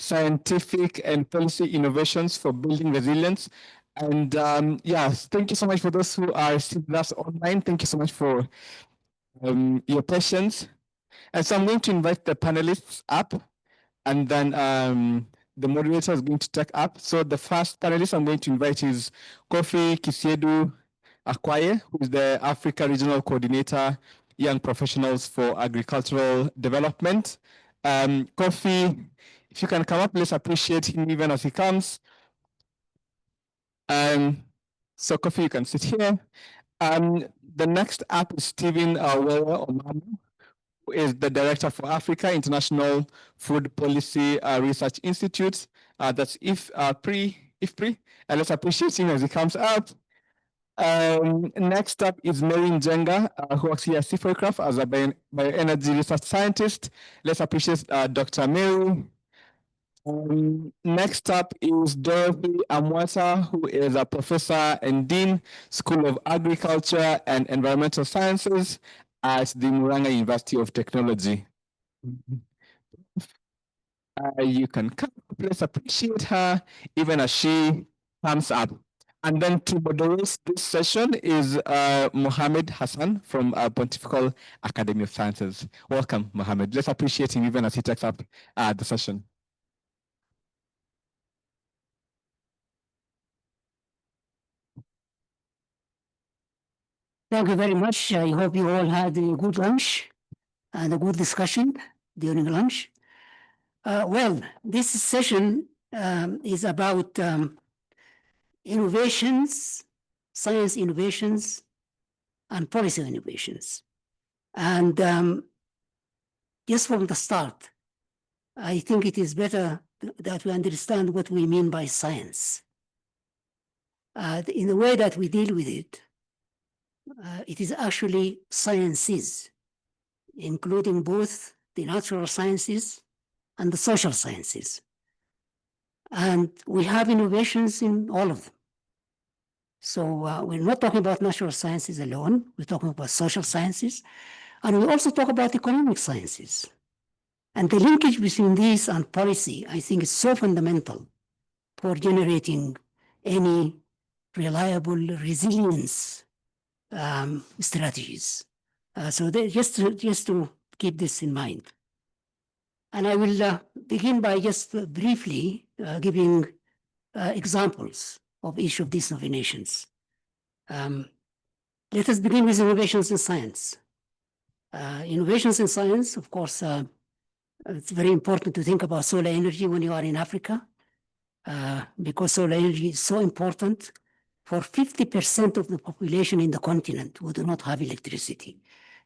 scientific and policy innovations for building resilience. And yes, thank you so much for those who are still with us online. Thank you so much for your patience. And so I'm going to invite the panelists up, and then the moderator is going to take up. So the first panelist I'm going to invite is Kofi Kisiedu Akwaye, who is the Africa Regional Coordinator, Young Professionals for Agricultural Development. Kofi, if you can come up, let's appreciate him even as he comes. So Kofi, you can sit here. The next up is Stephen Wewe Omamo, who is the Director for Africa International Food Policy Research Institute. That's IFPRI. And let's appreciate him as he comes up. Next up is Mary Njenga, who works here at C4Craft as a bioenergy research scientist. Let's appreciate Dr. Mary. Next up is Dorothy Amwata, who is a professor and dean, School of Agriculture and Environmental Sciences at the Muranga University of Technology. You can come, please appreciate her, even as she comes up. And then to moderate this session is Mohammed Hassan from Pontifical Academy of Sciences. Welcome, Mohammed. Let's appreciate him even as he takes up the session. Thank you very much. I hope you all had a good lunch and a good discussion during lunch. Well, this session is about innovations, science innovations, and policy innovations. And just from the start, I think it is better that we understand what we mean by science. In the way that we deal with it, it is actually sciences, including both the natural sciences and the social sciences. And we have innovations in all of them. So we're not talking about natural sciences alone, we're talking about social sciences, and we also talk about economic sciences. And the linkage between these and policy, I think, is so fundamental for generating any reliable resilience strategies. So just to keep this in mind. And I will begin by just briefly giving examples of each of these innovations. Let us begin with innovations in science. Innovations in science, of course, it's very important to think about solar energy when you are in Africa, because solar energy is so important for 50% of the population in the continent who do not have electricity.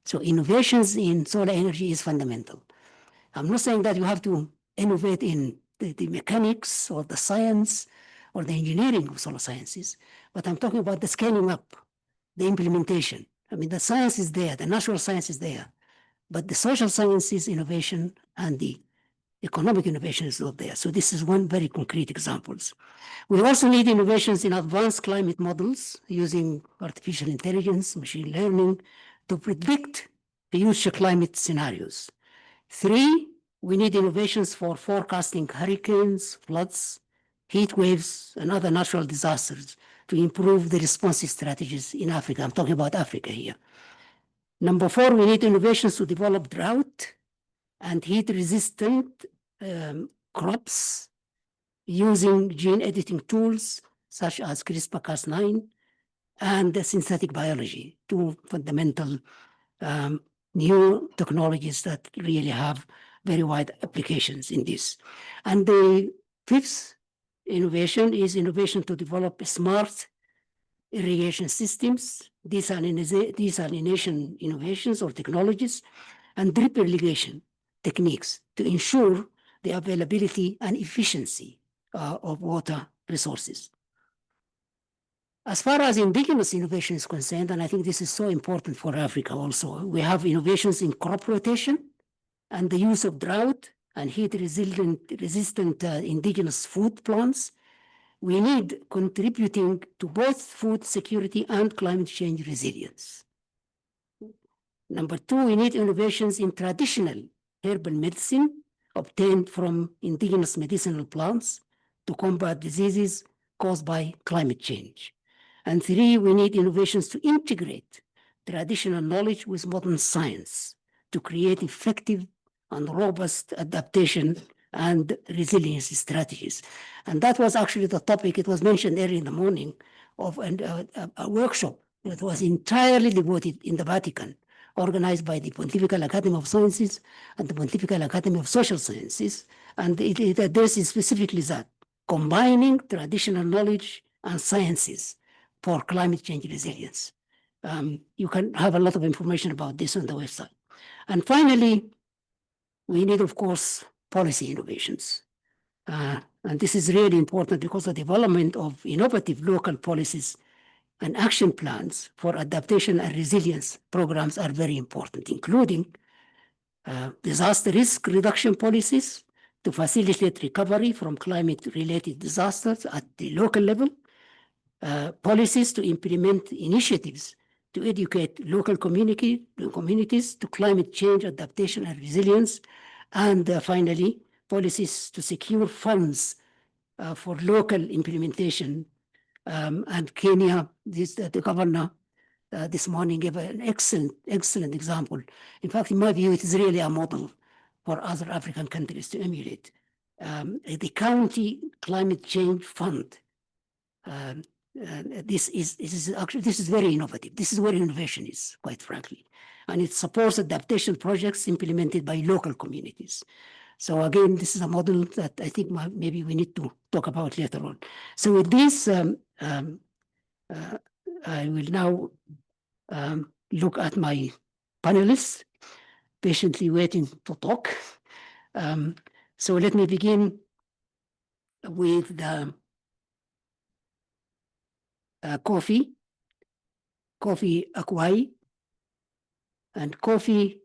So innovations in solar energy is fundamental. I'm not saying that you have to innovate in the mechanics or the science or the engineering of solar sciences, but I'm talking about the scaling up, the implementation. I mean, the science is there, the natural science is there, but the social sciences innovation and the economic innovation is not there. So this is one very concrete examples. We also need innovations in advanced climate models using artificial intelligence, machine learning to predict future climate scenarios. 3, we need innovations for forecasting hurricanes, floods, heat waves, and other natural disasters to improve the responsive strategies in Africa. I'm talking about Africa here. Number 4, we need innovations to develop drought and heat-resistant crops using gene editing tools such as CRISPR-Cas9 and synthetic biology, 2 fundamental new technologies that really have very wide applications in this. And the 5th innovation is innovation to develop smart irrigation systems, desalination innovations or technologies, and drip irrigation techniques to ensure the availability and efficiency of water resources. As far as indigenous innovation is concerned, and I think this is so important for Africa also, we have innovations in crop rotation and the use of drought and heat-resistant indigenous food plants. We need contributing to both food security and climate change resilience. Number 2, we need innovations in traditional herbal medicine obtained from indigenous medicinal plants to combat diseases caused by climate change. And three, we need innovations to integrate traditional knowledge with modern science to create effective and robust adaptation and resilience strategies. And that was actually the topic, it was mentioned early in the morning, of a workshop that was entirely devoted in the Vatican, organized by the Pontifical Academy of Sciences and the Pontifical Academy of Social Sciences. And it addresses specifically that, combining traditional knowledge and sciences for climate change resilience. You can have a lot of information about this on the website. And finally, we need, of course, policy innovations. And this is really important because the development of innovative local policies and action plans for adaptation and resilience programs are very important, including disaster risk reduction policies to facilitate recovery from climate-related disasters at the local level, policies to implement initiatives to educate local communities to climate change adaptation and resilience, and finally, policies to secure funds for local implementation. And Kenya, the governor this morning gave an excellent example. In fact, in my view, it is really a model for other African countries to emulate. The County Climate Change Fund. This is very innovative. This is where innovation is, quite frankly. And it supports adaptation projects implemented by local communities. So again, this is a model that I think maybe we need to talk about later on. So with this, I will now look at my panelists, patiently waiting to talk. So let me begin with the Kofi Akwai. And Kofi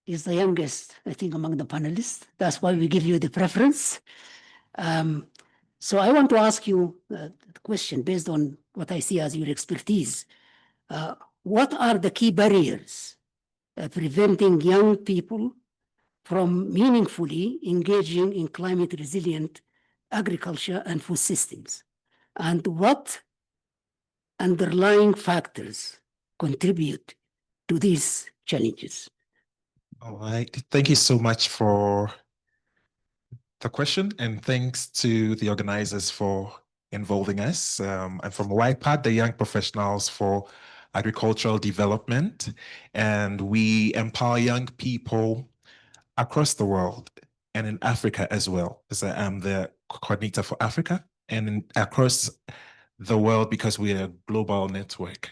is the youngest, I think, among the panelists. That's why we give you the preference. So I want to ask you the question based on what I see as your expertise. What are the key barriers preventing young people from meaningfully engaging in climate resilient agriculture and food systems? And what underlying factors contribute to these challenges? All right. Thank you so much for the question, and thanks to the organizers for involving us. I'm from YPAD, the Young Professionals for Agricultural Development, and we empower young people across the world and in Africa as well, as I am the coordinator for Africa and across the world because we're a global network.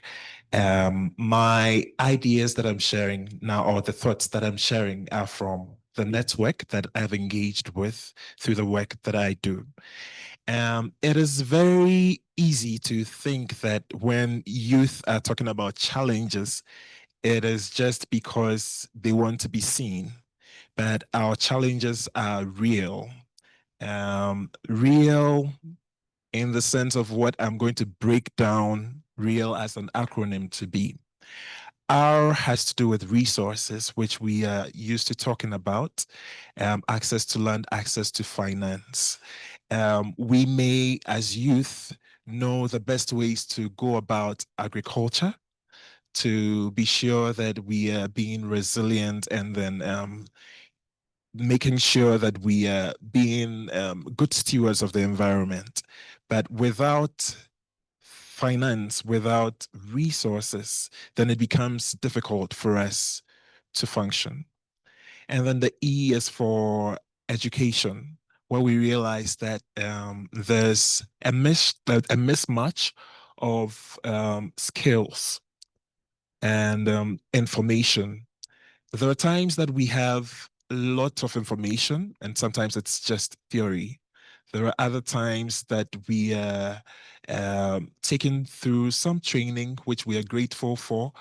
My ideas that I'm sharing now, or the thoughts that I'm sharing, are from the network that I've engaged with through the work that I do. It is very easy to think that when youth are talking about challenges, it is just because they want to be seen. But our challenges are real. Real in the sense of what I'm going to break down real as an acronym to be. R has to do with resources, which we are used to talking about, access to land, access to finance. We may, as youth, know the best ways to go about agriculture, to be sure that we are being resilient, and then making sure that we are being good stewards of the environment. But without finance, without resources, then it becomes difficult for us to function. And then the E is for education, where we realize that there's a mismatch of skills and information. There are times that we have a lot of information, and sometimes it's just theory. There are other times that we are taken through some training, which we are grateful for,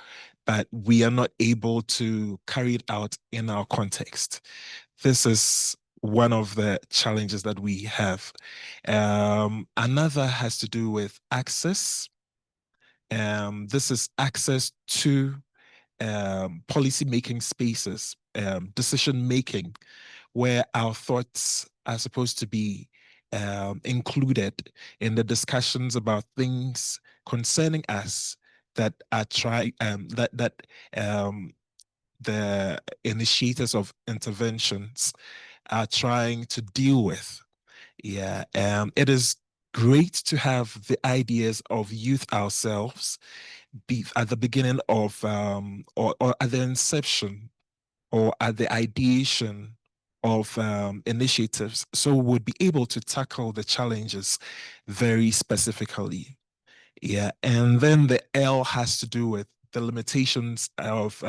but we are not able to carry it out in our context. This is one of the challenges that we have. Another has to do with access. This is access to policy-making spaces, decision-making, where our thoughts are supposed to be included in the discussions about things concerning us that are the initiators of interventions are trying to deal with. Yeah, it is great to have the ideas of youth ourselves be at the beginning of or at the inception or at the ideation of initiatives, so we'll be able to tackle the challenges very specifically. Yeah, and then the L has to do with the limitations of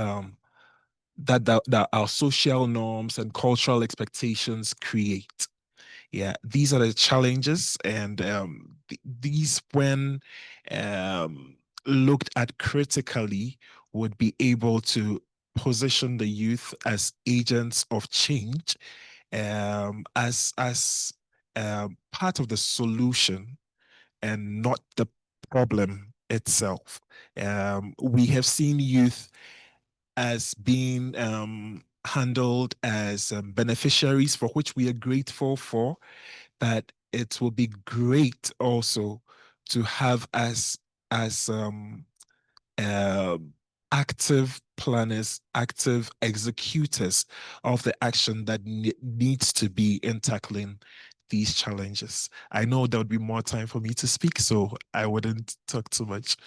that our social norms and cultural expectations create. Yeah, these are the challenges, and these, when looked at critically, would be able to position the youth as agents of change, as part of the solution and not the problem itself. We have seen youth as being handled as beneficiaries, for which we are grateful for, but it will be great also to have as active planners, active executors of the action that needs to be in tackling these challenges. I know there would be more time for me to speak, so I wouldn't talk too much.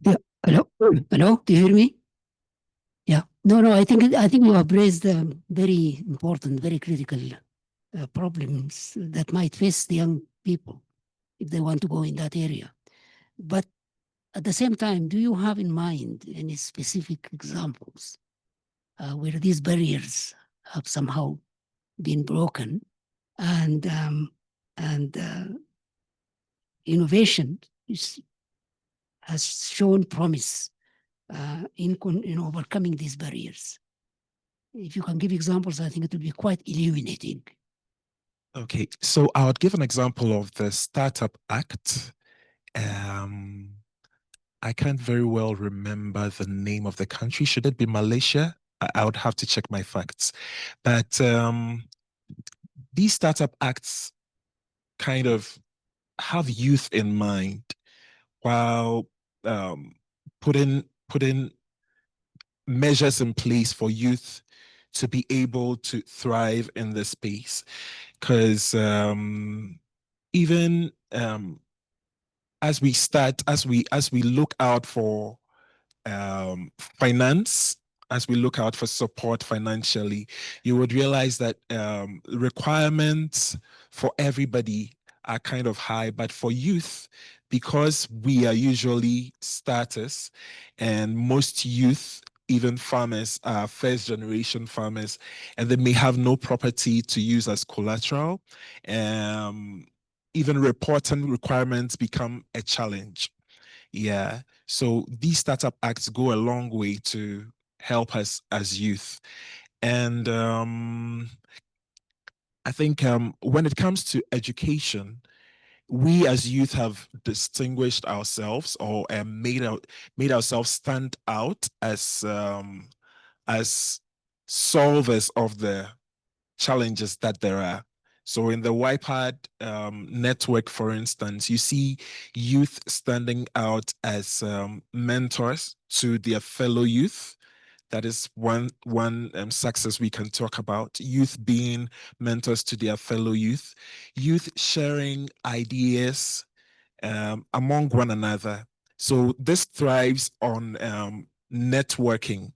Yeah. Hello? Hello? Do you hear me? Yeah. No, I think you have raised very important, very critical problems that might face the young people if they want to go in that area. But at the same time, do you have in mind any specific examples where these barriers have somehow been broken and innovation has shown promise in overcoming these barriers? If you can give examples, I think it will be quite illuminating. Okay, so I would give an example of the Startup Act. I can't very well remember the name of the country. Should it be Malaysia? I would have to check my facts. But these Startup Acts kind of have youth in mind while putting measures in place for youth to be able to thrive in the space. Because even as we look out for finance, as we look out for support financially, you would realize that requirements for everybody are kind of high, but for youth, because we are usually starters, and most youth, even farmers, are first generation farmers, and they may have no property to use as collateral. Even reporting requirements become a challenge. Yeah. So these startup acts go a long way to help us as youth. And I think when it comes to education, we as youth have distinguished ourselves or made ourselves stand out as solvers of the challenges that there are. So in the YPAD network, for instance, you see youth standing out as mentors to their fellow youth. That is one success we can talk about. Youth being mentors to their fellow youth. Youth sharing ideas among one another. So this thrives on networking,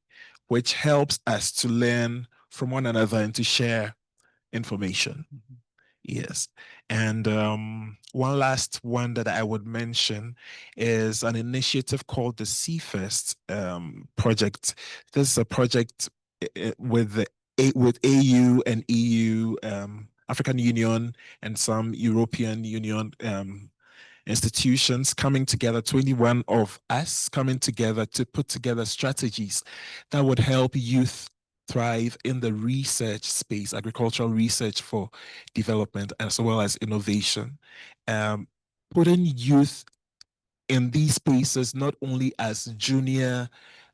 which helps us to learn from one another and to share information. Yes. And one last one that I would mention is an initiative called the Sea First project. This is a project with AU and EU, African Union, and some European Union institutions coming together, 21 of us coming together to put together strategies that would help youth thrive in the research space, agricultural research for development, as well as innovation. Putting youth in these spaces, not only as junior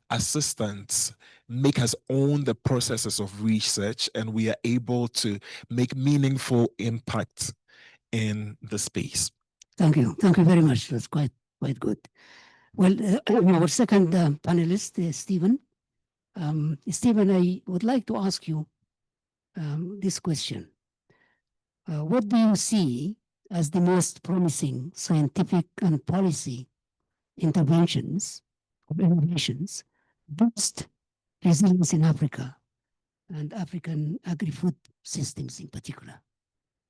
assistants, make us own the processes of research, and we are able to make meaningful impact in the space. Thank you. Thank you very much. That's quite good. Well, our second panelist is Stephen. Stephen, I would like to ask you this question. What do you see as the most promising scientific and policy interventions or innovations boost resilience in Africa and African agri-food systems in particular?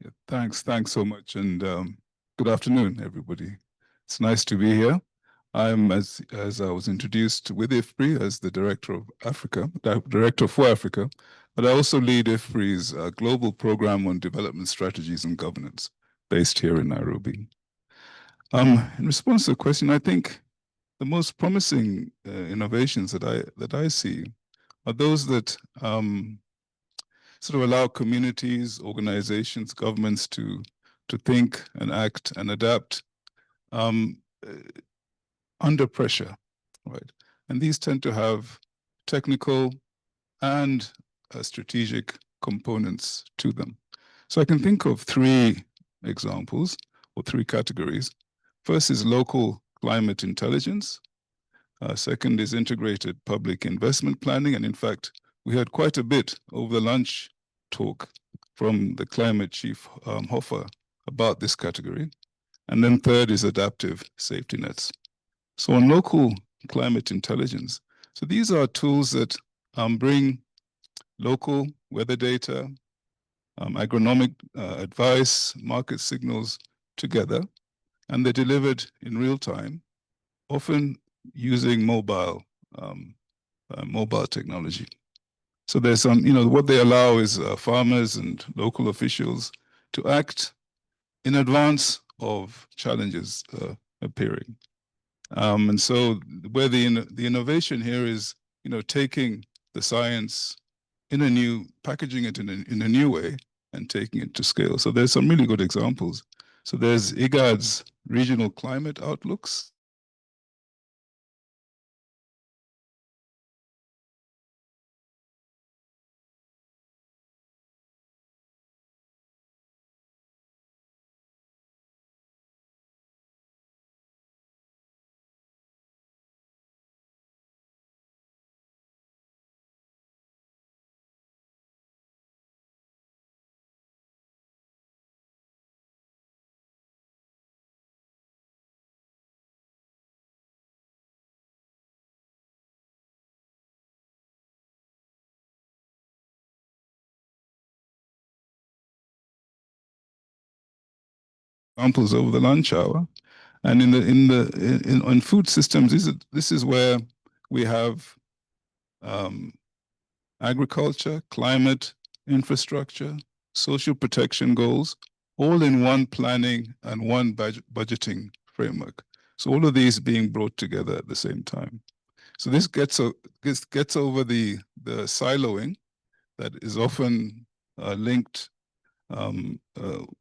Yeah, thanks so much, and good afternoon, everybody. It's nice to be here. I'm, as I was introduced, with IFPRI as the Director of Africa, Director for Africa, but I also lead IFPRI's Global Program on Development Strategies and Governance, based here in Nairobi. In response to the question, I think the most promising innovations that I see are those that sort of allow communities, organizations, governments to think and act and adapt under pressure, right? And these tend to have technical and strategic components to them. So I can think of three examples or three categories. First is local climate intelligence. Second is integrated public investment planning. And in fact, we heard quite a bit over the lunch talk from the climate chief, Hoffa, about this category. And then third is adaptive safety nets. So on local climate intelligence, so these are tools that bring local weather data, agronomic advice, market signals together, and they're delivered in real time, often using mobile technology. So there's some, what they allow is farmers and local officials to act in advance of challenges appearing. And so where the innovation here is, taking the science packaging it in a new way and taking it to scale. So there's some really good examples. So there's IGAD's regional climate outlooks. Examples over the lunch hour, and in food systems, this is where we have agriculture, climate, infrastructure, social protection goals, all in one planning and one budgeting framework. So all of these being brought together at the same time. So this gets over the siloing that is often linked.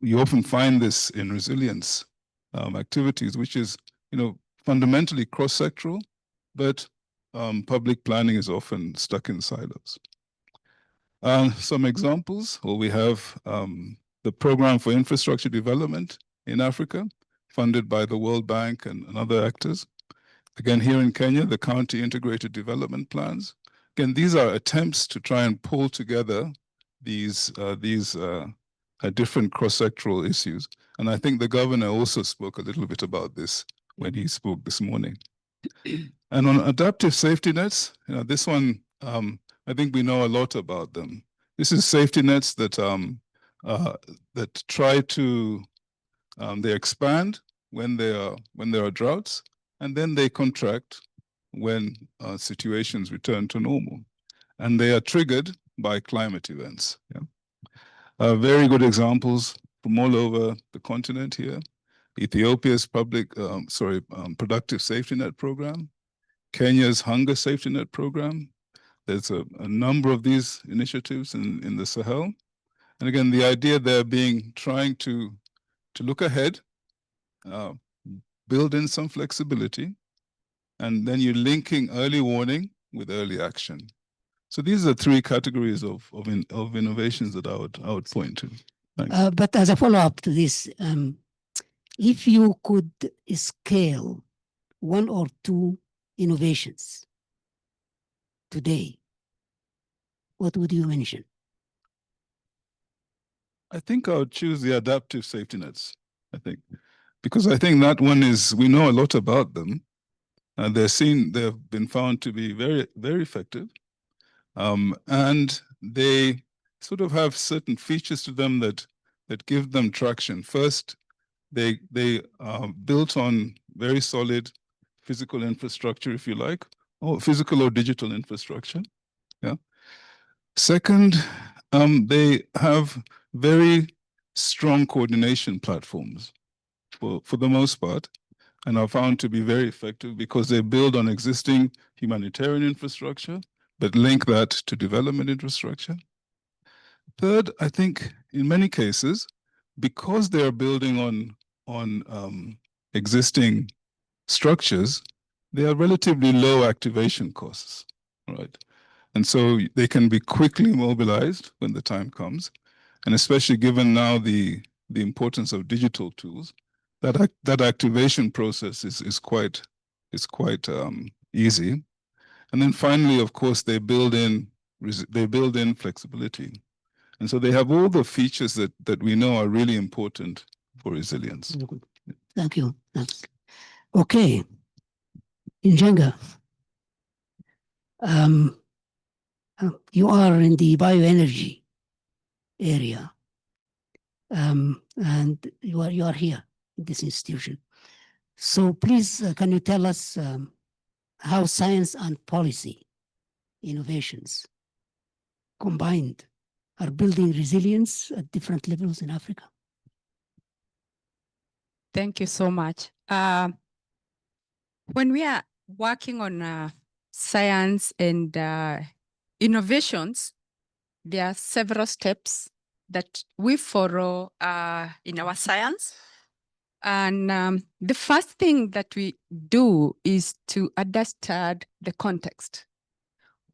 You often find this in resilience activities, which is, fundamentally cross-sectoral, but public planning is often stuck in silos. Some examples, we have the Program for Infrastructure Development in Africa, funded by the World Bank and other actors. Again, here in Kenya, the County Integrated Development Plans. Again, these are attempts to try and pull together these different cross-sectoral issues. And I think the governor also spoke a little bit about this when he spoke this morning. And on adaptive safety nets, this one, I think we know a lot about them. This is safety nets that try to, they expand when there are droughts, and then they contract when situations return to normal. And they are triggered by climate events. Yeah? Very good examples from all over the continent here. Ethiopia's productive safety net program, Kenya's hunger safety net program. There's a number of these initiatives in the Sahel. And again, the idea there being trying to look ahead, build in some flexibility, and then you're linking early warning with early action. So these are three categories of innovations that I would point to. Thanks. But as a follow-up to this, if you could scale one or two innovations today, what would you mention? I think I would choose the adaptive safety nets, because I think that one we know a lot about them. They've been found to be very, very effective. And they sort of have certain features to them that give them traction. First, they are built on very solid physical infrastructure, if you like, or physical or digital infrastructure. Yeah. Second, they have very strong coordination platforms for the most part, and are found to be very effective because they build on existing humanitarian infrastructure, but link that to development infrastructure. Third, I think in many cases, because they are building on existing structures, they are relatively low activation costs, right? And so they can be quickly mobilized when the time comes. And especially given now the importance of digital tools, that activation process is quite easy. And then finally, of course, they build in flexibility. And so they have all the features that we know are really important for resilience. Thank you. Thanks. Okay. Njenga, you are in the bioenergy area, and you are here in this institution. So please, can you tell us how science and policy innovations combined are building resilience at different levels in Africa? Thank you so much. When we are working on science and innovations, there are several steps that we follow in our science. And the first thing that we do is to understand the context.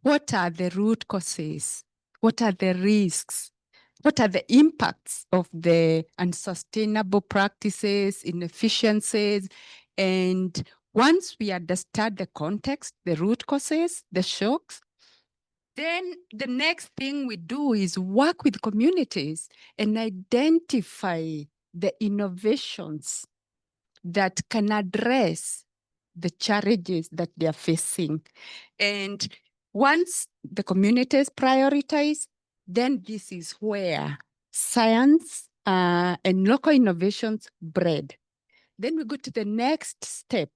What are the root causes? What are the risks? What are the impacts of the unsustainable practices, inefficiencies? And once we understand the context, the root causes, the shocks, then the next thing we do is work with communities and identify the innovations that can address the challenges that they are facing. And once the communities prioritize, then this is where science and local innovations bred. Then we go to the next step,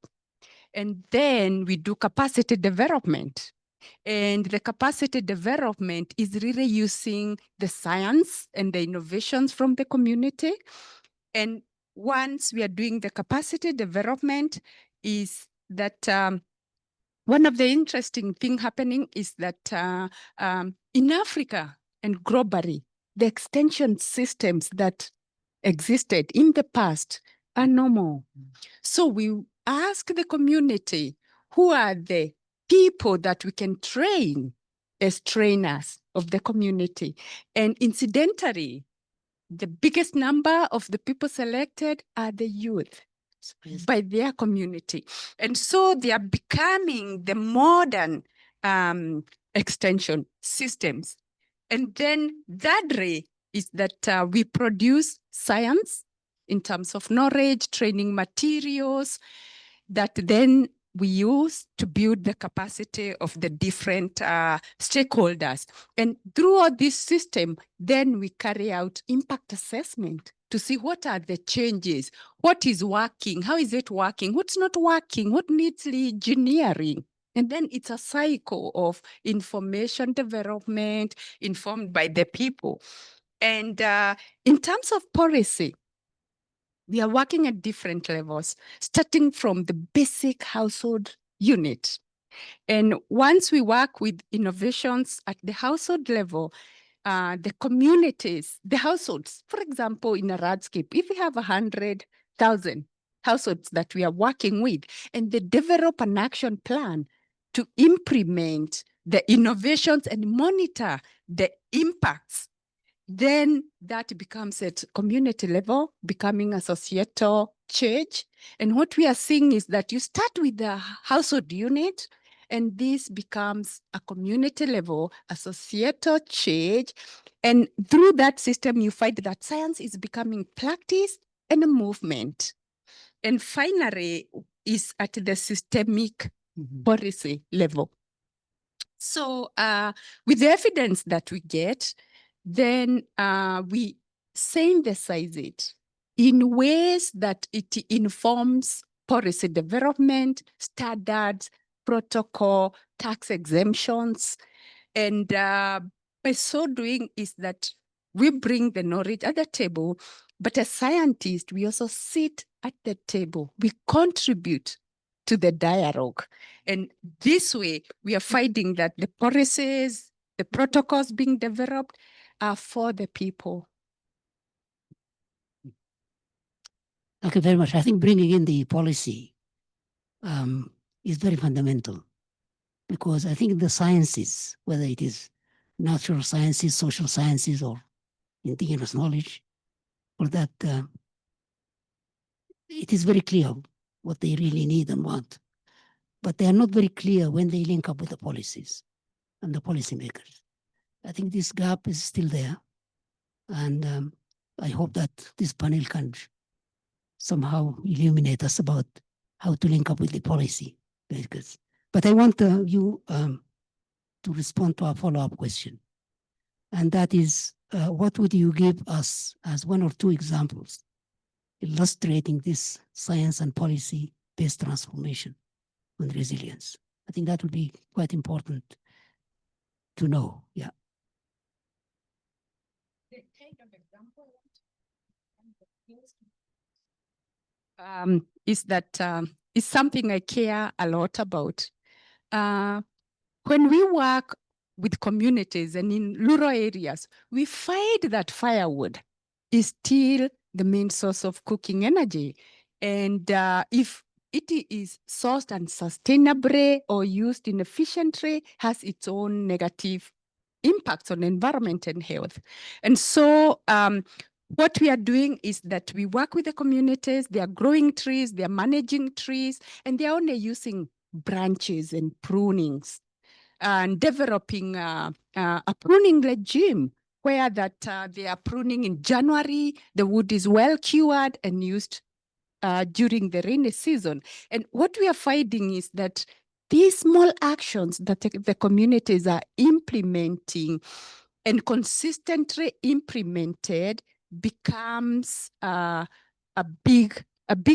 and then we do capacity development. And the capacity development is really using the science and the innovations from the community. And once we are doing the capacity development, is that one of the interesting things happening is that in Africa and globally, the extension systems that existed in the past are no more. So we ask the community, who are the people that we can train as trainers of the community? And incidentally, the biggest number of the people selected are the youth by their community. And so they are becoming the modern extension systems. And then thirdly is that we produce science in terms of knowledge, training materials, that then we use to build the capacity of the different stakeholders. And through all this system, then we carry out impact assessment to see what are the changes, what is working, how is it working, what's not working, what needs engineering. And then it's a cycle of information development informed by the people. And in terms of policy, we are working at different levels, starting from the basic household unit. And once we work with innovations at the household level, the communities, the households, for example, in a landscape, if we have 100,000 households that we are working with, and they develop an action plan to implement the innovations and monitor the impacts. Then that becomes at community level, becoming a societal change. And what we are seeing is that you start with the household unit, and this becomes a community level, a societal change. And through that system, you find that science is becoming practice and a movement. And finally, is at the systemic policy level. So with the evidence that we get, then we synthesize it in ways that it informs policy development, standards, protocol, tax exemptions. And by so doing is that we bring the knowledge at the table, but as scientists, we also sit at the table. We contribute to the dialogue. And this way, we are finding that the policies, the protocols being developed are for the people. Thank you very much. I think bringing in the policy is very fundamental, because I think the sciences, whether it is natural sciences, social sciences, or indigenous knowledge, or that it is very clear what they really need and want. But they are not very clear when they link up with the policies and the policymakers. I think this gap is still there. And I hope that this panel can somehow illuminate us about how to link up with the policy makers. But I want you to respond to our follow-up question. And that is, what would you give us as one or two examples illustrating this science and policy-based transformation on resilience? I think that would be quite important to know. Yeah. The kind of example is that is something I care a lot about. When we work with communities and in rural areas, we find that firewood is still the main source of cooking energy. And if it is sourced unsustainably or used inefficiently, has its own negative impacts on environment and health. And so what we are doing is that we work with the communities, they are growing trees, they are managing trees, and they are only using branches and prunings and developing a pruning regime where that they are pruning in January, the wood is well cured and used during the rainy season. And what we are finding is that these small actions that the communities are implementing and consistently implemented becomes a big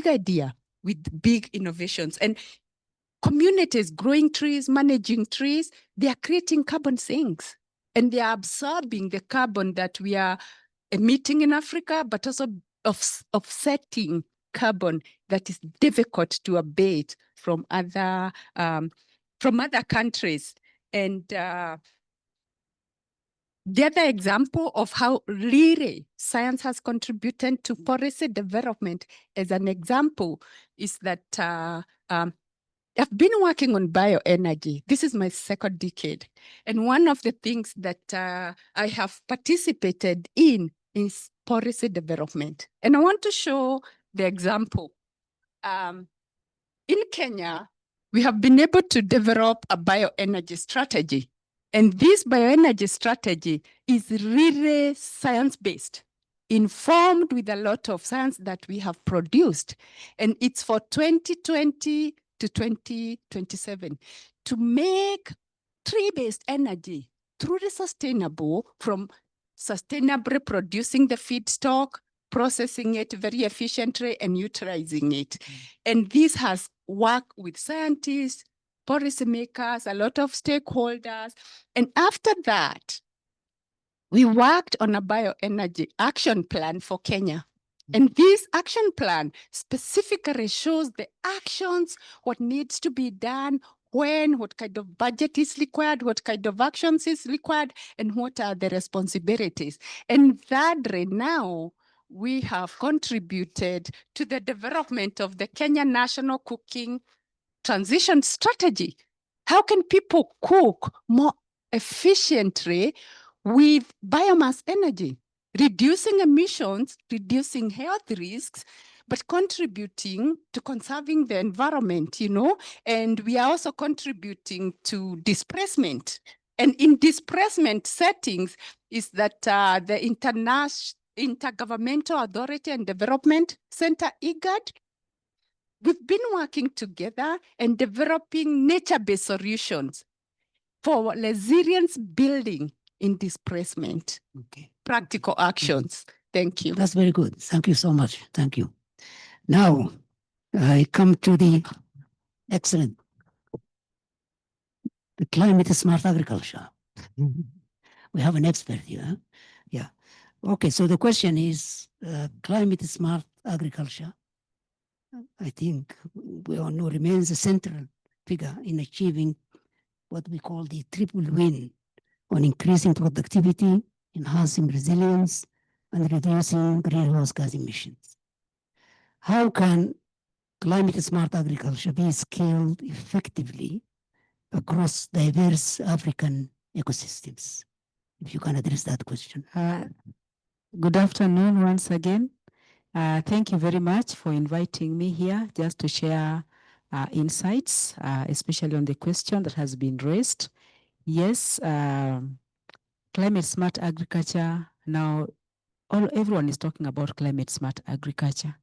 idea with big innovations. And communities growing trees, managing trees, they are creating carbon sinks, and they are absorbing the carbon that we are emitting in Africa, but also offsetting carbon that is difficult to abate from other countries. And the other example of how really science has contributed to policy development, as an example, is that I've been working on bioenergy. This is my second decade. And one of the things that I have participated in is policy development. And I want to show the example. In Kenya, we have been able to develop a bioenergy strategy. And this bioenergy strategy is really science-based, informed with a lot of science that we have produced. And it's for 2020 to 2027 to make tree-based energy truly sustainable, from sustainably producing the feedstock, processing it very efficiently, and utilizing it. And this has worked with scientists, policymakers, a lot of stakeholders. And after that, we worked on a bioenergy action plan for Kenya. And this action plan specifically shows the actions, what needs to be done, when, what kind of budget is required, what kind of actions is required, and what are the responsibilities. And that right now, we have contributed to the development of the Kenya National Cooking Transition Strategy. How can people cook more efficiently with biomass energy, reducing emissions, reducing health risks, but contributing to conserving the environment, and we are also contributing to displacement. And in displacement settings is that the Intergovernmental Authority and Development Center, IGAD, we've been working together and developing nature-based solutions for resilience building in displacement. Okay. Practical actions. Thank you. That's very good. Thank you so much. Thank you. Now, I come to the excellent, the climate smart agriculture. We have an expert here. Yeah. Okay, so the question is climate smart agriculture. I think we all know remains a central figure in achieving what we call the triple win on increasing productivity, enhancing resilience, and reducing greenhouse gas emissions. How can climate smart agriculture be scaled effectively across diverse African ecosystems? If you can address that question. Good afternoon once again. Thank you very much for inviting me here just to share insights, especially on the question that has been raised. Yes, climate smart agriculture. Now, everyone is talking about climate smart agriculture.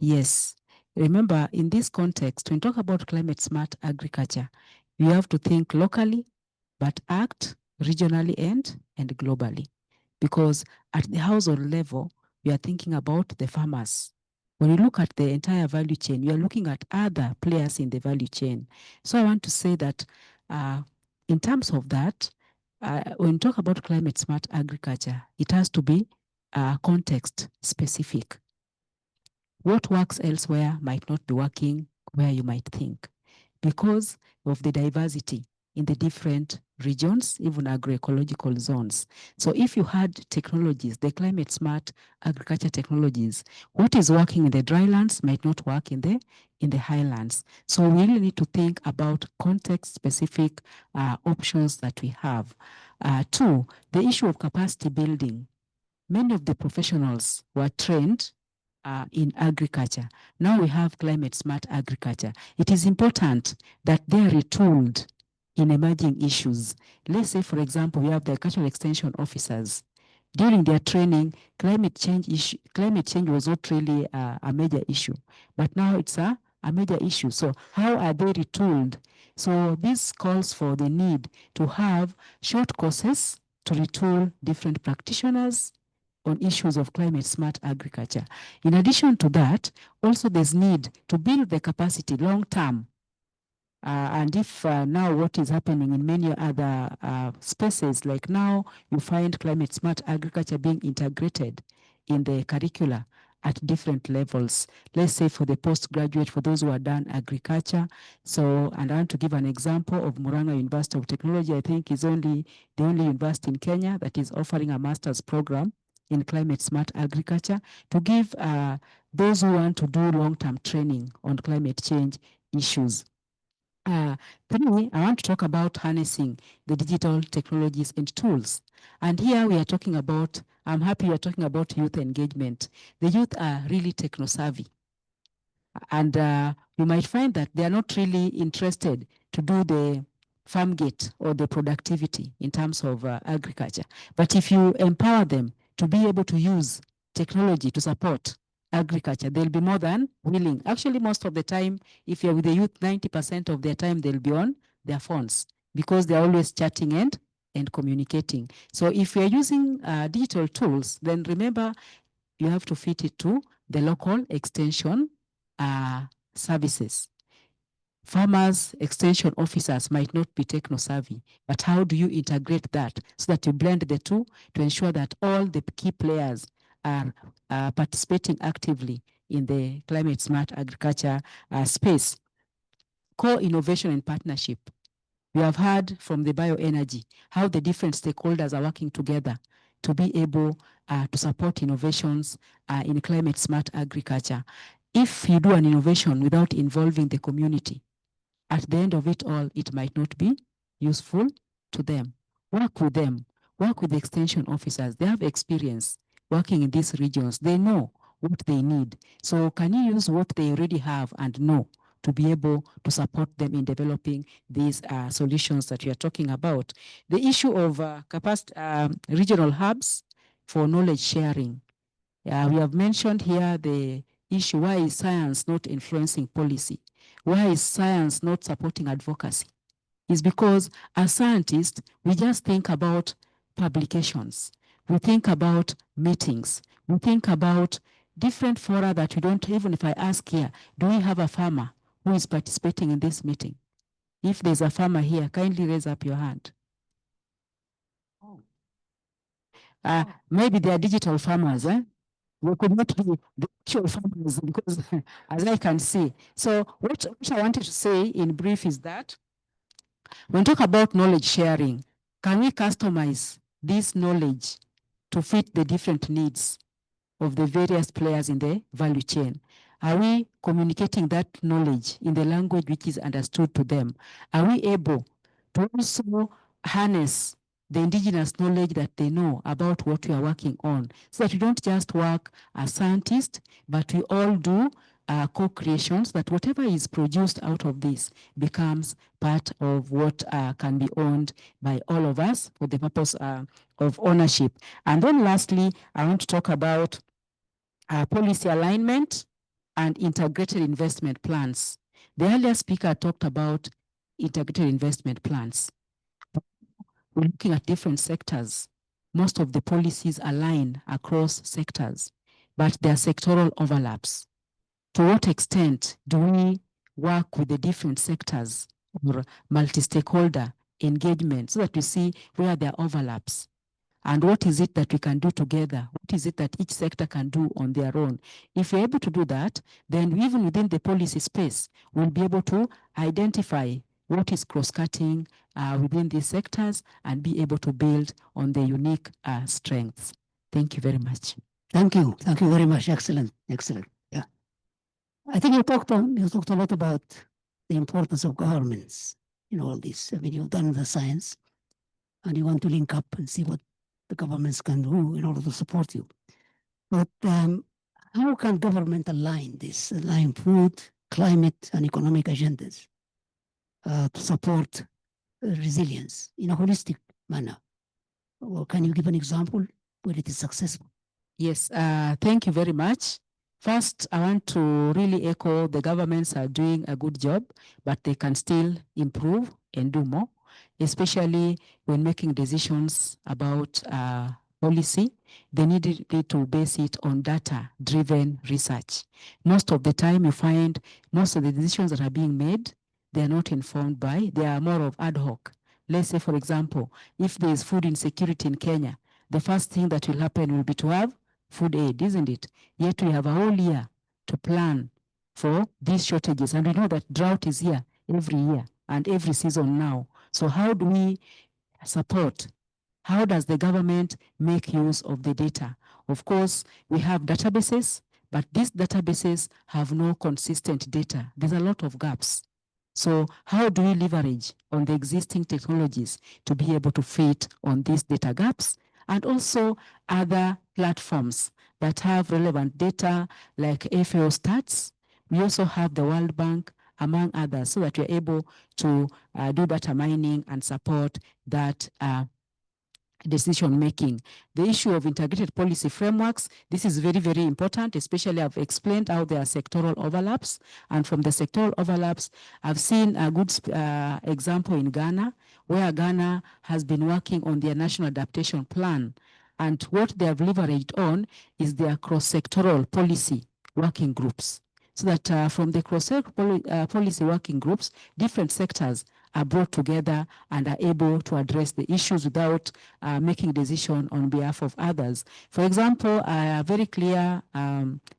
Yes, remember in this context, when we talk about climate smart agriculture, you have to think locally, but act regionally and globally. Because at the household level, we are thinking about the farmers. When you look at the entire value chain, you are looking at other players in the value chain. So I want to say that in terms of that, when you talk about climate smart agriculture, it has to be context specific. What works elsewhere might not be working where you might think because of the diversity in the different regions, even agroecological zones. So if you had technologies, the climate smart agriculture technologies, what is working in the drylands might not work in the highlands. So we really need to think about context-specific options that we have. Two, the issue of capacity building. Many of the professionals were trained in agriculture. Now we have climate smart agriculture. It is important that they are retooled in emerging issues. Let's say, for example, we have the agricultural extension officers. During their training, climate change was not really a major issue, but now it's a major issue. So how are they retooled? So this calls for the need to have short courses to retool different practitioners on issues of climate smart agriculture. In addition to that, also there's need to build the capacity long term. And if now what is happening in many other spaces, like now you find climate smart agriculture being integrated in the curricula at different levels. Let's say for the postgraduate, for those who are done agriculture. So, and I want to give an example of Murang'a University of Technology. I think is the only university in Kenya that is offering a master's program in climate smart agriculture to give those who want to do long-term training on climate change issues. Three, I want to talk about harnessing the digital technologies and tools. And here we are talking about, I'm happy we are talking about youth engagement. The youth are really techno-savvy. And you might find that they are not really interested to do the farm gate or the productivity in terms of agriculture. But if you empower them to be able to use technology to support agriculture, they'll be more than willing. Actually, most of the time, if you're with the youth, 90% of their time they'll be on their phones because they're always chatting and communicating. So if you're using digital tools, then remember you have to fit it to the local extension services. Farmers, extension officers might not be techno-savvy, but how do you integrate that so that you blend the two to ensure that all the key players are participating actively in the climate smart agriculture space? Co-innovation and partnership. We have heard from the bioenergy how the different stakeholders are working together. to be able to support innovations in climate smart agriculture. If you do an innovation without involving the community, at the end of it all, it might not be useful to them. Work with them, work with the extension officers. They have experience working in these regions. They know what they need. So can you use what they already have and know to be able to support them in developing these solutions that we are talking about? The issue of regional hubs for knowledge sharing. We have mentioned here the issue, why is science not influencing policy? Why is science not supporting advocacy? It's because as scientists, we just think about publications. We think about meetings. We think about different fora that we don't, even if I ask here, do we have a farmer who is participating in this meeting? If there's a farmer here, kindly raise up your hand. Maybe they are digital farmers, eh? We could not be the actual farmers because as I can see. So what I wanted to say in brief is that when we talk about knowledge sharing, can we customize this knowledge to fit the different needs of the various players in the value chain? Are we communicating that knowledge in the language which is understood to them? Are we able to also harness the indigenous knowledge that they know about what we are working on, so that we don't just work as scientists, but we all do co-creations, that whatever is produced out of this becomes part of what can be owned by all of us for the purpose of ownership. And then lastly, I want to talk about policy alignment and integrated investment plans. The earlier speaker talked about integrated investment plans. We're looking at different sectors. Most of the policies align across sectors, but there are sectoral overlaps. To what extent do we work with the different sectors or multi-stakeholder engagement so that we see where there are overlaps? And what is it that we can do together? What is it that each sector can do on their own? If we're able to do that, then even within the policy space, we'll be able to identify what is cross-cutting within these sectors and be able to build on the unique strengths. Thank you very much. Thank you. Thank you very much. Excellent. Excellent. Yeah. I think you talked a lot about the importance of governments in all this. I mean, you've done the science and you want to link up and see what the governments can do in order to support you. But how can government align food, climate, and economic agendas to support resilience in a holistic manner? Or can you give an example where it is successful? Yes, thank you very much. First, I want to really echo the governments are doing a good job, but they can still improve and do more, especially when making decisions about policy. They need to base it on data-driven research. Most of the time you find most of the decisions that are being made, they are not informed by, they are more of ad hoc. Let's say, for example, if there is food insecurity in Kenya, the first thing that will happen will be to have food aid, isn't it? Yet we have a whole year to plan for these shortages. And we know that drought is here every year and every season now. So how do we support? How does the government make use of the data? Of course, we have databases, but these databases have no consistent data. There's a lot of gaps. So how do we leverage on the existing technologies to be able to fit on these data gaps? And also other platforms that have relevant data like FAO stats. We also have the World Bank, among others, so that we're able to do data mining and support that decision making. The issue of integrated policy frameworks, this is very, very important, especially I've explained how there are sectoral overlaps. And from the sectoral overlaps, I've seen a good example in Ghana, where Ghana has been working on their national adaptation plan. And what they have leveraged on is their cross-sectoral policy working groups. So that from the cross-sectoral policy working groups, different sectors are brought together and are able to address the issues without making decision on behalf of others. For example, a very clear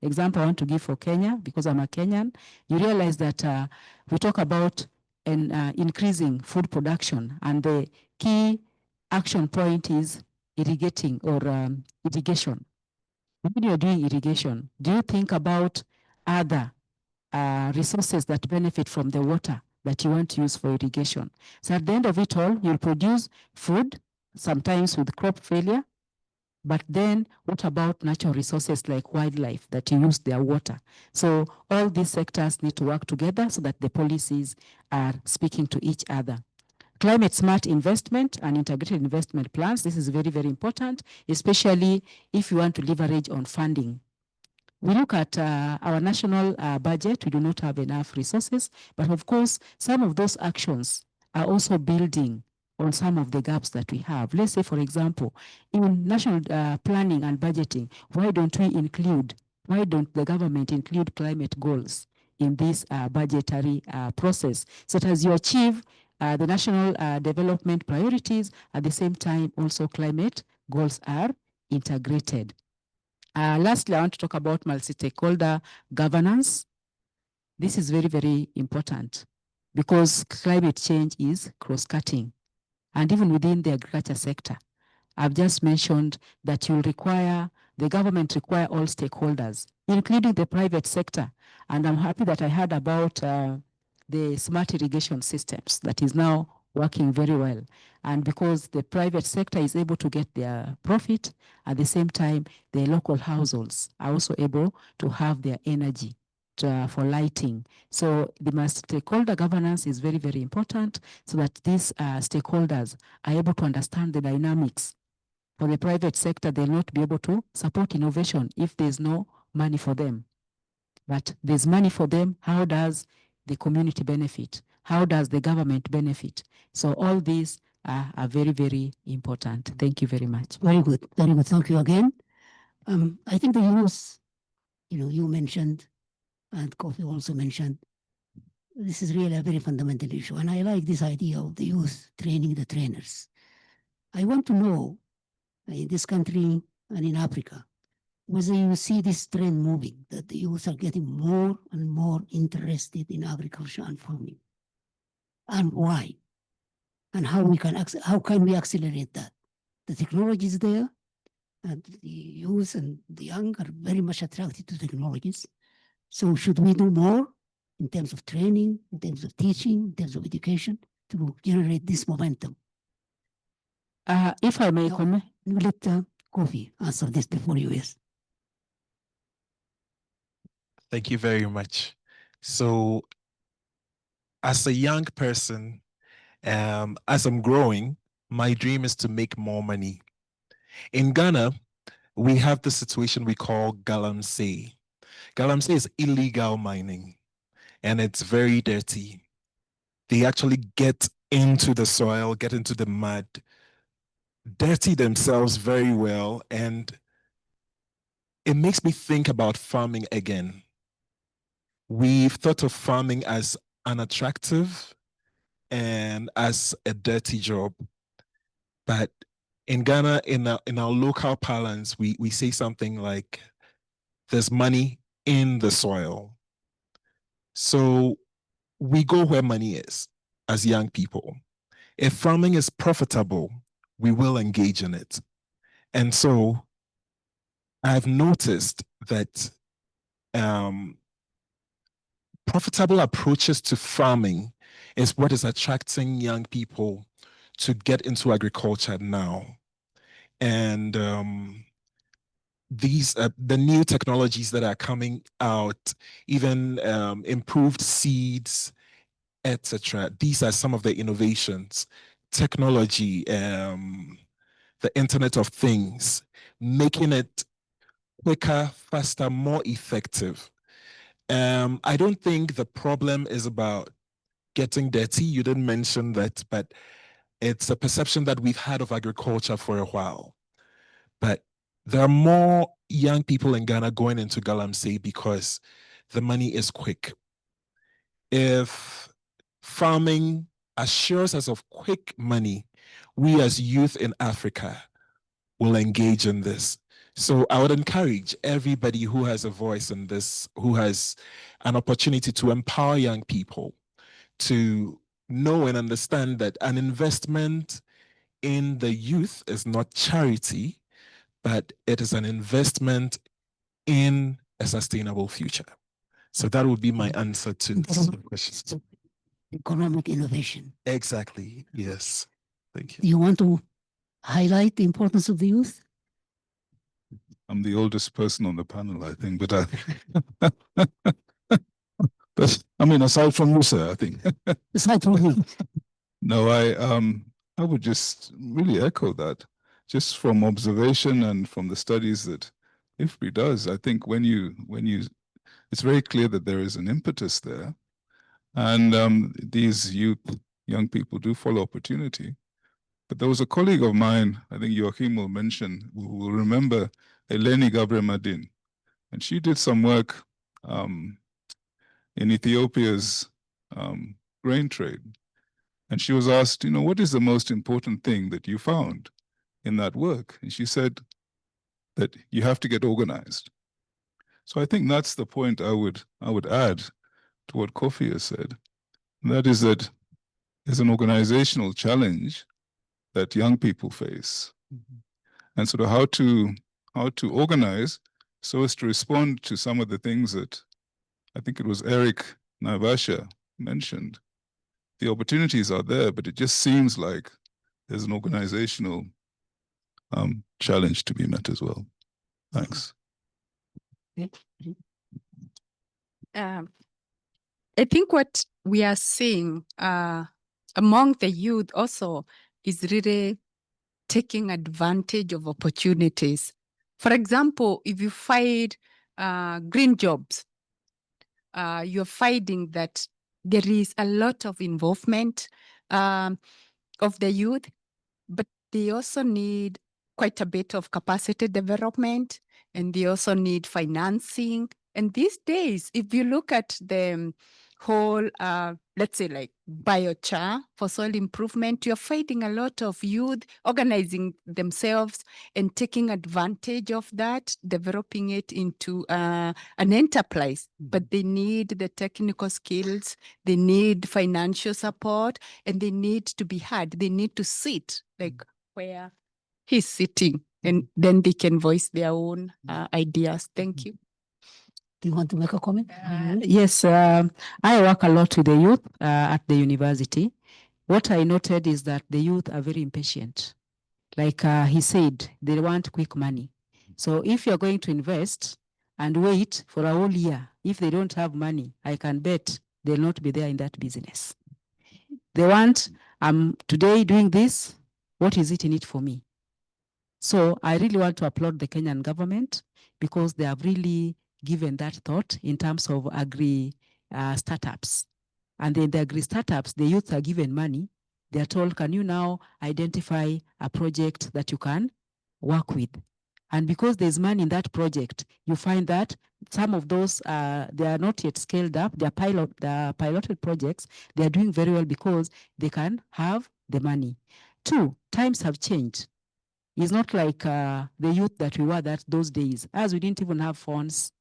example I want to give for Kenya, because I'm a Kenyan. You realize that we talk about increasing food production, and the key action point is irrigating or irrigation, when you're doing irrigation, do you think about other resources that benefit from the water that you want to use for irrigation? So at the end of it all, you'll produce food, sometimes with crop failure, but then what about natural resources like wildlife that you use their water? So all these sectors need to work together so that the policies are speaking to each other. Climate smart investment and integrated investment plans. This is very, very important, especially if you want to leverage on funding. We look at our national budget, we do not have enough resources, but of course, some of those actions are also building on some of the gaps that we have. Let's say, for example, in national planning and budgeting, why don't the government include climate goals in this budgetary process, so that as you achieve the national development priorities, at the same time, also climate goals are integrated. Lastly, I want to talk about multi-stakeholder governance. This is very, very important because climate change is cross-cutting. And even within the agriculture sector, I've just mentioned that the government require all stakeholders, including the private sector. And I'm happy that I heard about the smart irrigation systems that is now working very well. And because the private sector is able to get their profit, at the same time, the local households are also able to have their energy for lighting. So the stakeholder governance is very, very important so that these stakeholders are able to understand the dynamics. For the private sector, they'll not be able to support innovation if there's no money for them. But there's money for them. How does the community benefit? How does the government benefit? So all these are very, very important. Thank you very much. Very good, very good. Thank you again. I think the youth, you mentioned, and Kofi also mentioned, this is really a very fundamental issue. And I like this idea of the youth training the trainers. I want to know, in this country and in Africa, whether you see this trend moving, that the youth are getting more and more interested in agriculture and farming, and why, and how can we accelerate that? The technology is there, and the youth and the young are very much attracted to technologies. So should we do more in terms of training, in terms of teaching, in terms of education to generate this momentum? If I may comment. Let Kofi answer this before you, yes. Thank you very much. So as a young person, as I'm growing, my dream is to make more money. In Ghana, we have the situation we call galamsey. Galamsey is illegal mining, and it's very dirty. They actually get into the soil, get into the mud, dirty themselves very well, and it makes me think about farming again. We've thought of farming as unattractive and as a dirty job. But in Ghana, in our local parlance, we say something like, there's money in the soil. So we go where money is as young people. If farming is profitable, we will engage in it. And so I've noticed that profitable approaches to farming is what is attracting young people to get into agriculture now. And the new technologies that are coming out, even improved seeds, etc. These are some of the innovations. Technology, the Internet of Things, making it quicker, faster, more effective. I don't think the problem is about getting dirty. You didn't mention that, but it's a perception that we've had of agriculture for a while. But there are more young people in Ghana going into galamsey because the money is quick. If farming assures us of quick money, we as youth in Africa will engage in this. So I would encourage everybody who has a voice in this, who has an opportunity to empower young people, to know and understand that an investment in the youth is not charity, but it is an investment in a sustainable future. So that would be my answer to this question. Economic innovation. Exactly. Yes. Thank you. Do you want to highlight the importance of the youth? I'm the oldest person on the panel, I think, but but I mean, aside from you, sir, I think. Aside from me. No, I would just really echo that, just from observation and from the studies that IFPRI does. I think when you, it's very clear that there is an impetus there, and these young people do follow opportunity. But there was a colleague of mine, I think Joachim will mention, who will remember Eleni Gabriel-Madin, and she did some work in Ethiopia's grain trade. And she was asked, what is the most important thing that you found in that work? And she said that you have to get organized. So I think that's the point I would add to what Kofi has said. And that is that there's an organizational challenge that young people face. And sort of how to organize so as to respond to some of the things that I think it was Eric Naivasha mentioned. The opportunities are there, but it just seems like there's an organizational challenge to be met as well. Thanks. I think what we are seeing among the youth also is really taking advantage of opportunities. For example, if you find green jobs, you're finding that there is a lot of involvement of the youth, but they also need quite a bit of capacity development, and they also need financing. And these days, if you look at the whole, let's say like biochar for soil improvement, you're finding a lot of youth organizing themselves and taking advantage of that, developing it into an enterprise. But they need the technical skills, they need financial support, and they need to be heard. They need to sit like where he's sitting, and then they can voice their own ideas. Thank you. Do you want to make a comment? Yes, I work a lot with the youth at the university. What I noted is that the youth are very impatient. Like he said, they want quick money. So if you're going to invest and wait for a whole year, if they don't have money, I can bet they'll not be there in that business. They want, I'm today doing this, what is it in it for me? So I really want to applaud the Kenyan government because they have really given that thought in terms of agri startups. And then the agri startups, the youth are given money. They are told, can you now identify a project that you can work with? And because there's money in that project, you find that some of those, they are not yet scaled up. They are piloted projects. They are doing very well because they can have the money. Two, times have changed. It's not like the youth that we were those days, as we didn't even have phones.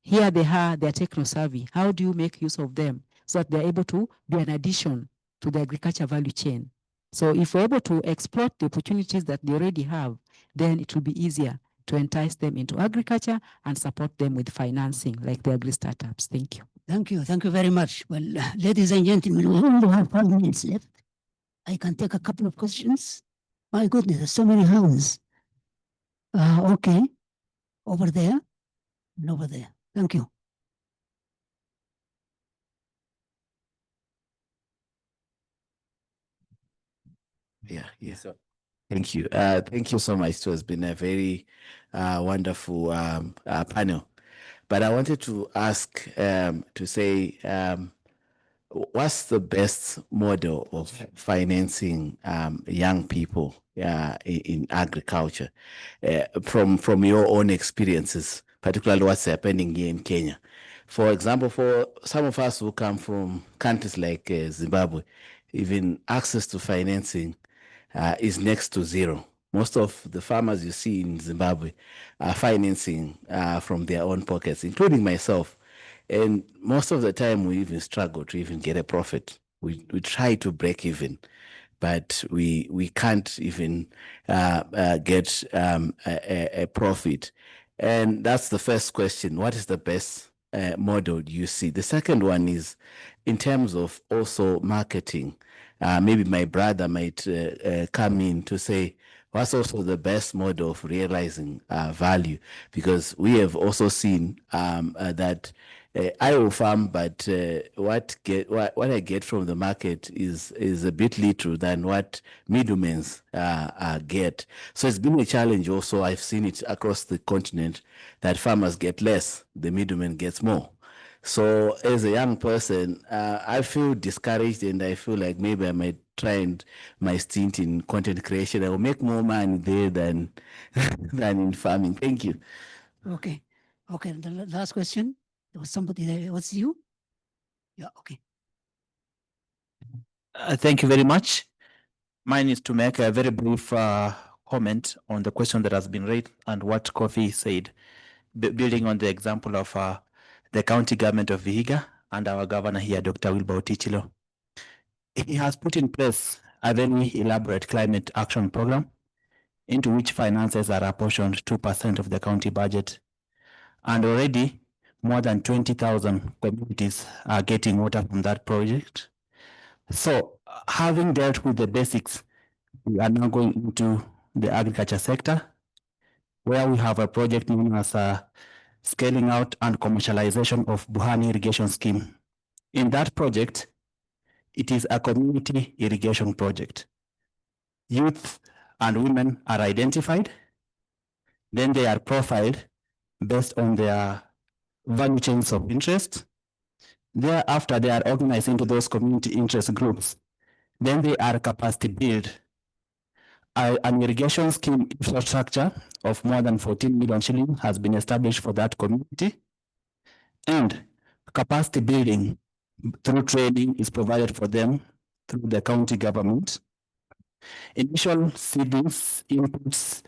Here they are, they're techno-savvy. How do you make use of them so that they're able to be an addition to the agriculture value chain? So if we're able to exploit the opportunities that they already have, then it will be easier to entice them into agriculture and support them with financing like the agri startups. Thank you. Thank you. Thank you very much. Well, ladies and gentlemen, we only have 5 minutes left. I can take a couple of questions. My goodness, there's so many hands. Okay. Over there and over there. Thank you. Yeah. So, thank you. Thank you so much. It has been a very wonderful panel. But I wanted to ask to say, what's the best model of financing young people in agriculture from your own experiences, particularly what's happening here in Kenya? For example, for some of us who come from countries like Zimbabwe, even access to financing is next to zero. Most of the farmers you see in Zimbabwe are financing from their own pockets, including myself. And most of the time we even struggle to even get a profit. We try to break even. but we can't even get a profit. And that's the first question. What is the best model you see? The second one is in terms of also marketing. Maybe my brother might come in to say, what's also the best model of realizing value? Because we have also seen that I will farm, but what I get from the market is a bit little than what middlemen get. So it's been a challenge also. I've seen it across the continent that farmers get less, the middleman gets more. So as a young person, I feel discouraged, and I feel like maybe I might try and my stint in content creation. I will make more money there than than in farming. Thank you. Okay. Okay. The last question. There was somebody there. What's you? Yeah. Okay. Thank you very much. Mine is to make a very brief comment on the question that has been raised and what Kofi said, building on the example of the county government of Vihiga and our governor here, Dr. Wilbur Otichilo. He has put in place a very elaborate climate action program into which finances are apportioned 2% of the county budget. And already more than 20,000 communities are getting water from that project. So having dealt with the basics, we are now going into the agriculture sector, where we have a project known as scaling out and commercialization of Buhani irrigation scheme. In that project, it is a community irrigation project. Youth and women are identified, then they are profiled based on their value chains of interest. Thereafter, they are organized into those community interest groups. Then they are capacity built. An irrigation scheme infrastructure of more than 14 million shillings has been established for that community. And capacity building through training is provided for them through the county government. Initial seedlings, inputs,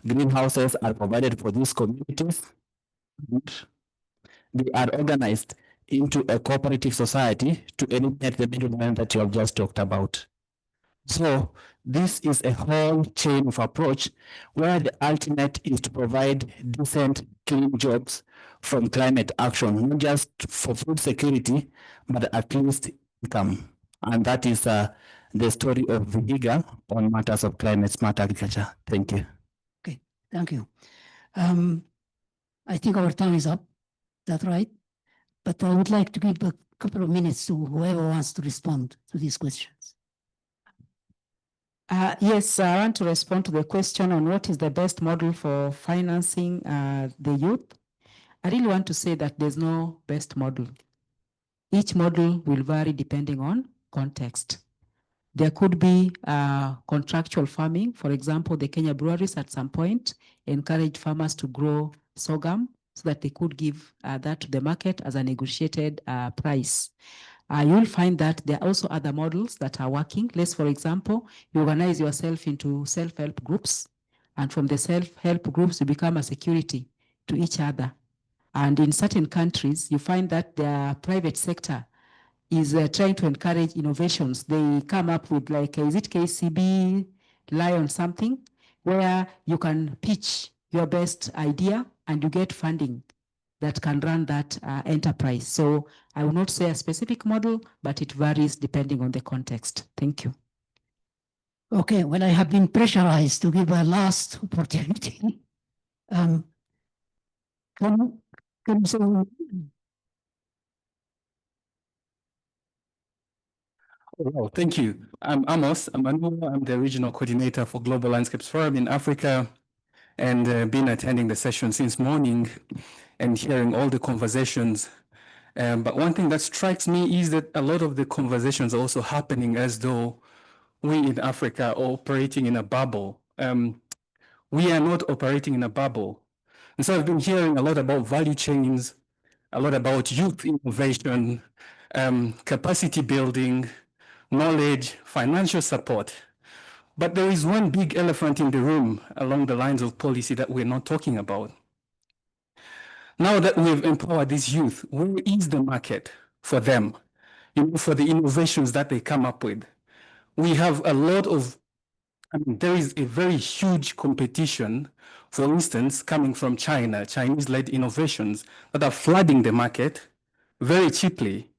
greenhouses are provided for these communities. They are organized into a cooperative society to eliminate the middleman that you have just talked about. So this is a whole chain of approach where the ultimate is to provide decent, clean jobs from climate action, not just for food security, but at least income. And that is the story of Vihiga on matters of climate smart agriculture. Thank you. Okay, thank you. I think our time is up. Is that right? But I would like to give a couple of minutes to whoever wants to respond to these questions. Yes, I want to respond to the question on what is the best model for financing the youth. I really want to say that there's no best model. Each model will vary depending on context. There could be contractual farming. For example, the Kenya breweries at some point encouraged farmers to grow sorghum so that they could give that to the market as a negotiated price. You'll find that there are also other models that are working. Let's, for example, you organize yourself into self-help groups, and from the self-help groups, you become a security to each other. And in certain countries, you find that the private sector is trying to encourage innovations. They come up with like, is it KCB, Lion something, where you can pitch your best idea and you get funding that can run that enterprise. So I will not say a specific model, but it varies depending on the context. Thank you. Okay, well, I have been pressurized to give a last opportunity. Well, thank you. I'm Amos Amanu. I'm the regional coordinator for Global Landscapes Forum in Africa, and been attending the session since morning and hearing all the conversations. But one thing that strikes me is that a lot of the conversations are also happening as though we in Africa are operating in a bubble. We are not operating in a bubble. And so I've been hearing a lot about value chains, a lot about youth innovation, capacity building, knowledge, financial support. But there is one big elephant in the room along the lines of policy that we're not talking about. Now that we've empowered these youth, where is the market for them? For the innovations that they come up with? we have a lot of, there is a very huge competition, for instance, coming from China, Chinese-led innovations that are flooding the market very cheaply.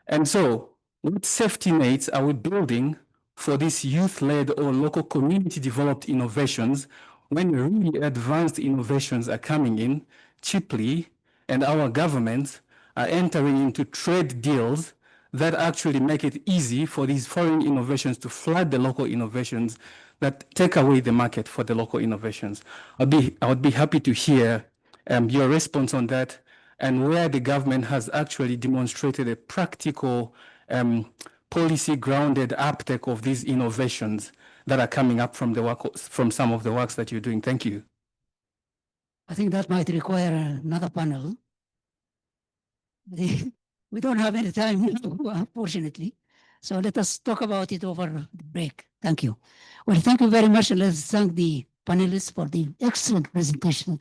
And so, what safety nets are we building for these youth-led or local community-developed innovations when really advanced innovations are coming in cheaply and our governments are entering into trade deals that actually make it easy for these foreign innovations to flood the local innovations that take away the market for the local innovations? I would be happy to hear your response on that, and where the government has actually demonstrated a practical policy-grounded uptake of these innovations that are coming up from the work, from some of the works that you're doing. Thank you. I think that might require another panel. We don't have any time now, unfortunately. So let us talk about it over the break. Thank you. Well, thank you very much, and let's thank the panelists for the excellent presentation.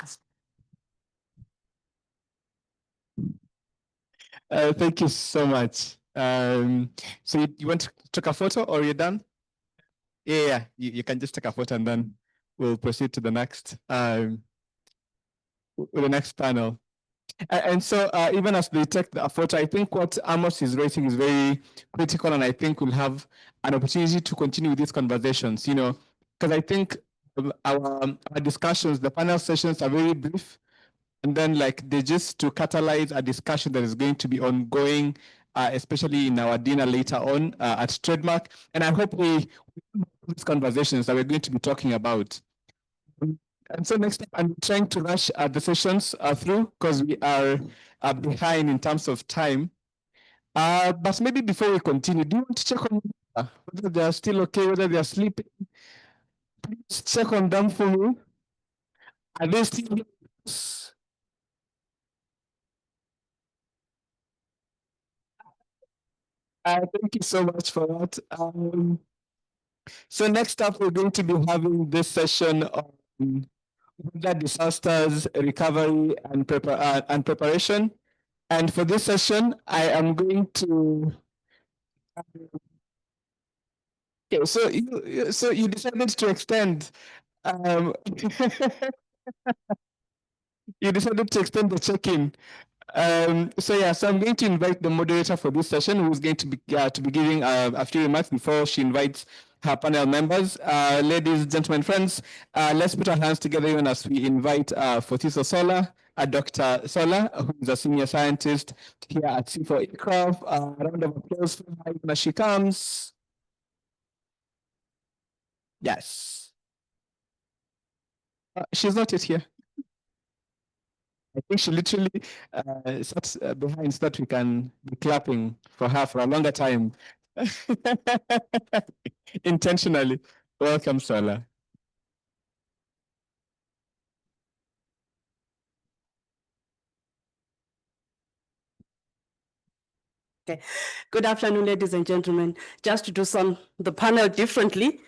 Thank you so much. So you want to take a photo or you're done? Yeah, you can just take a photo and then we'll proceed to the next with the next panel. And so even as they take the photo, I think what Amos is raising is very critical, and I think we'll have an opportunity to continue with these conversations, you know, because I think our discussions, the panel sessions are very brief, and then like they just to catalyze a discussion that is going to be ongoing, especially in our dinner later on at Trademark. And I hope we these conversations that we're going to be talking about. And so next time, I'm trying to rush the sessions through because we are behind in terms of time. But maybe before we continue, do you want to check on whether they are still okay, whether they are sleeping? Please check on them for me. Are they still? Thank you so much for that. So next up, we're going to be having this session on weather disasters, recovery, and preparation. And for this session, I am going to. Okay, so you decided to extend. You decided to extend the check-in. So I'm going to invite the moderator for this session, who's going to be giving a few remarks before she invites her panel members. Ladies, gentlemen, friends, let's put our hands together even as we invite Fotiso Sola, Dr. Sola, who is a senior scientist here at C4 Aircraft. A round of applause for her when she comes. Yes. She's not yet here. I think she literally sat behind so that we can be clapping for her for a longer time. Intentionally. Welcome, Sola. Okay. Good afternoon, ladies and gentlemen. Just to do the panel differently,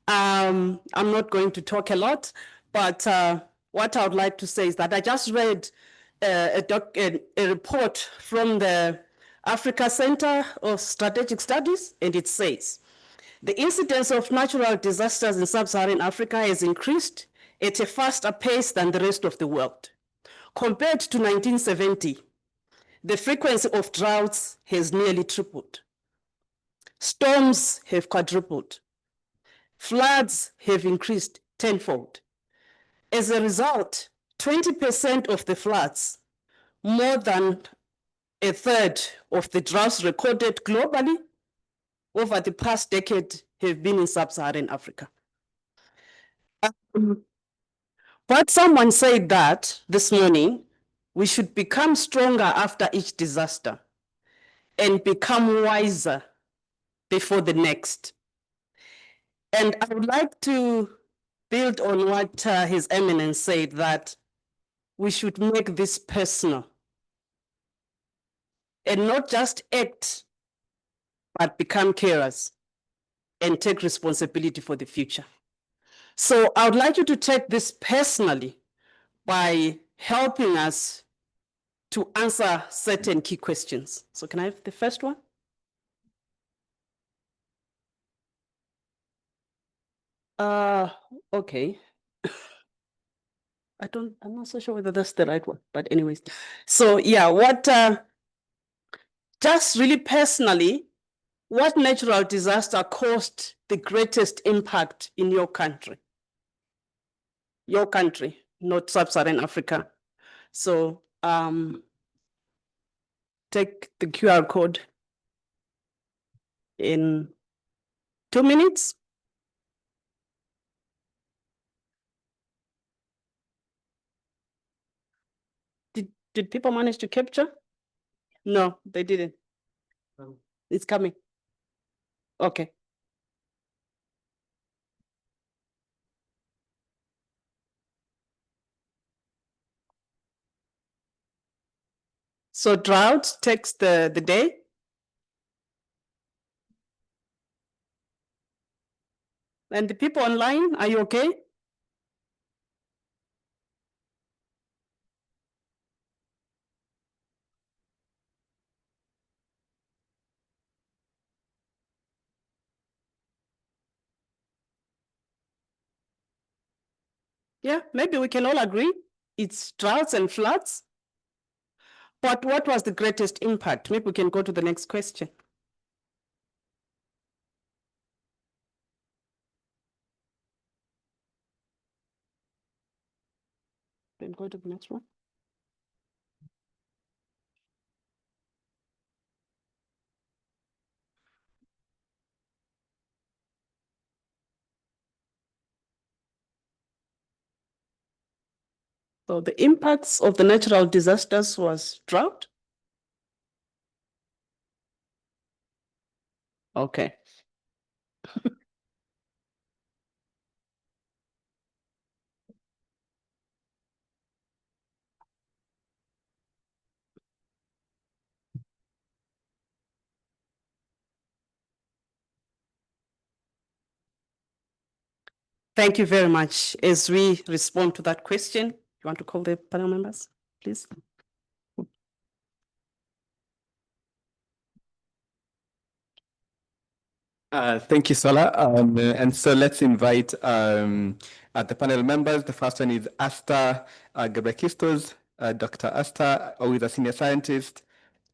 I'm not going to talk a lot, but what I would like to say is that I just read a report from the Africa Center of Strategic Studies, and it says, the incidence of natural disasters in sub-Saharan Africa has increased at a faster pace than the rest of the world. Compared to 1970, the frequency of droughts has nearly tripled. Storms have quadrupled. Floods have increased tenfold. As a result, 20% of the floods, more than a third of the droughts recorded globally over the past decade have been in sub-Saharan Africa. But someone said that this morning, we should become stronger after each disaster and become wiser before the next. And I would like to build on what His Eminence said, that we should make this personal and not just act, but become carers and take responsibility for the future. So I would like you to take this personally by helping us to answer certain key questions. So can I have the first one? Okay. I'm not so sure whether that's the right one, but anyways. So yeah, just really personally, what natural disaster caused the greatest impact in your country? Your country, not sub-Saharan Africa. So take the QR code in 2 minutes. Did people manage to capture? No, they didn't. It's coming. Okay. So drought takes the day. And the people online, are you okay? Yeah, maybe we can all agree it's droughts and floods. But what was the greatest impact? Maybe we can go to the next question. Then go to the next one. So the impacts of the natural disasters was drought. Okay. Thank you very much. As we respond to that question, you want to call the panel members, please? Thank you, Sola. And so let's invite the panel members. The first one is Asta Gebrekistos, Dr. Asta, who is a senior scientist,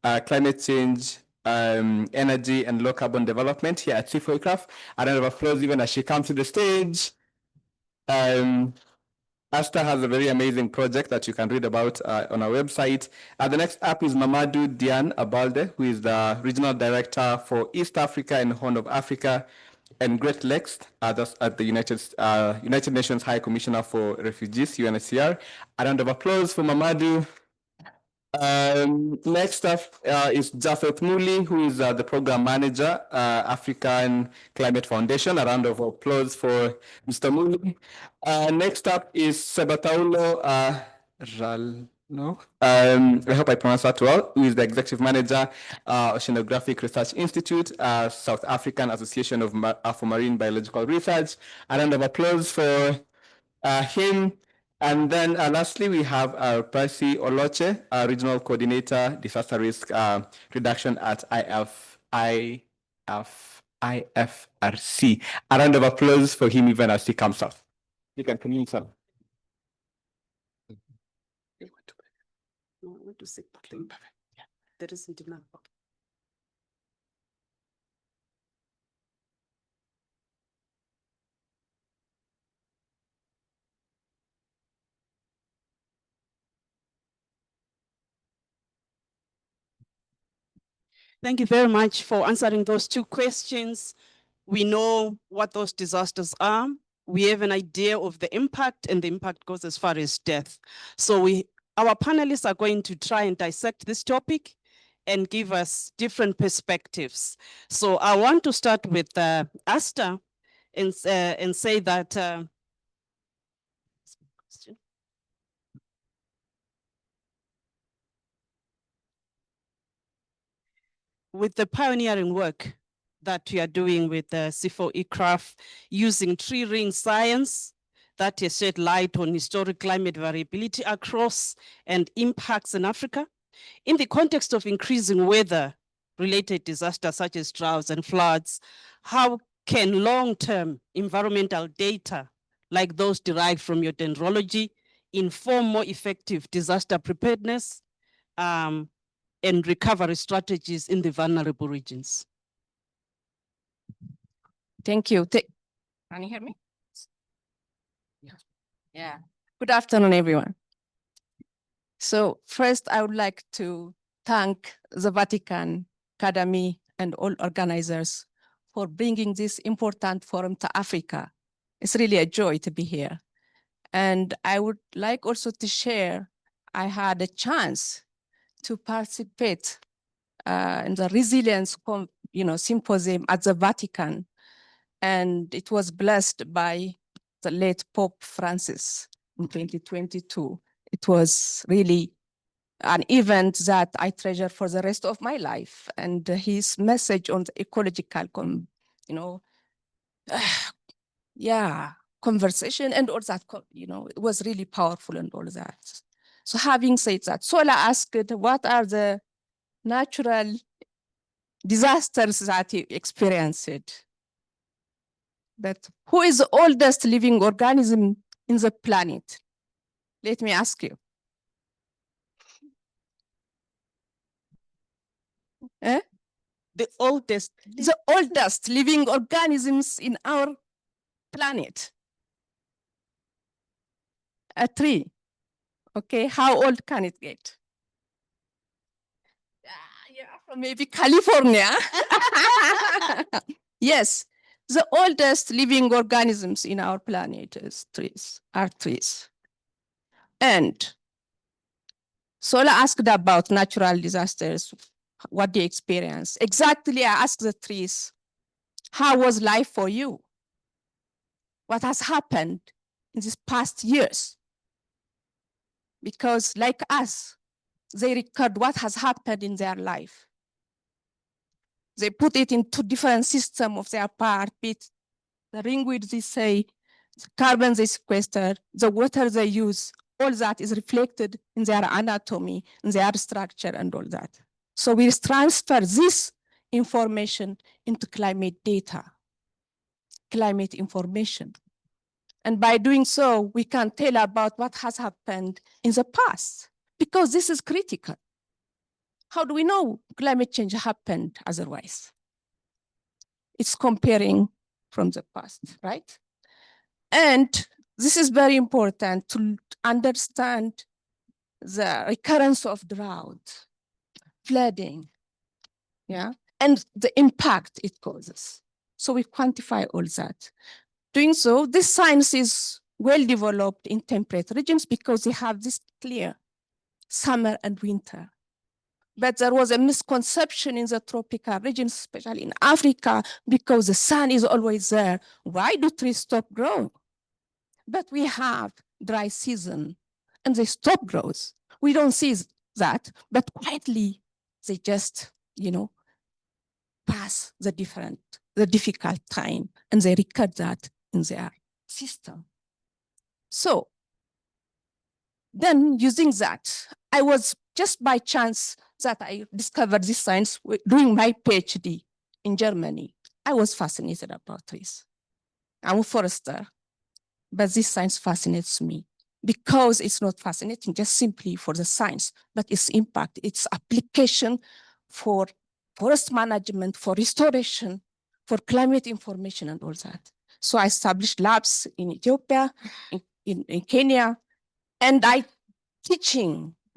climate change, energy, and low carbon development here at C4ICRAF. A round of applause even as she comes to the stage. Asta has a very amazing project that you can read about on our website. The next up is Mamadou Diane Abalde, who is the Regional Director for East Africa and Horn of Africa and Great Lakes that's at the United Nations High Commissioner for Refugees, UNHCR. A round of applause for Mamadou. Next up is Jafet Muli, who is the Program Manager, African Climate Foundation. A round of applause for Mr. Muli. Next up is Sebataulo Ralno. I hope I pronounced that well, who is the Executive Manager, Oceanographic Research Institute, South African Association for Marine Biological Research. A round of applause for him. And then lastly, we have Percy Oloche, Regional Coordinator, Disaster Risk Reduction at IFRC. A round of applause for him even as he comes up. You can come in, sir. I want to say something. There isn't enough. Thank you very much for answering those two questions. We know what those disasters are. We have an idea of the impact, and the impact goes as far as death. So our panelists are going to try and dissect this topic and give us different perspectives. So I want to start with Asta and say that with the pioneering work that we are doing with C4ICRAF using tree ring science that has shed light on historic climate variability across and impacts in Africa. In the context of increasing weather-related disasters such as droughts and floods, how can long-term environmental data, like those derived from your dendrology, inform more effective disaster preparedness and recovery strategies in the vulnerable regions? Thank you. Can you hear me? Yeah. Good afternoon, everyone. So first, I would like to thank the Vatican Academy and all organizers for bringing this important forum to Africa. It's really a joy to be here. And I would like also to share, I had a chance to participate in the resilience symposium at the Vatican. And it was blessed by the late Pope Francis in 2022. It was really an event that I treasure for the rest of my life. And his message on the ecological, conversation and all that, it was really powerful and all that. So having said that, Sola asked, what are the natural disasters that you experienced? That who is the oldest living organism in the planet? Let me ask you. Eh? The oldest living organisms in our planet. A tree. Okay, how old can it get? Yeah, from maybe California. Yes, the oldest living organisms in our planet are trees. And Sola asked about natural disasters, what they experience. Exactly, I asked the trees, how was life for you? What has happened in these past years? Because like us, they record what has happened in their life. They put it into different systems of their heartbeat. The ringweed, they say, the carbon they sequester, the water they use, all that is reflected in their anatomy, in their structure and all that. So we transfer this information into climate data, climate information. And by doing so, we can tell about what has happened in the past, because this is critical. How do we know climate change happened otherwise? It's comparing from the past, right? And this is very important to understand the recurrence of drought, flooding, yeah, and the impact it causes. So we quantify all that. Doing so, this science is well developed in temperate regions because they have this clear summer and winter. But there was a misconception in the tropical regions, especially in Africa, because the sun is always there. Why do trees stop growing? But we have dry season and they stop growth. We don't see that, but quietly they just, pass the difficult time and they record that in their system. So then using that, I was just by chance that I discovered this science doing my PhD in Germany. I was fascinated about trees. I'm a forester, but this science fascinates me because it's not fascinating just simply for the science, but its impact, its application for forest management, for restoration, for climate information and all that. So I established labs in Ethiopia, in Kenya, and I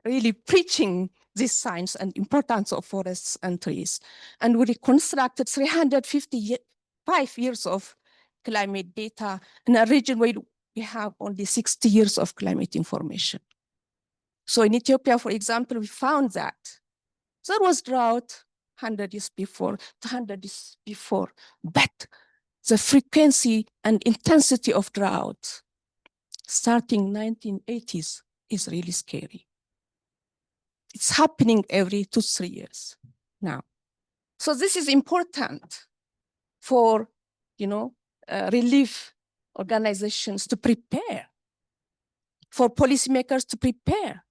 really preaching this science and importance of forests and trees. And we reconstructed 355 years of climate data in a region where we have only 60 years of climate information. So in Ethiopia, for example, we found that there was drought 100 years before, 200 years before, but the frequency and intensity of drought starting 1980s is really scary. It's happening every 2-3 years now. So this is important for, relief organizations to prepare, for policymakers to prepare.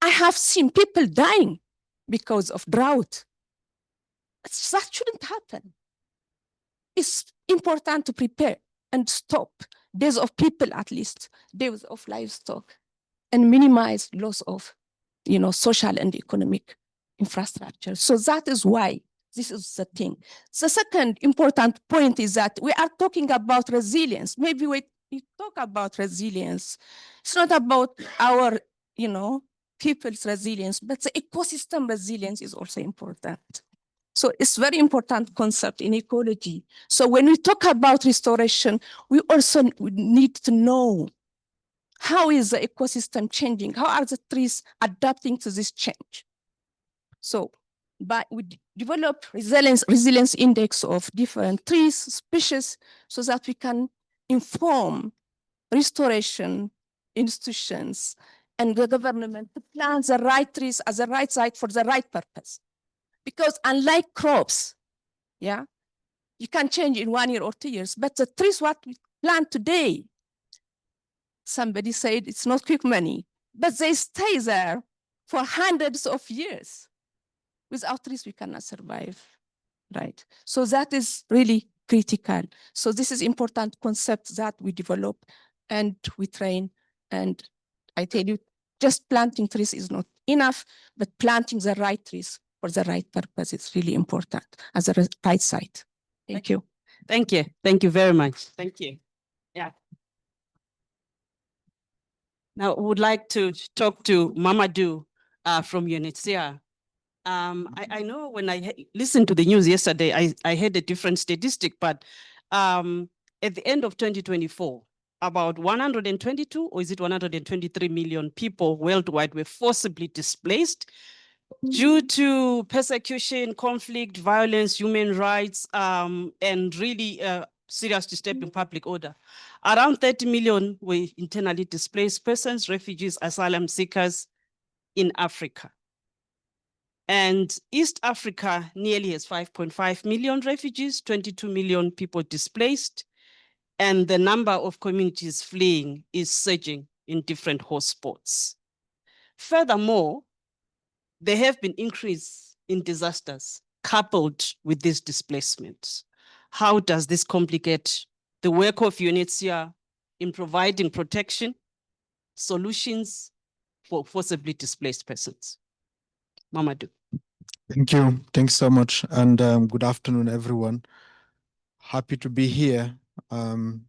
I have seen people dying because of drought. That shouldn't happen. important to prepare and stop deaths of people, at least deaths of livestock, and minimize loss of, social and economic infrastructure. So that is why this is the thing. The second important point is that we are talking about resilience. Maybe we talk about resilience. It's not about our, people's resilience, but the ecosystem resilience is also important. So it's very important concept in ecology. So when we talk about restoration, we also need to know how is the ecosystem changing? How are the trees adapting to this change? So we develop resilience index of different trees, species, so that we can inform restoration institutions and the government to plant the right trees at the right site for the right purpose. Because unlike crops, you can change in 1 year or 2 years, but the trees what we plant today, somebody said it's not quick money, but they stay there for hundreds of years. Without trees, we cannot survive, right? So that is really critical. So this is important concept that we develop and we train. And I tell you, just planting trees is not enough, but planting the right trees for the right purpose is really important as a right site. Thank you. Thank you. Thank you very much. Thank you. Yeah. Now, I would like to talk to Mamadou from UNHCR. I know when I listened to the news yesterday, I heard a different statistic, but at the end of 2024, about 122 or is it 123 million people worldwide were forcibly displaced due to persecution, conflict, violence, human rights, and really serious disturbing public order. Around 30 million were internally displaced persons, refugees, asylum seekers in Africa. And East Africa nearly has 5.5 million refugees, 22 million people displaced, and the number of communities fleeing is surging in different hotspots. Furthermore, there have been increase in disasters coupled with these displacements. How does this complicate the work of UNHCR in providing protection, solutions for forcibly displaced persons? Mamadou. Thank you. Thanks so much. And good afternoon, everyone. Happy to be here in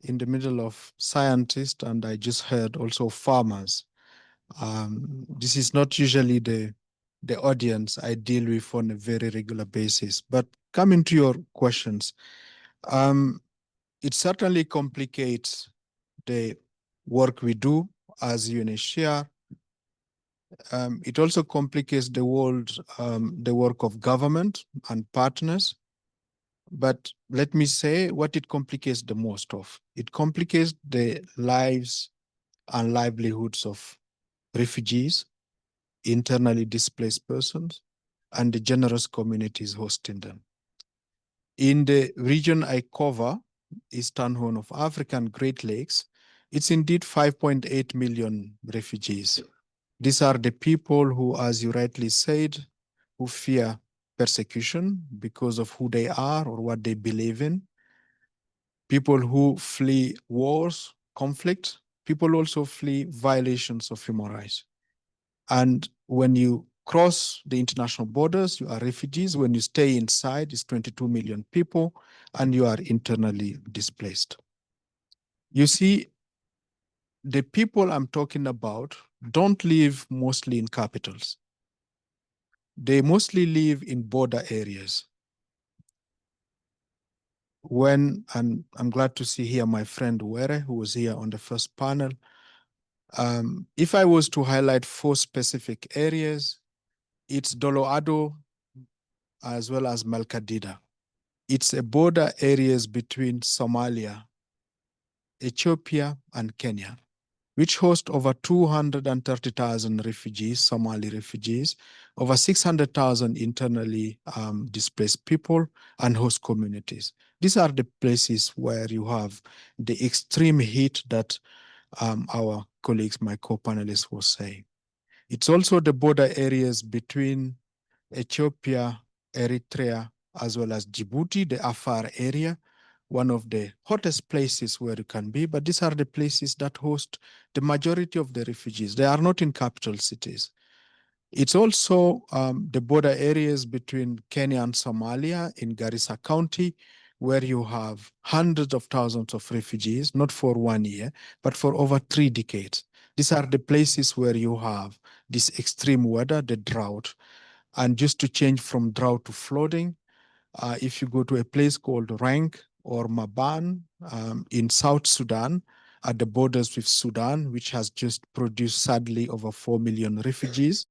the middle of scientists, and I just heard also farmers. This is not usually the audience I deal with on a very regular basis. But coming to your questions, it certainly complicates the work we do as UNHCR. It also complicates the work of government and partners. But let me say what it complicates the most of. It complicates the lives and livelihoods of refugees, internally displaced persons, and the generous communities hosting them. In the region I cover, Eastern Horn of Africa and Great Lakes, it's indeed 5.8 million refugees. These are the people who, as you rightly said, who fear persecution because of who they are or what they believe in. People who flee wars, conflict. People also flee violations of human rights. And when you cross the international borders, you are refugees. When you stay inside, it's 22 million people, and you are internally displaced. You see, the people I'm talking about don't live mostly in capitals. They mostly live in border areas. And I'm glad to see here my friend Were, who was here on the first panel. If I was to highlight 4 specific areas, it's Doloado as well as Malkadida. It's a border areas between Somalia, Ethiopia, and Kenya, which host over 230,000 refugees, Somali refugees, over 600,000 internally displaced people, and host communities. These are the places where you have the extreme heat that our colleagues, my co-panelists, were saying. It's also the border areas between Ethiopia, Eritrea, as well as Djibouti, the Afar area, one of the hottest places where you can be, but these are the places that host the majority of the refugees. They are not in capital cities. It's also the border areas between Kenya and Somalia in Garissa County, where you have hundreds of thousands of refugees, not for 1 year, but for over 3 decades. These are the places where you have this extreme weather, the drought. And just to change from drought to flooding, if you go to a place called Rank or Maban in South Sudan, at the borders with Sudan, which has just produced sadly over 4 million refugees.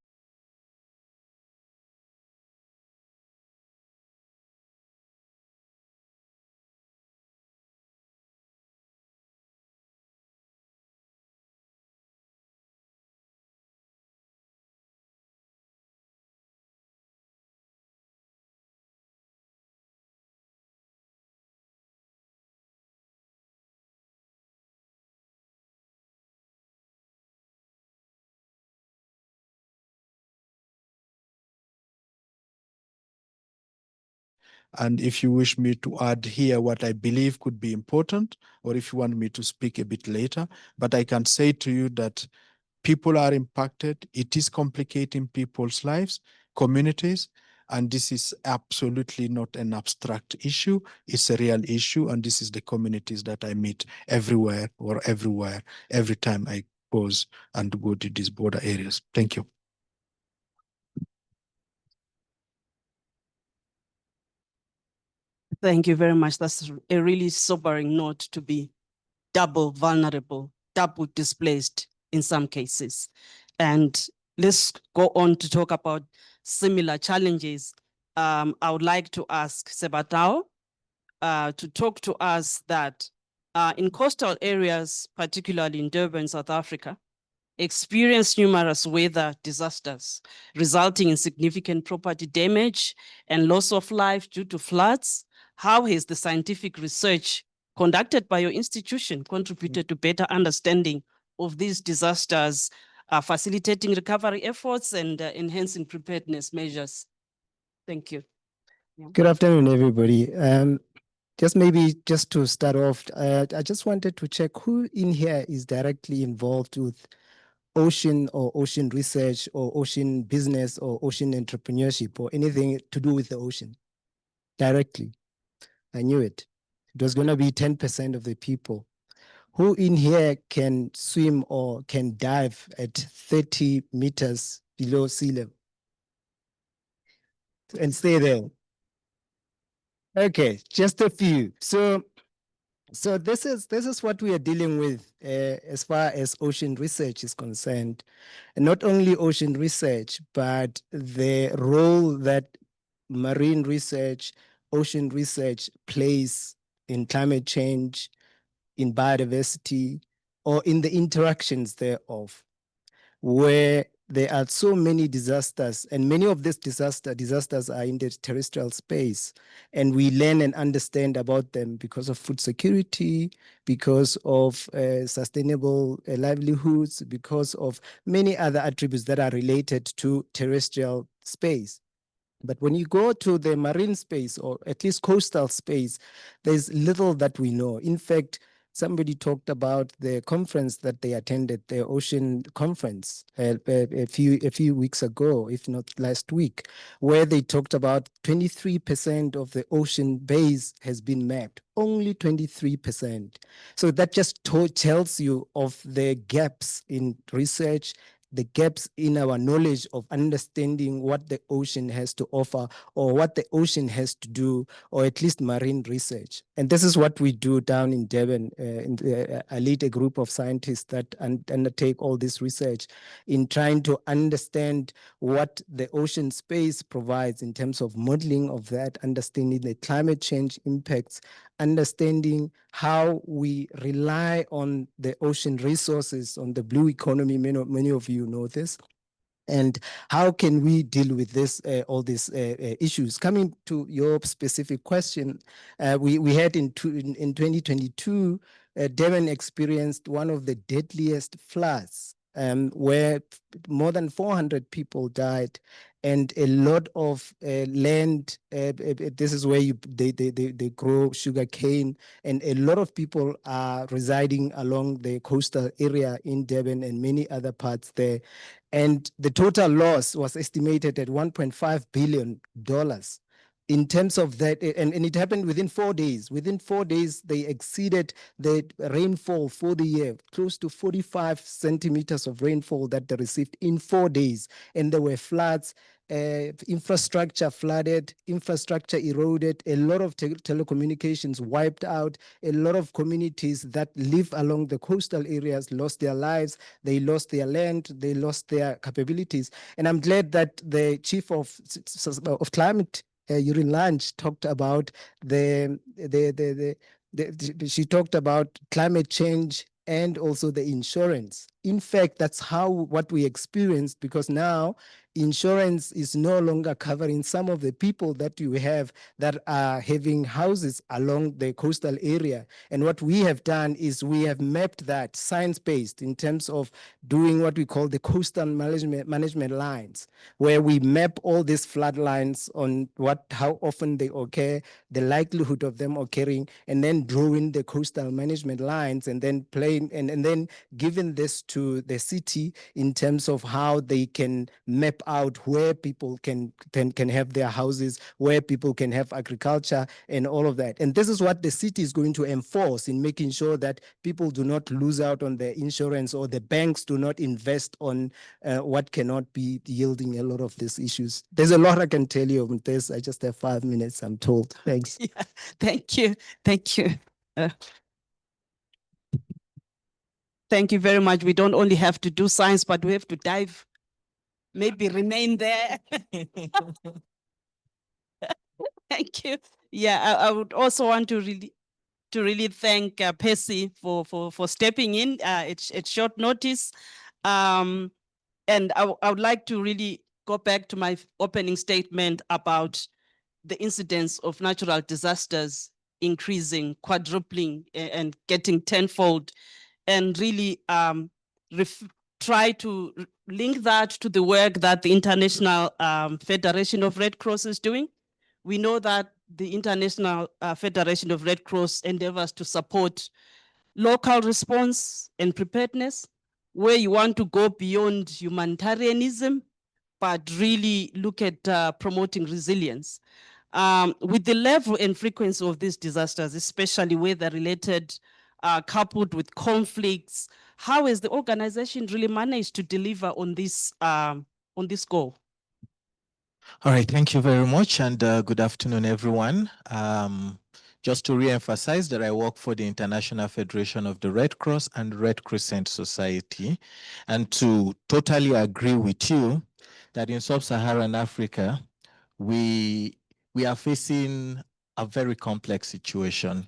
And if you wish me to add here what I believe could be important, or if you want me to speak a bit later, but I can say to you that people are impacted. It is complicating people's lives, communities, and this is absolutely not an abstract issue. It's a real issue, and this is the communities that I meet everywhere, every time I pause and go to these border areas. Thank you. Thank you very much. That's a really sobering note to be double vulnerable, double displaced in some cases. And let's go on to talk about similar challenges. I would like to ask Sebatao to talk to us that in coastal areas, particularly in Durban, South Africa, experienced numerous weather disasters, resulting in significant property damage and loss of life due to floods. How has the scientific research conducted by your institution contributed to better understanding of these disasters, facilitating recovery efforts and enhancing preparedness measures? Thank you. Yeah. Good afternoon, everybody. Just to start off, I just wanted to check who in here is directly involved with ocean or ocean research or ocean business or ocean entrepreneurship or anything to do with the ocean directly. I knew it. It was going to be 10% of the people. Who in here can swim or can dive at 30 meters below sea level and stay there? Okay, just a few. So this is what we are dealing with as far as ocean research is concerned. And not only ocean research, but the role that marine research, ocean research plays in climate change, in biodiversity, or in the interactions thereof, where there are so many disasters, and many of these disasters are in the terrestrial space, and we learn and understand about them because of food security, because of sustainable livelihoods, because of many other attributes that are related to terrestrial space. But when you go to the marine space, or at least coastal space, there's little that we know. In fact, somebody talked about the conference that they attended, the ocean conference, a few weeks ago, if not last week, where they talked about 23% of the ocean base has been mapped, only 23%. So that just tells you of the gaps in research, the gaps in our knowledge of understanding what the ocean has to offer or what the ocean has to do, or at least marine research. And this is what we do down in Durban. I lead a group of scientists that undertake all this research in trying to understand what the ocean space provides in terms of modeling of that, understanding the climate change impacts, understanding how we rely on the ocean resources, on the blue economy. Many of you know this. And how can we deal with this, all these issues? Coming to your specific question, we had in 2022, Durban experienced one of the deadliest floods, where more than 400 people died, and a lot of land. This is where they grow sugar cane, and a lot of people are residing along the coastal area in Durban and many other parts there. And the total loss was estimated at $1.5 billion in terms of that, and it happened within 4 days. Within 4 days, they exceeded the rainfall for the year, close to 45 centimeters of rainfall that they received in 4 days. And there were floods, infrastructure flooded, infrastructure eroded, a lot of telecommunications wiped out, a lot of communities that live along the coastal areas lost their lives, they lost their land, they lost their capabilities. And I'm glad that the chief of climate during lunch talked about she talked about climate change and also the insurance. In fact, that's what we experienced, because now insurance is no longer covering some of the people that you have that are having houses along the coastal area. And what we have done is we have mapped that science-based in terms of doing what we call the coastal management lines, where we map all these flood lines on how often they occur, the likelihood of them occurring, and then drawing the coastal management lines, and then and then giving this to the city in terms of how they can map out where people can have their houses, where people can have agriculture and all of that. And this is what the city is going to enforce in making sure that people do not lose out on their insurance, or the banks do not invest on what cannot be yielding a lot of these issues. There's a lot I can tell you on this. I just have 5 minutes, I'm told. Thanks. Yeah, thank you. Thank you. Thank you very much. We don't only have to do science, but we have to dive, maybe remain there. Thank you. Yeah, I would also want to really thank Percy for stepping in at short notice. And I would like to really go back to my opening statement about the incidence of natural disasters increasing, quadrupling, and getting tenfold, and really try to link that to the work that the International Federation of Red Cross is doing. We know that the International Federation of Red Cross endeavors to support local response and preparedness, where you want to go beyond humanitarianism, but really look at promoting resilience. With the level and frequency of these disasters, especially weather-related, coupled with conflicts, how has the organization really managed to deliver on this goal? All right, thank you very much, and good afternoon, everyone. Just to re-emphasize that I work for the International Federation of the Red Cross and Red Crescent Society, and to totally agree with you that in sub-Saharan Africa, we are facing a very complex situation.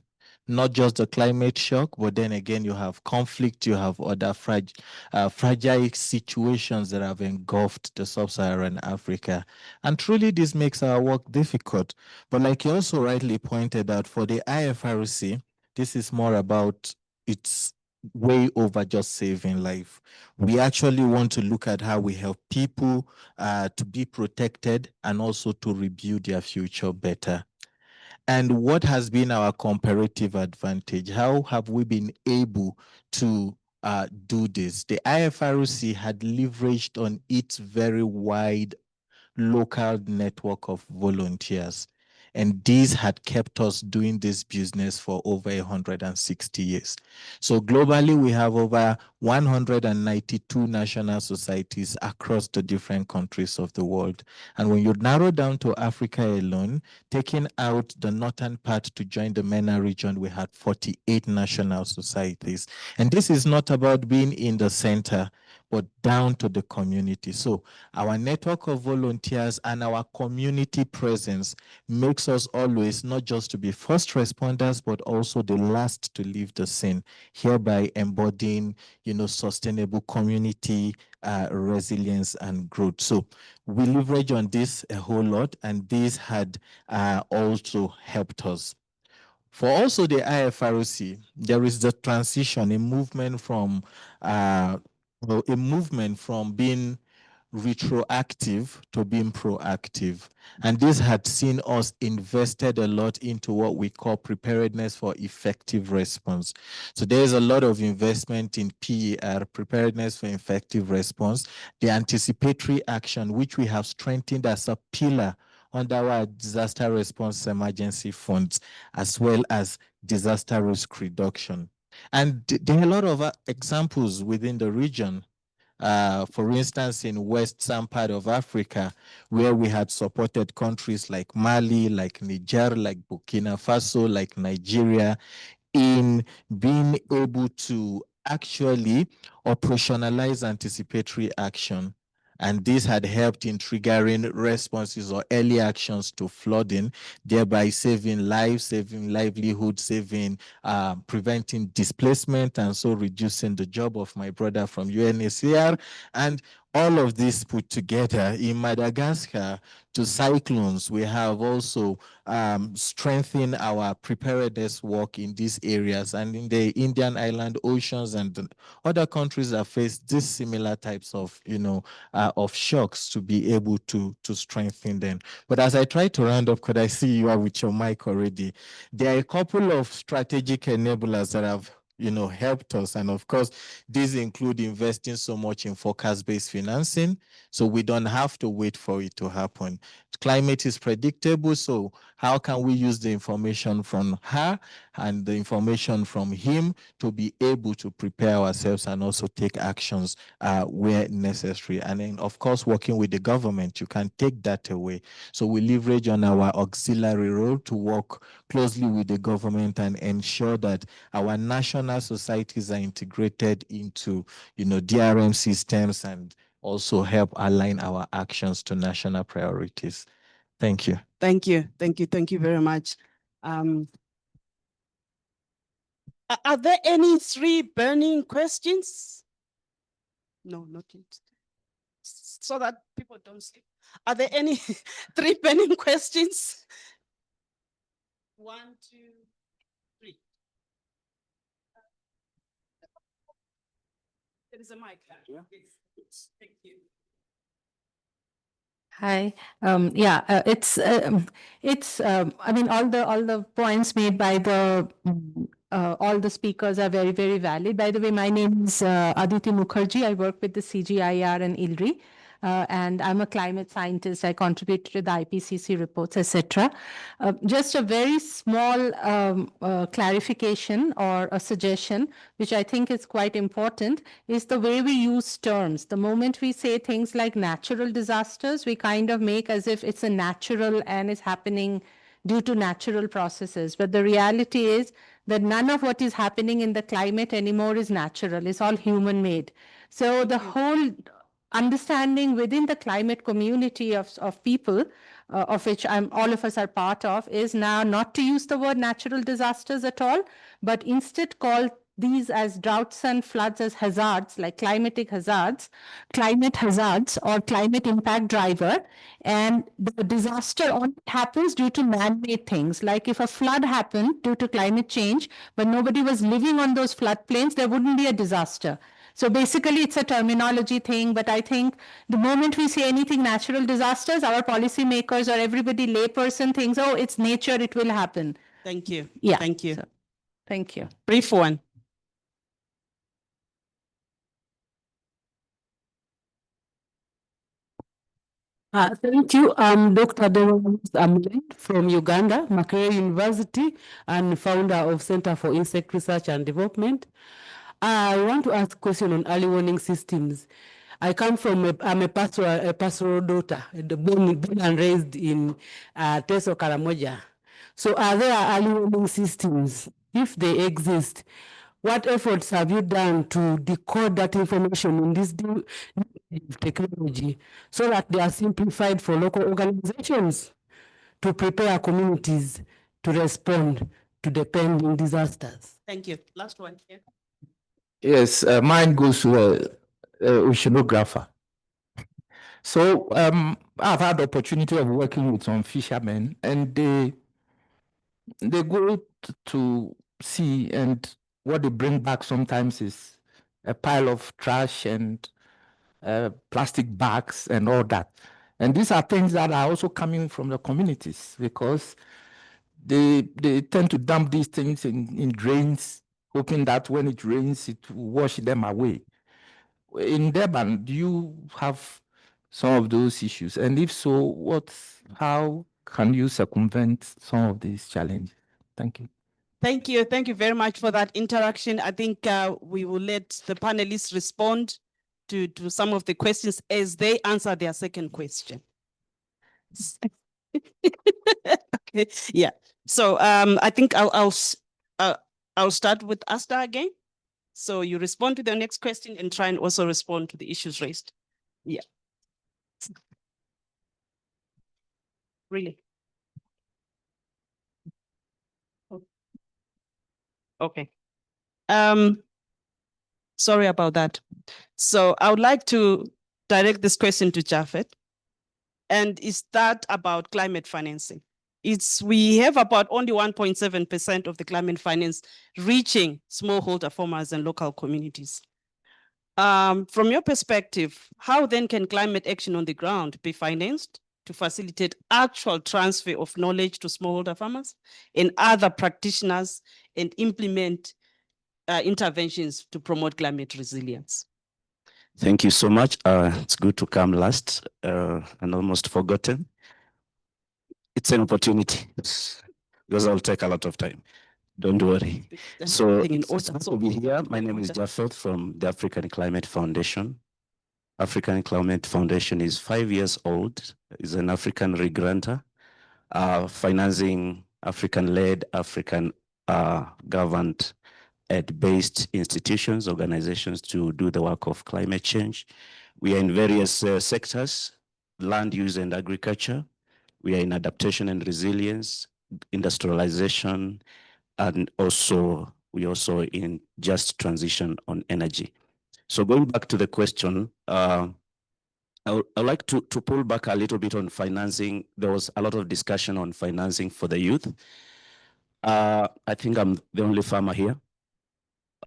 Not just the climate shock, but then again, you have conflict, you have other fragile situations that have engulfed the sub-Saharan Africa. And truly, this makes our work difficult. But like you also rightly pointed out, for the IFRC, this is more about its way over just saving life. We actually want to look at how we help people to be protected and also to rebuild their future better. And what has been our comparative advantage? How have we been able to do this? The IFRC had leveraged on its very wide local network of volunteers. And these had kept us doing this business for over 160 years. So globally, we have over 192 national societies across the different countries of the world. And when you narrow down to Africa alone, taking out the northern part to join the MENA region, we had 48 national societies. And this is not about being in the center, but down to the community. So our network of volunteers and our community presence makes us always not just to be first responders, but also the last to leave the scene, hereby embodying, sustainable community resilience and growth. So we leverage on this a whole lot, and this had also helped us. For also the IFRC, there is the transition, a movement from being retroactive to being proactive. And this had seen us invested a lot into what we call preparedness for effective response. So there's a lot of investment in PER, preparedness for effective response, the anticipatory action, which we have strengthened as a pillar under our disaster response emergency funds, as well as disaster risk reduction. And there are a lot of examples within the region. For instance, in western part of Africa, where we had supported countries like Mali, like Niger, like Burkina Faso, like Nigeria, in being able to actually operationalize anticipatory action. And this had helped in triggering responses or early actions to flooding, thereby saving lives, saving livelihood, saving, preventing displacement, and so reducing the job of my brother from UNHCR. And all of this put together in Madagascar to cyclones, we have also strengthened our preparedness work in these areas, and in the Indian island oceans and other countries that face these similar types of, of shocks, to be able to strengthen them. But as I try to round up, could I see you are with your mic already? There are a couple of strategic enablers that have helped us. And of course, these include investing so much in forecast-based financing, so we don't have to wait for it to happen. Climate is predictable, so how can we use the information from her and the information from him to be able to prepare ourselves and also take actions where necessary? And then, of course, working with the government, you can take that away. So we leverage on our auxiliary role to work closely with the government and ensure that our national societies are integrated into, DRM systems, and also help align our actions to national priorities. Thank you. Thank you. Thank you. Thank you very much. Are there any 3 burning questions? No, not yet. So that people don't sleep. Are there any 3 burning questions? 1, 2, 3. There is a mic. Yeah. Thank you. Hi. I mean, all the points made by all the speakers are very, very valid. By the way, my name is Aditi Mukherjee. I work with the CGIAR and ILRI. And I'm a climate scientist. I contribute to the IPCC reports, etc. Just a very small clarification or a suggestion, which I think is quite important, is the way we use terms. The moment we say things like natural disasters, we kind of make as if it's a natural and is happening due to natural processes. But the reality is that none of what is happening in the climate anymore is natural. It's all human-made. So the whole understanding within the climate community of people, of which all of us are part of, is now not to use the word natural disasters at all, but instead call these as droughts and floods as hazards, like climatic hazards, climate hazards, or climate impact driver. And the disaster only happens due to man-made things. Like if a flood happened due to climate change, but nobody was living on those floodplains, there wouldn't be a disaster. So basically, it's a terminology thing, but I think the moment we say anything natural disasters, our policymakers or everybody layperson thinks, oh, it's nature, it will happen. Thank you. Yeah. Thank you. So, thank you. Brief one. Thank you. I'm Dr. Dewa Amulend from Uganda, Makerere University, and founder of Center for Insect Research and Development. I want to ask a question on early warning systems. I come from, I'm a pastoral daughter, born and raised in Teso Karamoja. So are there early warning systems? If they exist, what efforts have you done to decode that information in this technology so that they are simplified for local organizations to prepare communities to respond to the pending disasters? Thank you. Last one here. Yes, mine goes to oceanographer. So I've had the opportunity of working with some fishermen, and they go to sea, and what they bring back sometimes is a pile of trash and plastic bags and all that. And these are things that are also coming from the communities because they tend to dump these things in drains, hoping that when it rains, it will wash them away. In Durban, do you have some of those issues? And if so, how can you circumvent some of these challenges? Thank you. Thank you. Thank you very much for that interaction. I think we will let the panelists respond to some of the questions as they answer their second question. Okay. Yeah. So I think I'll start with Asta again. So you respond to the next question and try and also respond to the issues raised. Yeah. Really? Okay. Sorry about that. So I would like to direct this question to Japhet. And is that about climate financing? We have about only 1.7% of the climate finance reaching smallholder farmers and local communities. From your perspective, how then can climate action on the ground be financed to facilitate actual transfer of knowledge to smallholder farmers and other practitioners and implement interventions to promote climate resilience? Thank you so much. It's good to come last and almost forgotten. It's an opportunity because I'll take a lot of time. Don't worry. So it's good to be here. My name is Japhet from the African Climate Foundation. African Climate Foundation is 5 years old. It's an African regranter, financing African-led, African governed based institutions, organizations to do the work of climate change. We are in various sectors, land use and agriculture. We are in adaptation and resilience, industrialization, and we also in just transition on energy. So going back to the question, I'd like to pull back a little bit on financing. There was a lot of discussion on financing for the youth. I think I'm the only farmer here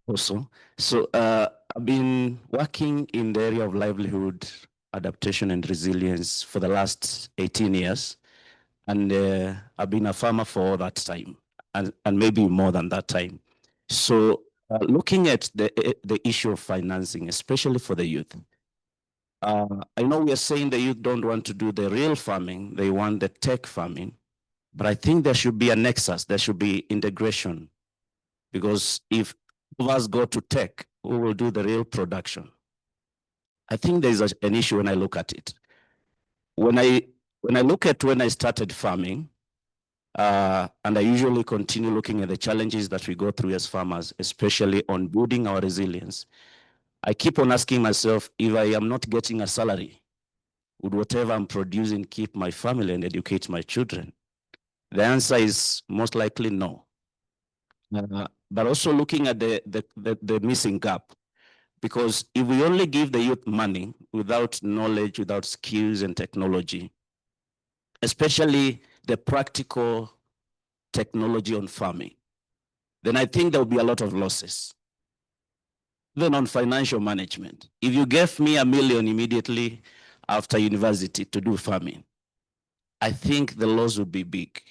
also. So I've been working in the area of livelihood, adaptation and resilience for the last 18 years. And I've been a farmer for all that time and maybe more than that time. So looking at the issue of financing, especially for the youth, I know we are saying the youth don't want to do the real farming, they want the tech farming, but I think there should be a nexus, there should be integration, because if of us go to tech, we will do the real production. I think there is an issue when I look at it. When I look at when I started farming, and I usually continue looking at the challenges that we go through as farmers, especially on building our resilience, I keep on asking myself, if I am not getting a salary, would whatever I'm producing keep my family and educate my children? The answer is most likely no. But also looking at the missing gap, because if we only give the youth money without knowledge, without skills and technology, especially the practical technology on farming, then I think there will be a lot of losses. Even on financial management, if you gave me $1 million immediately after university to do farming, I think the loss would be big.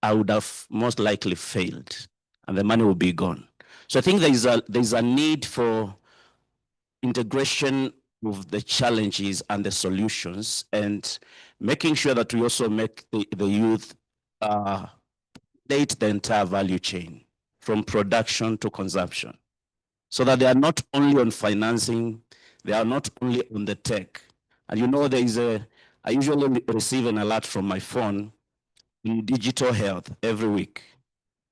I would have most likely failed and the money will be gone. So I think there's a need for integration of the challenges and the solutions, and making sure that we also make the youth date the entire value chain from production to consumption, so that they are not only on financing, they are not only on the tech. And you know, I usually receive an alert from my phone in digital health every week.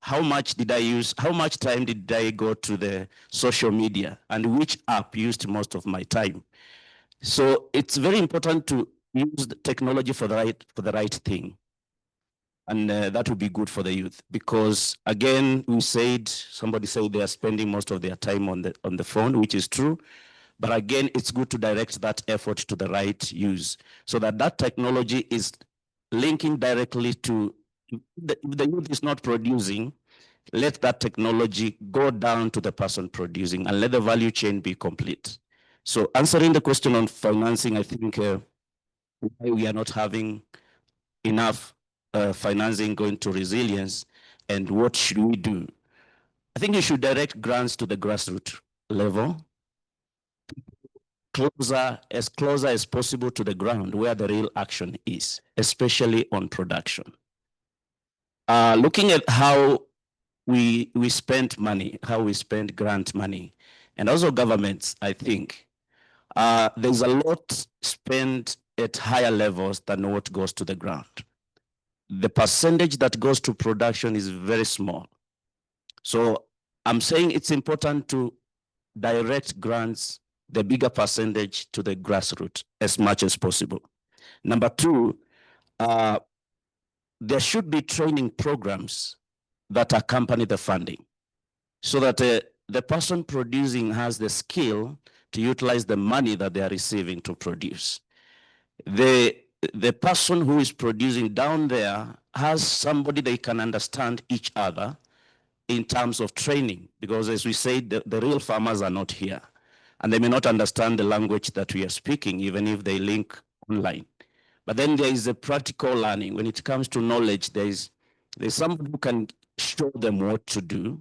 How much did I use? How much time did I go to the social media, and which app used most of my time? So it's very important to use the technology for the right thing, and that would be good for the youth. Because again, somebody said they are spending most of their time on the phone, which is true. But again, it's good to direct that effort to the right use, so that technology is linking directly to, if the youth is not producing, let that technology go down to the person producing and let the value chain be complete. So answering the question on financing, I think why we are not having enough financing going to resilience and what should we do? I think you should direct grants to the grassroots level, as closer as possible to the ground where the real action is, especially on production. Looking at how we spend money, how we spend grant money, and also governments, I think there's a lot spent at higher levels than what goes to the ground. The percentage that goes to production is very small. So I'm saying it's important to direct grants, the bigger percentage, to the grassroots as much as possible. Number two, there should be training programs that accompany the funding so that the person producing has the skill to utilize the money that they are receiving to produce. The person who is producing down there has somebody they can understand each other in terms of training, because as we said, the real farmers are not here and they may not understand the language that we are speaking, even if they link online. But then there is a practical learning. When it comes to knowledge, there's somebody who can show them what to do,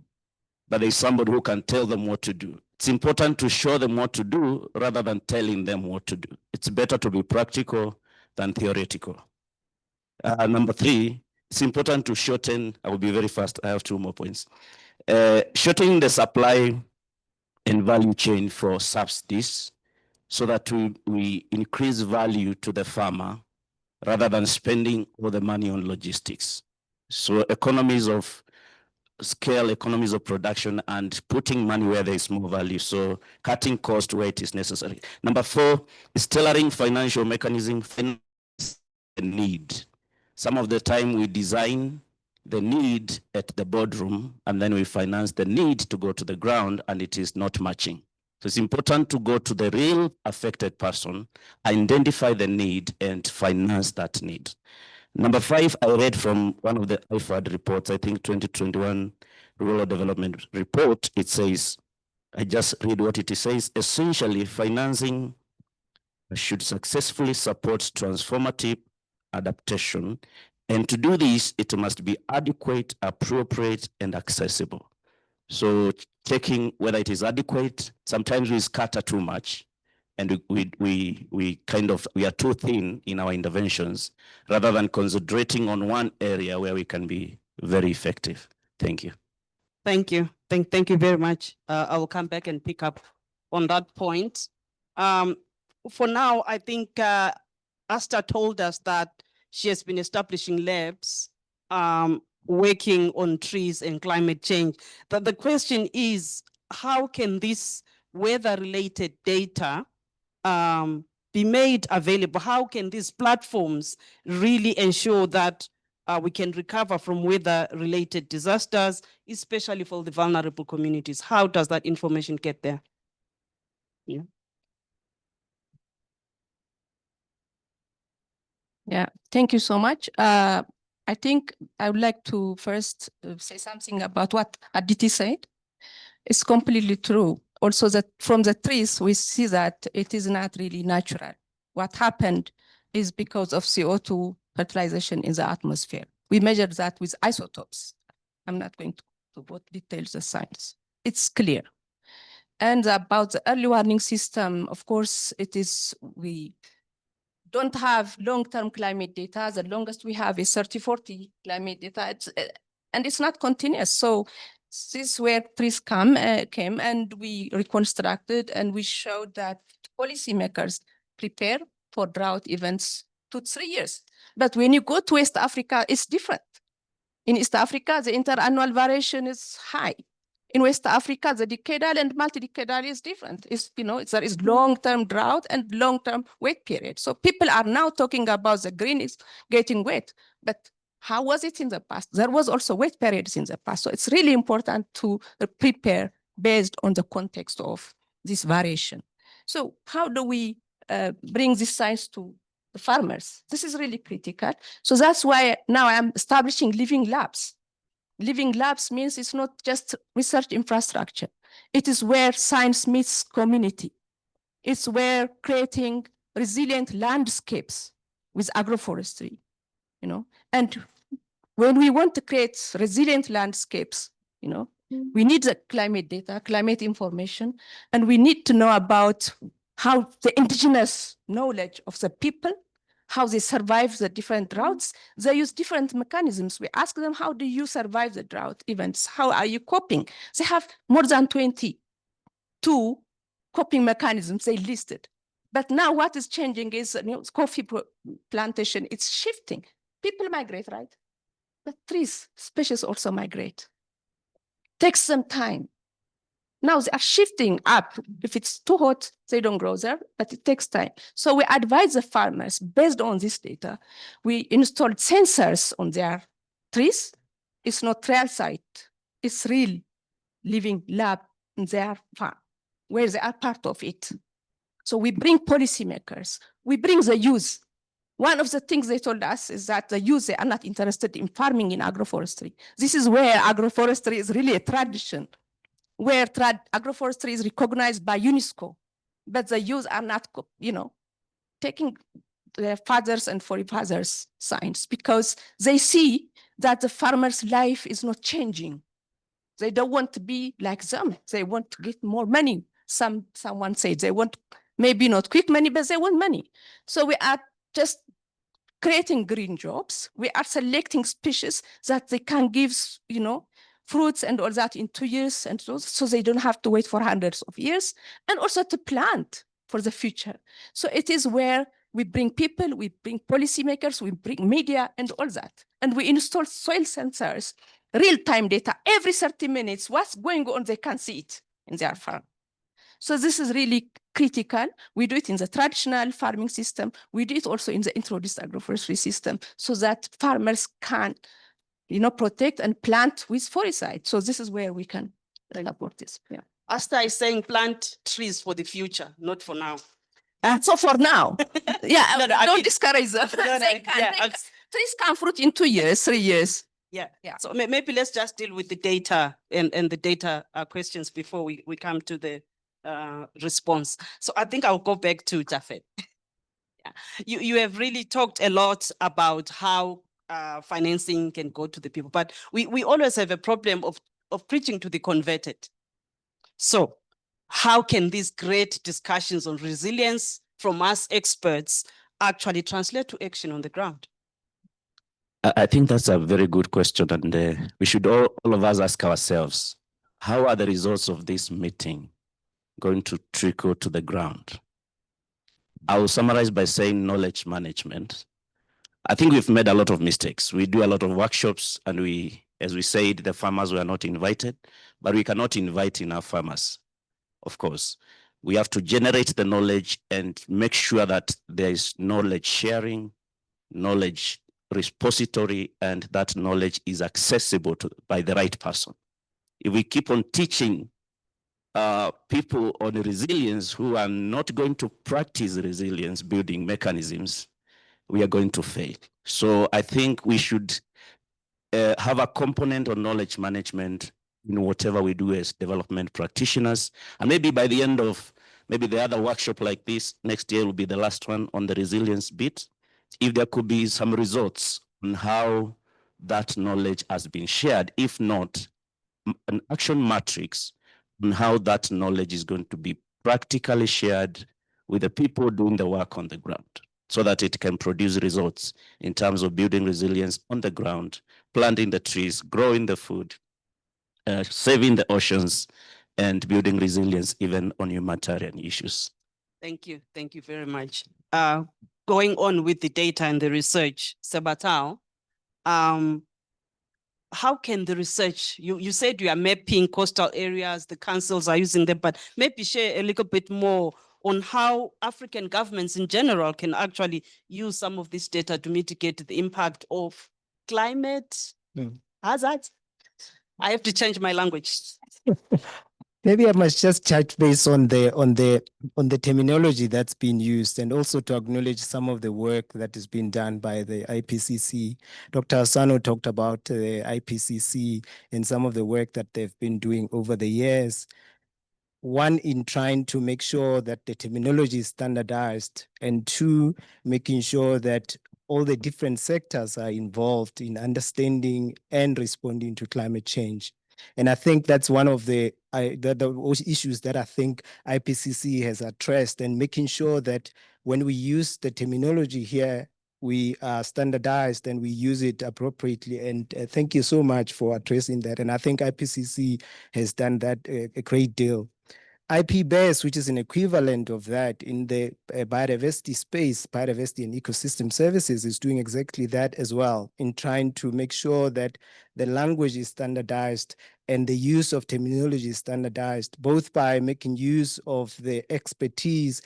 but there's somebody who can tell them what to do. It's important to show them what to do rather than telling them what to do. It's better to be practical than theoretical. Number three, it's important to shorten, I will be very fast, I have 2 more points. Shortening the supply and value chain for subsidies so that we increase value to the farmer rather than spending all the money on logistics. So economies of scale, economies of production, and putting money where there is more value. So cutting cost where it is necessary. Number 4 is tailoring financial mechanism, finance the need. Some of the time we design the need at the boardroom and then we finance the need to go to the ground and it is not matching. So it's important to go to the real affected person, identify the need and finance that need. Number 5, I read from one of the IFAD reports, I think 2021 Rural Development Report, it says, I just read what it says, essentially financing should successfully support transformative adaptation. And to do this, it must be adequate, appropriate, and accessible. So checking whether it is adequate, sometimes we scatter too much and we are too thin in our interventions rather than concentrating on one area where we can be very effective. Thank you. Thank you. Thank you very much. I will come back and pick up on that point. For now, I think Asta told us that she has been establishing labs working on trees and climate change. But the question is, how can this weather-related data be made available? How can these platforms really ensure that we can recover from weather-related disasters, especially for the vulnerable communities? How does that information get there? Yeah. Yeah, thank you so much. I think I would like to first say something about what Aditi said. It's completely true. Also, that from the trees, we see that it is not really natural. What happened is because of CO2 fertilization in the atmosphere. We measured that with isotopes. I'm not going to go details the science. It's clear. And about the early warning system, of course, we don't have long-term climate data. The longest we have is 30-40 climate data, and it's not continuous. So this is where trees came and we reconstructed and we showed that policymakers prepare for drought events 2 to 3 years. But when you go to West Africa, it's different. In East Africa, the interannual variation is high. In West Africa, the decadal and multi-decadal is different. There is long-term drought and long-term wet period. So people are now talking about the green is getting wet, but how was it in the past? There was also wet periods in the past. So it's really important to prepare based on the context of this variation. So how do we bring this science to the farmers? This is really critical. So that's why now I'm establishing living labs. Living labs means it's not just research infrastructure. It is where science meets community. It's where creating resilient landscapes with agroforestry, you know. And when we want to create resilient landscapes, you know, we need the climate data, climate information, and we need to know about how the indigenous knowledge of the people, how they survive the different droughts. They use different mechanisms. We ask them, how do you survive the drought events? How are you coping? They have more than 22 coping mechanisms they listed. But now what is changing is, you know, coffee plantation, it's shifting. People migrate, right? But trees, species also migrate. Takes some time. Now they are shifting up. If it's too hot, they don't grow there, but it takes time. So we advise the farmers based on this data. We installed sensors on their trees. It's not trial site. It's real living lab in their farm, where they are part of it. So we bring policymakers. We bring the youth. One of the things they told us is that the youth, they are not interested in farming in agroforestry. This is where agroforestry is really a tradition, where agroforestry is recognized by UNESCO, but the youth are not, you know, taking their fathers and forefathers' signs because they see that the farmer's life is not changing. They don't want to be like them. They want to get more money. Someone said they want maybe not quick money, but they want money. So we are just creating green jobs. We are selecting species that they can give, you know, fruits and all that in 2 years, and so they don't have to wait for hundreds of years, and also to plant for the future. So it is where we bring people, we bring policymakers, we bring media and all that. And we install soil sensors, real-time data, every 30 minutes, what's going on, they can see it in their farm. So this is really critical. We do it in the traditional farming system. We do it also in the introduced agroforestry system so that farmers can, you know, protect and plant with foresight. So this is where we can support this. Yeah. Asta is saying plant trees for the future, not for now. So for now, yeah, No, don't discourage them. Yeah, trees can fruit in 2 years, 3 years. Yeah. So maybe let's just deal with the data and the data questions before we come to the response. So I think I'll go back to Jafet. Yeah. You have really talked a lot about how financing can go to the people, but we always have a problem of preaching to the converted. So how can these great discussions on resilience from us experts actually translate to action on the ground? I think that's a very good question, and we should all of us ask ourselves, how are the results of this meeting going to trickle to the ground? I will summarize by saying knowledge management. I think we've made a lot of mistakes. We do a lot of workshops, and as we said, the farmers were not invited, but we cannot invite enough farmers, of course. We have to generate the knowledge and make sure that there is knowledge sharing, knowledge repository, and that knowledge is accessible by the right person. If we keep on teaching people on resilience who are not going to practice resilience building mechanisms, we are going to fail. So I think we should have a component on knowledge management in whatever we do as development practitioners. And maybe by the end of maybe the other workshop like this, next year will be the last one on the resilience bit. If there could be some results on how that knowledge has been shared, if not, an action matrix on how that knowledge is going to be practically shared with the people doing the work on the ground, so that it can produce results in terms of building resilience on the ground, planting the trees, growing the food, saving the oceans, and building resilience even on humanitarian issues. Thank you. Thank you very much. Going on with the data and the research, Sebatao, how can the research, you said you are mapping coastal areas, the councils are using them, but maybe share a little bit more on how African governments in general can actually use some of this data to mitigate the impact of climate hazards. I have to change my language. Maybe I must just touch base on the terminology that's been used, and also to acknowledge some of the work that is being done by the IPCC. Dr. Asano talked about the IPCC and some of the work that they've been doing over the years. one, in trying to make sure that the terminology is standardized, and two, making sure that all the different sectors are involved in understanding and responding to climate change. And I think that's one of the issues that I think IPCC has addressed, and making sure that when we use the terminology here, we are standardized and we use it appropriately. And thank you so much for addressing that. And I think IPCC has done that a great deal. IP-BES, which is an equivalent of that in the biodiversity space, biodiversity and ecosystem services, is doing exactly that as well, in trying to make sure that the language is standardized and the use of terminology is standardized, both by making use of the expertise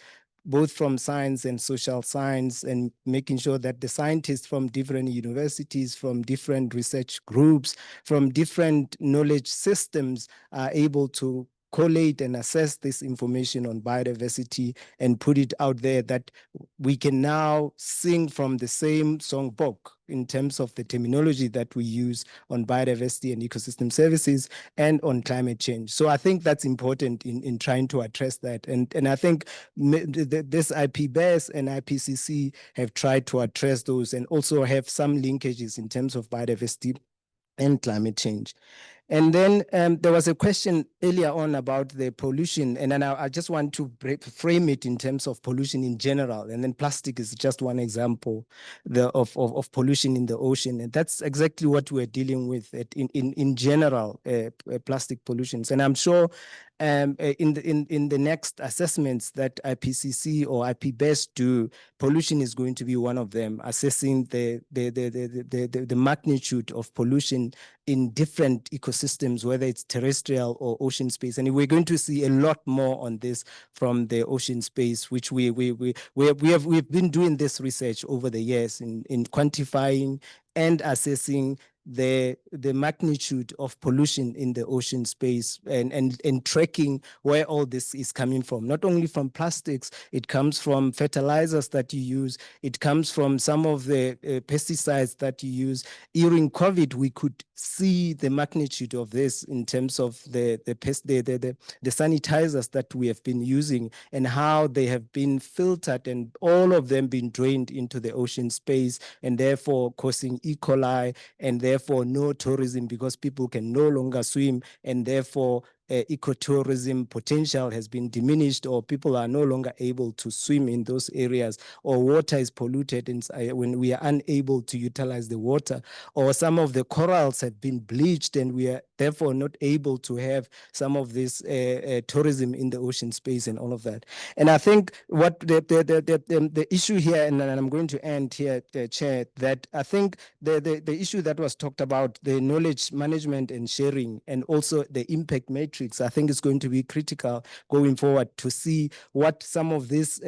both from science and social science, and making sure that the scientists from different universities, from different research groups, from different knowledge systems are able to collate and assess this information on biodiversity and put it out there, that we can now sing from the same songbook in terms of the terminology that we use on biodiversity and ecosystem services and on climate change. So I think that's important in trying to address that. And I think this IP-BES and IPCC have tried to address those, and also have some linkages in terms of biodiversity and climate change. And then there was a question earlier on about the pollution, and then I just want to frame it in terms of pollution in general. And then plastic is just one example of pollution in the ocean, and that's exactly what we're dealing with in general, plastic pollutions. And I'm sure in the next assessments that IPCC or IP-BES do, pollution is going to be one of them, assessing the magnitude of pollution in different ecosystems, whether it's terrestrial or ocean space. And we're going to see a lot more on this from the ocean space, which we've been doing this research over the years in quantifying and assessing the magnitude of pollution in the ocean space, and tracking where all this is coming from. Not only from plastics, it comes from fertilizers that you use, it comes from some of the pesticides that you use. During COVID, we could see the magnitude of this in terms of the sanitizers that we have been using, and how they have been filtered and all of them been drained into the ocean space, and therefore causing E. coli, and therefore no tourism because people can no longer swim, and therefore ecotourism potential has been diminished, or people are no longer able to swim in those areas, or water is polluted, and when we are unable to utilize the water, or some of the corals have been bleached, and we are therefore not able to have some of this tourism in the ocean space and all of that. And I think what the issue here, and I'm going to end here, Chair, that I think the issue that was talked about, the knowledge management and sharing, and also the impact matrix, I think is going to be critical going forward to see what some of these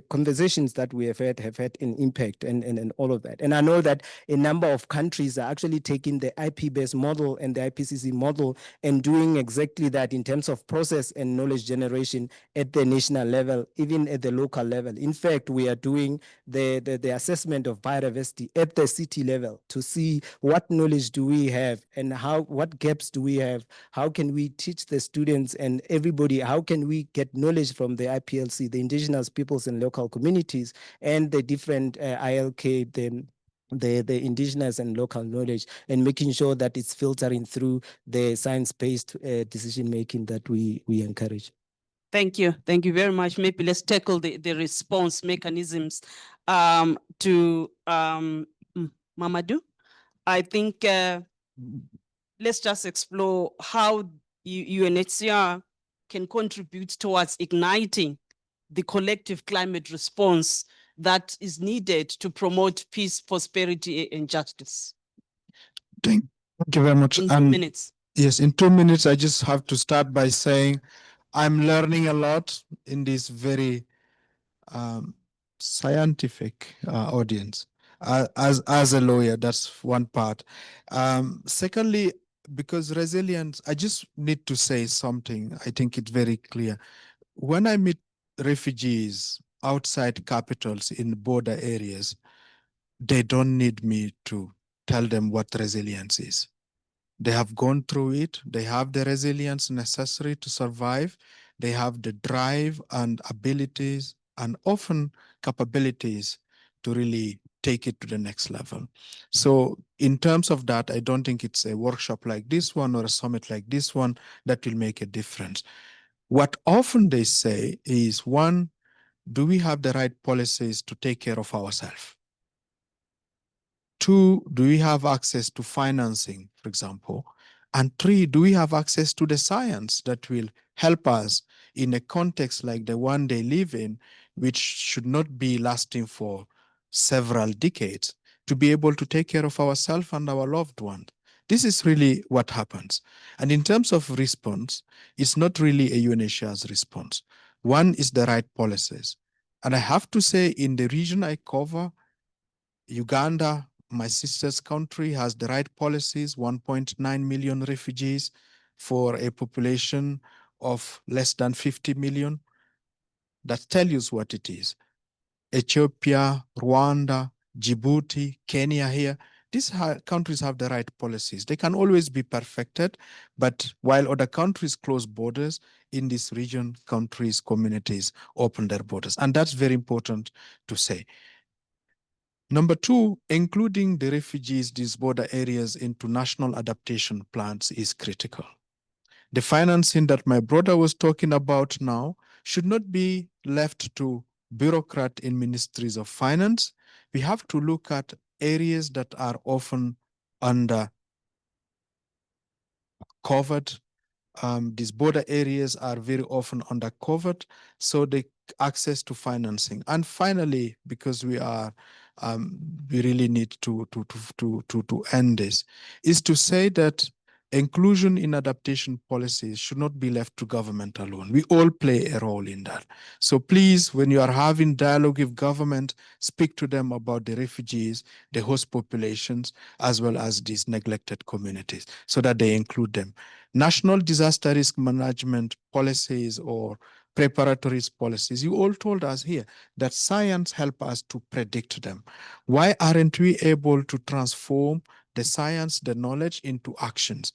conversations that we have had an impact, and all of that. And I know that a number of countries are actually taking the IP-BES model and the IPCC model and doing exactly that in terms of process and knowledge generation at the national level, even at the local level. In fact, we are doing the assessment of biodiversity at the city level to see what knowledge do we have, and what gaps do we have, how can we teach the students and everybody, how can we get knowledge from the IPLC, the indigenous peoples and local communities, and the different ILK, the indigenous and local knowledge, and making sure that it's filtering through the science-based decision-making that we encourage. Thank you. Thank you very much. Maybe let's tackle the response mechanisms to Mamadou. I think let's just explore how UNHCR can contribute towards igniting the collective climate response that is needed to promote peace, prosperity, and justice. Thank you very much. In 2 minutes. Yes, in 2 minutes, I just have to start by saying I'm learning a lot in this very scientific audience. As a lawyer, that's one part. Secondly, because resilience, I just need to say something. I think it's very clear. When I meet refugees outside capitals in border areas, they don't need me to tell them what resilience is. They have gone through it. They have the resilience necessary to survive. They have the drive and abilities and often capabilities to really take it to the next level. So in terms of that, I don't think it's a workshop like this one or a summit like this one that will make a difference. What often they say is, one, do we have the right policies to take care of ourselves? Two, do we have access to financing, for example? And three, do we have access to the science that will help us in a context like the one they live in, which should not be lasting for several decades, to be able to take care of ourselves and our loved ones? This is really what happens. And in terms of response, it's not really a UNHCR's response. One is the right policies. And I have to say, in the region I cover, Uganda, my sister's country, has the right policies, 1.9 million refugees for a population of less than 50 million. That tells you what it is. Ethiopia, Rwanda, Djibouti, Kenya here, these countries have the right policies. They can always be perfected, but while other countries close borders, in this region, countries, communities open their borders. And that's very important to say. Number two, including the refugees, these border areas into national adaptation plans is critical. The financing that my brother was talking about now should not be left to bureaucrats in ministries of finance. We have to look at areas that are often under covered. These border areas are very often undercovered, so the access to financing. And finally, because we really need to end this, is to say that inclusion in adaptation policies should not be left to government alone. We all play a role in that. So please, when you are having dialogue with government, speak to them about the refugees, the host populations, as well as these neglected communities, so that they include them. National disaster risk management policies or preparatory policies, you all told us here that science helps us to predict them. Why aren't we able to transform the science, the knowledge into actions?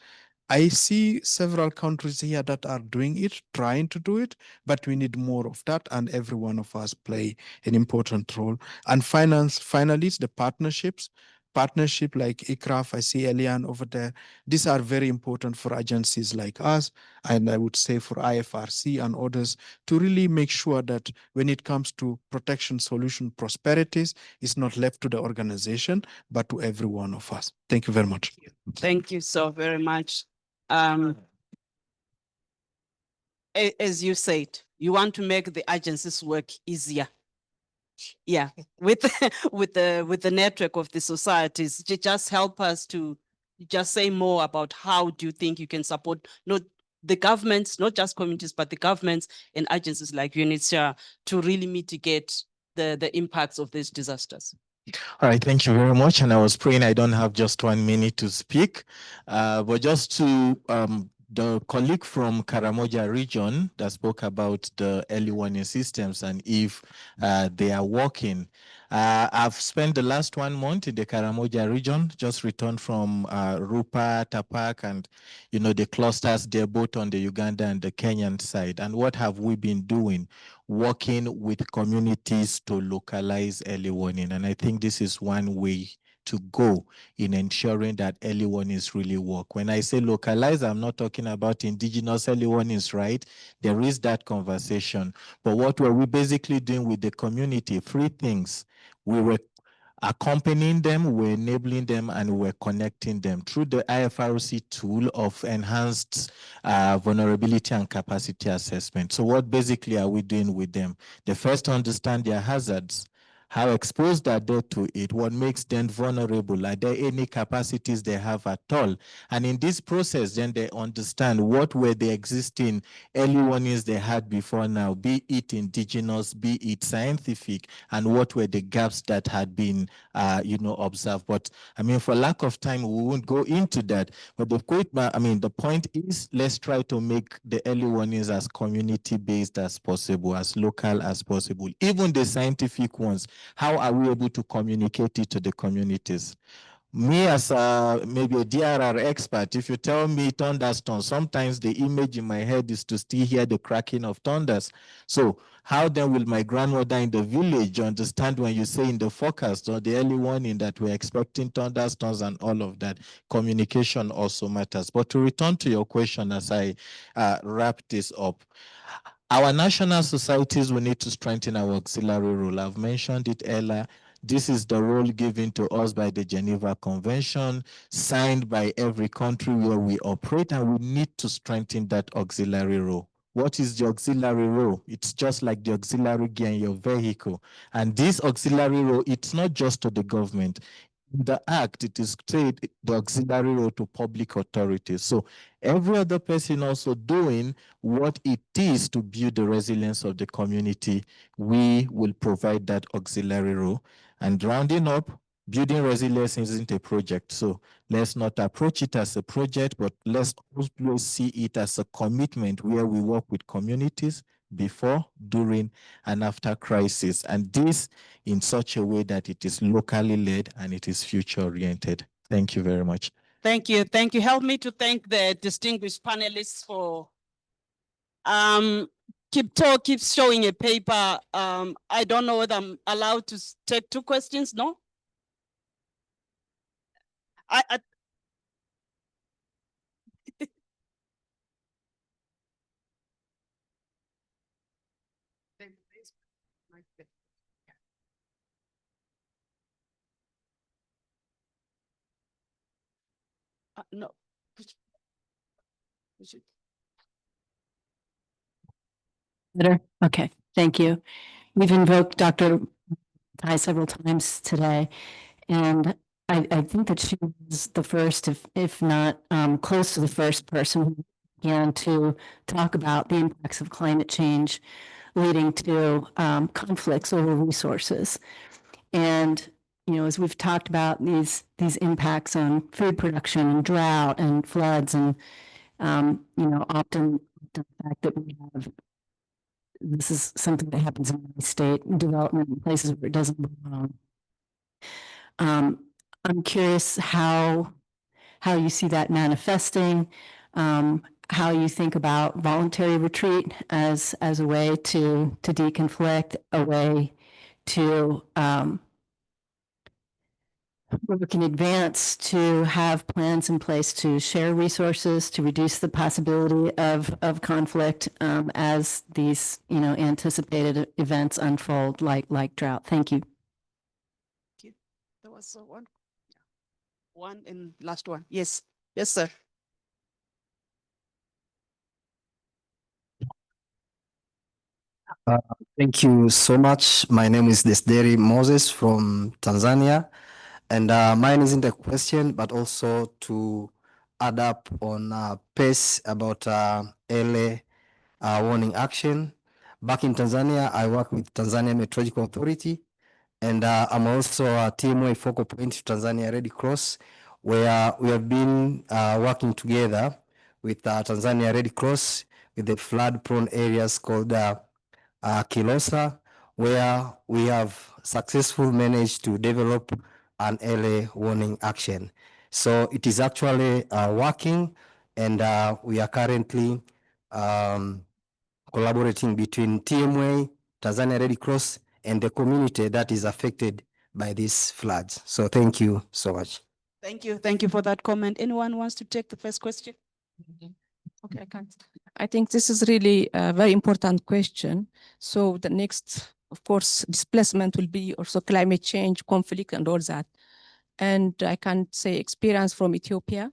I see several countries here that are doing it, trying to do it, but we need more of that, and every one of us play an important role. And finally, it's the partnerships. Partnership like ICRAF, I see Elian over there. These are very important for agencies like us, and I would say for IFRC and others, to really make sure that when it comes to protection solution prosperities, it's not left to the organization, but to every one of us. Thank you very much. Thank you so very much. As you said, you want to make the agencies work easier. Yeah, with with the network of the societies, just help us to just say more about how do you think you can support not the governments, not just communities, but the governments and agencies like UNHCR to really mitigate the impacts of these disasters. All right, thank you very much. And I was praying I don't have just 1 minute to speak, but just to the colleague from Karamoja region that spoke about the early warning systems and if they are working. I've spent the last 1 month in the Karamoja region, just returned from Rupa, Tapak, and the clusters there, both on the Uganda and the Kenyan side. And what have we been doing? Working with communities to localize early warning. And I think this is one way to go in ensuring that early warnings really work. When I say localize, I'm not talking about indigenous early warnings, right? There is that conversation. But what were we basically doing with the community? 3 things. We were accompanying them, we're enabling them, and we're connecting them through the IFRC tool of enhanced vulnerability and capacity assessment. So what basically are we doing with them? The first, to understand their hazards. How exposed are they to it? What makes them vulnerable? Are there any capacities they have at all? And in this process, then they understand what were the existing early warnings they had before now, be it indigenous, be it scientific, and what were the gaps that had been, observed. But I mean, for lack of time, we won't go into that. But the point is, let's try to make the early warnings as community-based as possible, as local as possible. Even the scientific ones, how are we able to communicate it to the communities? Me as maybe a DRR expert, if you tell me thunderstorm, sometimes the image in my head is to still hear the cracking of thunders. So how then will my grandmother in the village understand when you say in the forecast or the early warning that we're expecting thunderstorms and all of that? Communication also matters. But to return to your question as I wrap this up, our national societies will need to strengthen our auxiliary role. I've mentioned it earlier. This is the role given to us by the Geneva Convention, signed by every country where we operate, and we need to strengthen that auxiliary role. What is the auxiliary role? It's just like the auxiliary gear in your vehicle. And this auxiliary role, it's not just to the government. In the Act, it is said the auxiliary role to public authorities. So every other person also doing what it is to build the resilience of the community, we will provide that auxiliary role. And rounding up, building resilience isn't a project. So let's not approach it as a project, but let's also see it as a commitment where we work with communities before, during, and after crisis. And this in such a way that it is locally led and it is future oriented. Thank you very much. Thank you. Thank you. Help me to thank the distinguished panelists for Kipto keeps showing a paper. I don't know whether I'm allowed to take 2 questions, no? I no. Better? Okay, thank you. We've invoked Dr. Tai several times today, and I think that she was the first, if not close to the first person who began to talk about the impacts of climate change leading to conflicts over resources. And as we've talked about these impacts on food production and drought and floods and often the fact that we have this is something that happens in my state, development in places where it doesn't belong. I'm curious how you see that manifesting, how you think about voluntary retreat as a way to deconflict, a way to work in advance, to have plans in place to share resources, to reduce the possibility of conflict as these anticipated events unfold, like drought. Thank you. There was one and last one. Yes, yes, sir. Thank you so much. My name is Desderi Moses from Tanzania. And mine isn't a question, but also to add up on pace about early warning action. Back in Tanzania, I work with Tanzania Meteorological Authority, and I'm also a TMA focal point to Tanzania Red Cross, where we have been working together with Tanzania Red Cross with the flood-prone areas called Kilosa, where we have successfully managed to develop an early warning action. So it is actually working, and we are currently collaborating between TMA, Tanzania Red Cross, and the community that is affected by these floods. So thank you so much. Thank you. Thank you for that comment. Anyone wants to take the first question? Okay, I can't. I think this is really a very important question. So the next, of course, displacement will be also climate change, conflict, and all that. And I can say experience from Ethiopia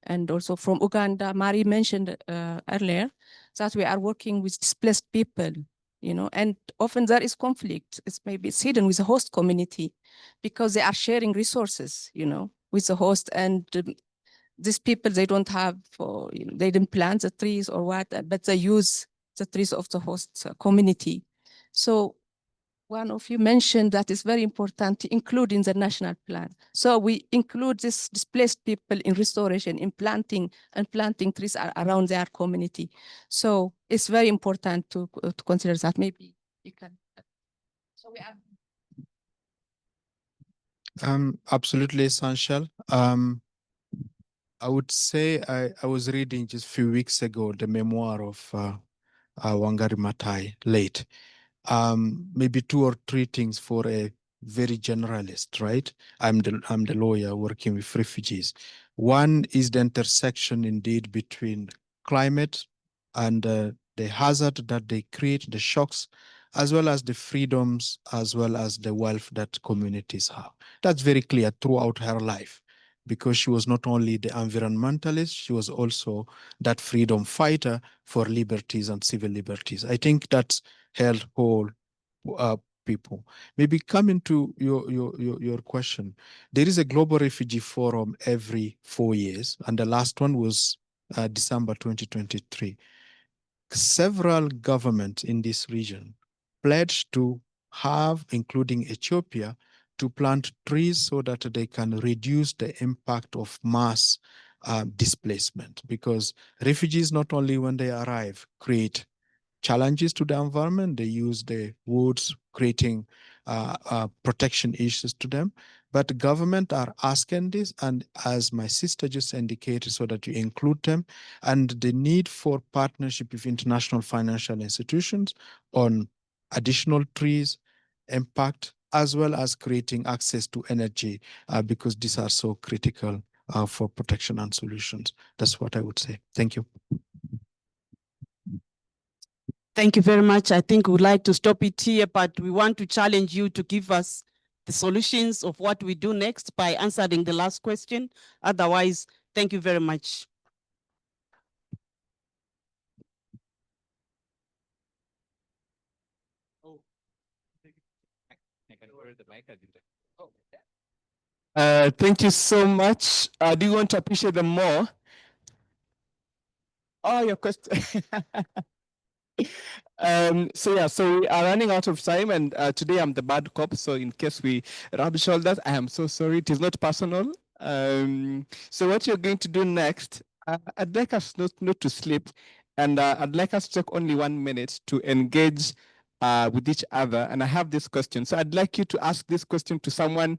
and also from Uganda. Mari mentioned earlier that we are working with displaced people, and often there is conflict. It's maybe it's hidden with the host community because they are sharing resources, with the host, and these people, they don't have, they didn't plant the trees or what, but they use the trees of the host community. So one of you mentioned that it's very important to include in the national plan. So we include these displaced people in restoration, in planting trees around their community. So it's very important to consider that. Maybe you can. So we are. Absolutely essential. I would say I was reading just a few weeks ago the memoir of Wangari Maathai, late. Maybe 2 or 3 things for a very generalist, right? I'm the lawyer working with refugees. One is the intersection indeed between climate and the hazard that they create, the shocks, as well as the freedoms, as well as the wealth that communities have. That's very clear throughout her life, because she was not only the environmentalist, she was also that freedom fighter for liberties and civil liberties. I think that's her whole people. Maybe coming to your question, there is a global refugee forum every 4 years, and the last one was December 2023. Several governments in this region pledged to have, including Ethiopia, to plant trees so that they can reduce the impact of mass displacement, because refugees, not only when they arrive, create challenges to the environment. They use the woods, creating protection issues to them. But government are asking this, and as my sister just indicated, so that you include them, and the need for partnership with international financial institutions on additional trees, impact, as well as creating access to energy, because these are so critical for protection and solutions. That's what I would say. Thank you. Thank you very much. I think we'd like to stop it here, but we want to challenge you to give us the solutions of what we do next by answering the last question. Otherwise, thank you very much. Thank you so much. Do you want to appreciate them more? Oh, your question. So we are running out of time, and today I'm the bad cop. So in case we rub shoulders, I am so sorry. It is not personal. So what you're going to do next, I'd like us not to sleep, and I'd like us to take only 1 minute to engage with each other. And I have this question. So I'd like you to ask this question to someone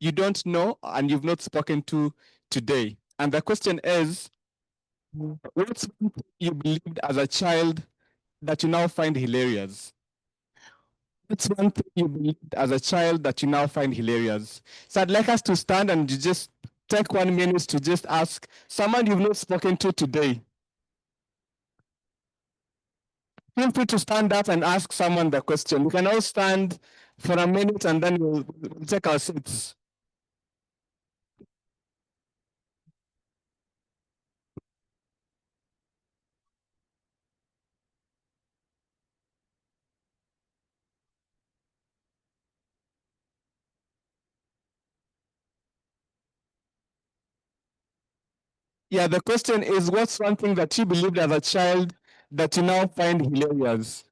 you don't know and you've not spoken to today. And the question is, what's one thing you believed as a child that you now find hilarious? What's one thing you believed as a child that you now find hilarious? So I'd like us to stand and you just take 1 minute to just ask someone you've not spoken to today. Feel free to stand up and ask someone the question. We can all stand for a minute and then we'll take our seats. Yeah, the question is, what's one thing that you believed as a child that you now find hilarious?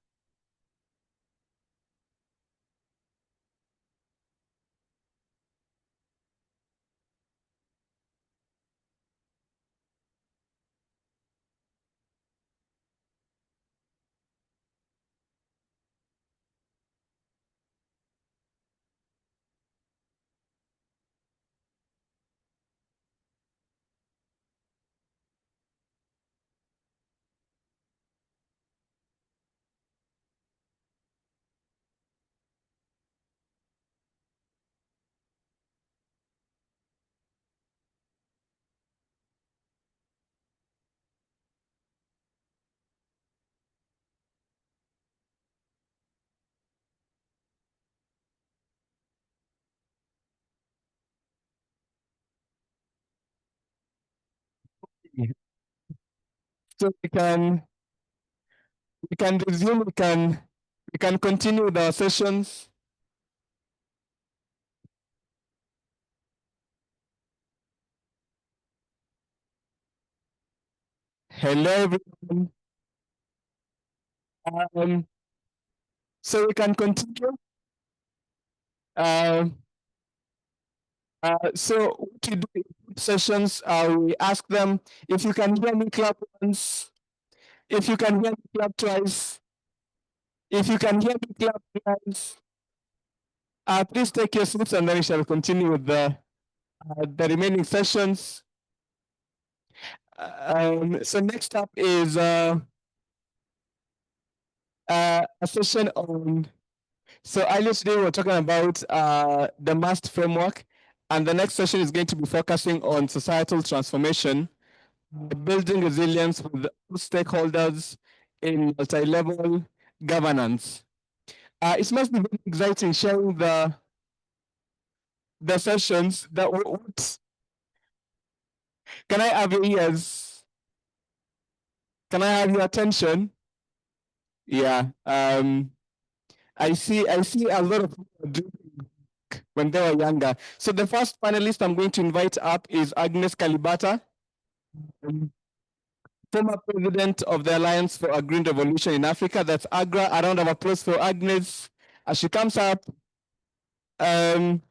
So we can resume, we can continue with our sessions. Hello, everyone. So we can continue. So what we do in sessions, we ask them, if you can hear me, clap once. If you can hear me, clap twice. If you can hear me, clap once. Please take your seats and then we shall continue with the remaining sessions. So next up is a session on, so earlier today we were talking about the MAST framework, and the next session is going to be focusing on societal transformation, building resilience with stakeholders in multi-level governance. It must be very exciting sharing the sessions. Can I have your ears? Can I have your attention? Yeah. I see a lot of people doing when they were younger. So the first panelist I'm going to invite up is Agnes Kalibata, former president of the Alliance for a Green Revolution in Africa. That's AGRA. A round of applause for Agnes as she comes up. And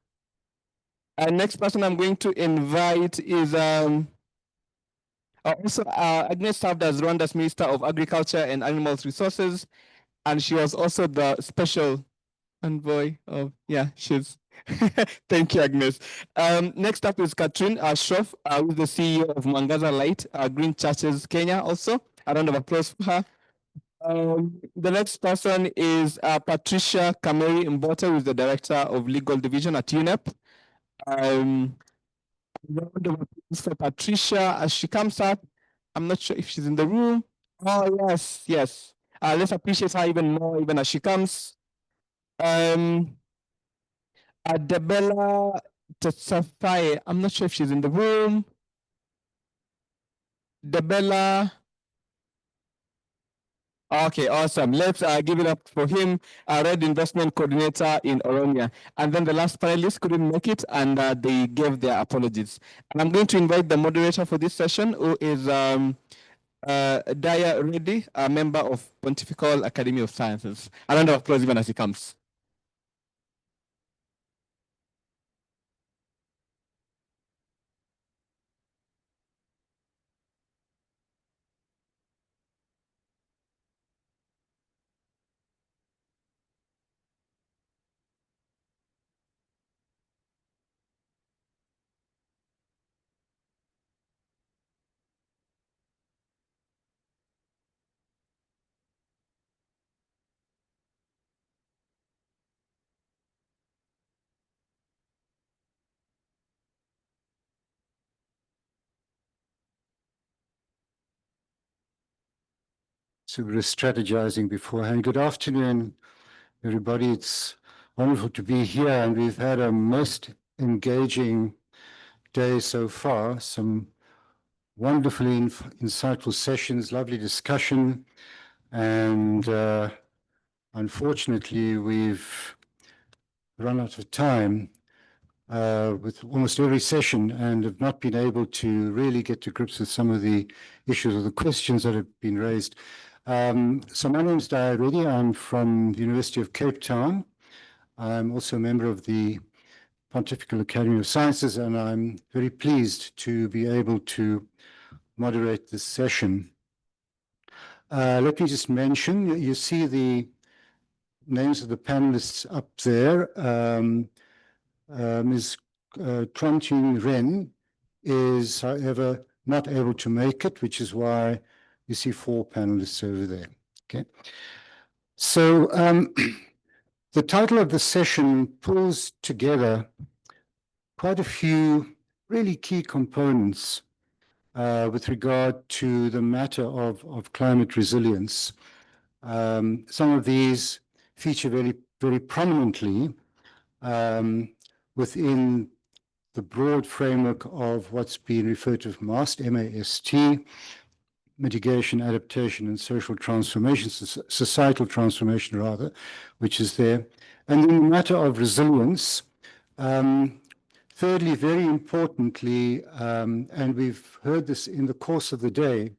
next person I'm going to invite is also Agnes served as Rwanda's Minister of Agriculture and Animal Resources, and she was also the special envoy of, she's, thank you, Agnes. Next up is Katrin Shroff, who is the CEO of Mwangaza Light, Green Churches Kenya also. A round of applause for her. The next person is Patricia Kameri Mbota, who is the Director of Legal Division at UNEP. Round of applause for Patricia as she comes up. I'm not sure if she's in the room. Oh, yes. Let's appreciate her even more, even as she comes. Debella Tesfaye, I'm not sure if she's in the room. Debella. Okay, awesome. Let's give it up for him, Red Investment Coordinator in Oromia. And then the last panelist couldn't make it, and they gave their apologies. And I'm going to invite the moderator for this session, who is Daya Reddy, a member of Pontifical Academy of Sciences. A round of applause even as he comes. So we're strategizing beforehand. Good afternoon, everybody. It's wonderful to be here, and we've had a most engaging day so far. Some wonderfully insightful sessions, lovely discussion, and unfortunately, we've run out of time with almost every session and have not been able to really get to grips with some of the issues or the questions that have been raised. So my name is Daya Reddy. I'm from the University of Cape Town. I'm also a member of the Pontifical Academy of Sciences, and I'm very pleased to be able to moderate this session. Let me just mention, you see the names of the panelists up there. Ms. Truong Ren is, however, not able to make it, which is why you see 4 panelists over there. Okay. So the title of the session pulls together quite a few really key components with regard to the matter of climate resilience. Some of these feature very, very prominently within the broad framework of what's been referred to as MAST, M-A-S-T, mitigation, adaptation, and social transformation, societal transformation rather, which is there. And in the matter of resilience, thirdly, very importantly, and we've heard this in the course of the day,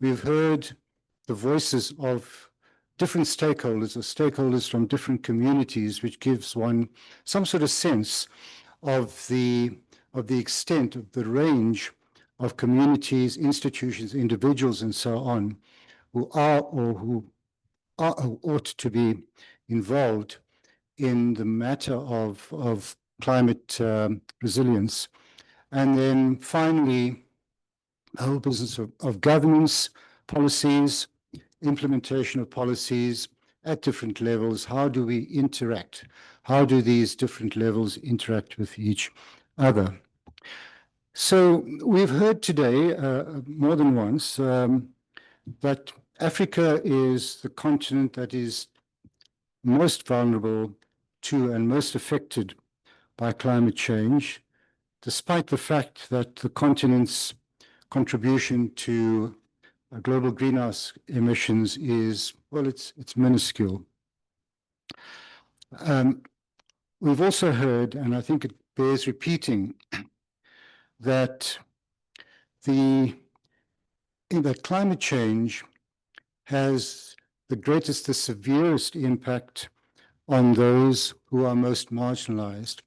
we've heard the voices of different stakeholders, or stakeholders from different communities, which gives one some sort of sense of the extent of the range of communities, institutions, individuals, and so on, who are or who ought to be involved in the matter of climate resilience. And then finally, the whole business of governance, policies, implementation of policies at different levels. How do we interact? How do these different levels interact with each other? So we've heard today more than once that Africa is the continent that is most vulnerable to and most affected by climate change, despite the fact that the continent's contribution to global greenhouse emissions is, well, it's minuscule. We've also heard, and I think it bears repeating, that climate change has the greatest, the severest impact on those who are most marginalized.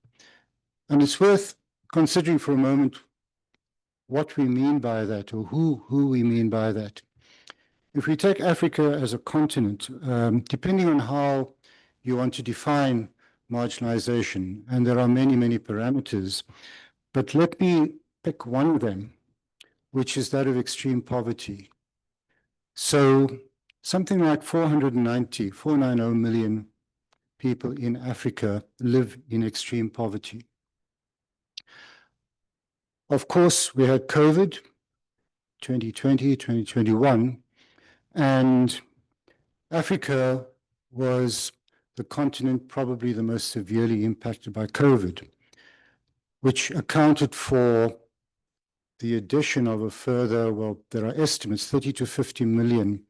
And it's worth considering for a moment what we mean by that, or who we mean by that. If we take Africa as a continent, depending on how you want to define marginalization, and there are many, many parameters, but let me pick one of them, which is that of extreme poverty. So something like 490 million people in Africa live in extreme poverty. Of course, we had COVID, 2020, 2021, and Africa was the continent probably the most severely impacted by COVID, which accounted for the addition of a further, well, there are estimates, 30 to 50 million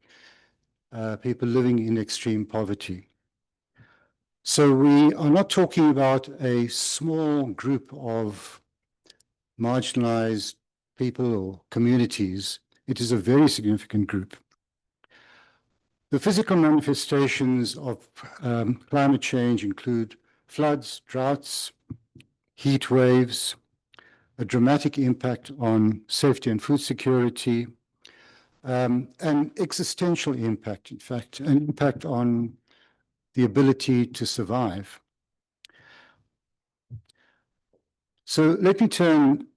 people living in extreme poverty. So we are not talking about a small group of marginalized people or communities. It is a very significant group. The physical manifestations of climate change include floods, droughts, heat waves, a dramatic impact on safety and food security, an existential impact, in fact, an impact on the ability to survive. So let me turn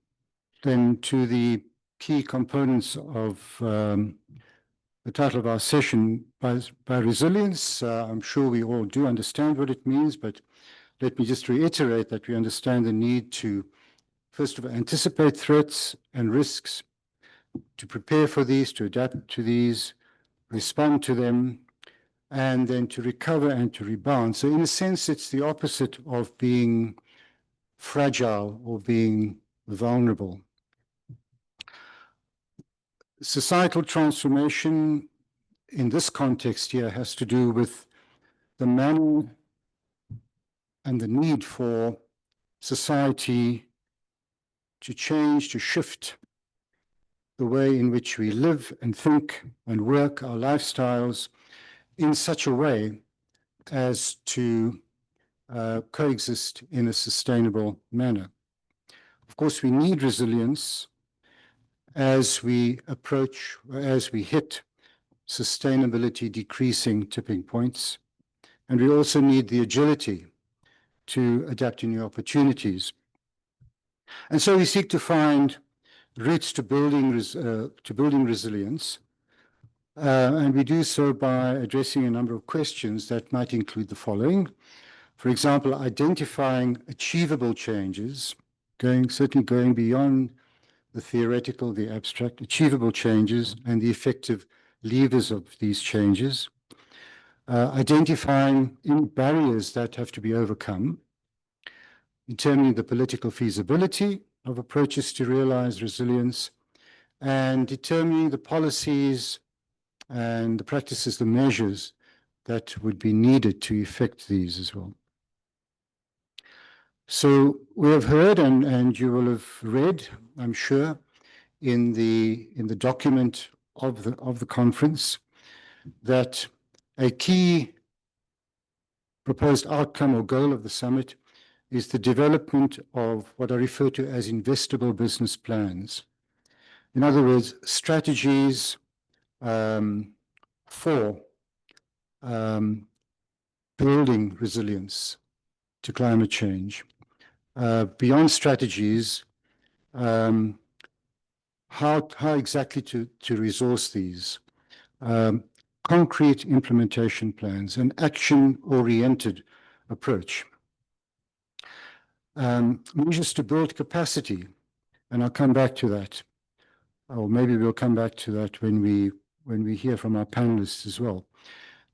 then to the key components of the title of our session, by resilience. I'm sure we all do understand what it means, but let me just reiterate that we understand the need to, first of all, anticipate threats and risks, to prepare for these, to adapt to these, respond to them, and then to recover and to rebound. So in a sense, it's the opposite of being fragile or being vulnerable. Societal transformation in this context here has to do with the manner and the need for society to change, to shift the way in which we live and think and work, our lifestyles, in such a way as to coexist in a sustainable manner. Of course, we need resilience as we approach, as we hit sustainability decreasing tipping points. And we also need the agility to adapt to new opportunities. And so we seek to find routes to building resilience. And we do so by addressing a number of questions that might include the following. For example, identifying achievable changes, certainly going beyond the theoretical, the abstract, achievable changes and the effective levers of these changes. Identifying any barriers that have to be overcome, determining the political feasibility of approaches to realize resilience, and determining the policies and the practices, the measures that would be needed to effect these as well. So we have heard, and you will have read, I'm sure, in the document of the conference, that a key proposed outcome or goal of the summit is the development of what I refer to as investable business plans. In other words, strategies for building resilience to climate change. Beyond strategies, how exactly to resource these. Concrete implementation plans, an action-oriented approach. Measures to build capacity, and I'll come back to that. Or maybe we'll come back to that when we hear from our panelists as well.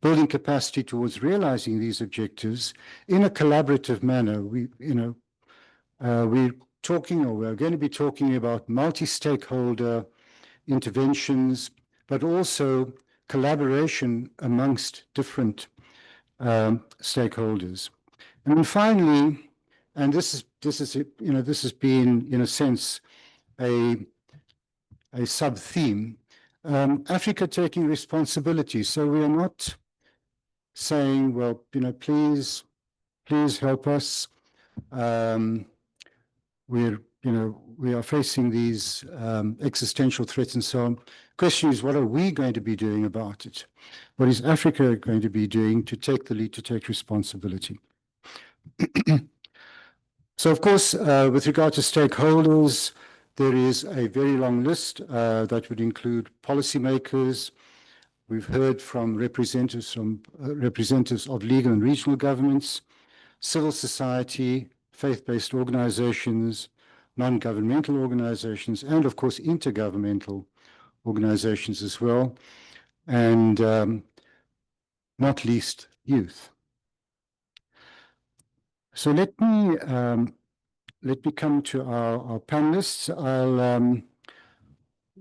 Building capacity towards realizing these objectives in a collaborative manner. We're talking, or we're going to be talking about multi-stakeholder interventions, but also collaboration amongst different stakeholders. And then finally, and this has been in a sense a sub-theme, Africa taking responsibility. So we are not saying, well, please help us. We are facing these existential threats and so on. Question is, what are we going to be doing about it? What is Africa going to be doing to take the lead, to take responsibility? So, of course, with regard to stakeholders, there is a very long list that would include policymakers. We've heard from representatives of legal and regional governments, civil society, faith-based organizations, non-governmental organizations, and of course, intergovernmental organizations as well, and not least youth. So let me come to our panelists. I'll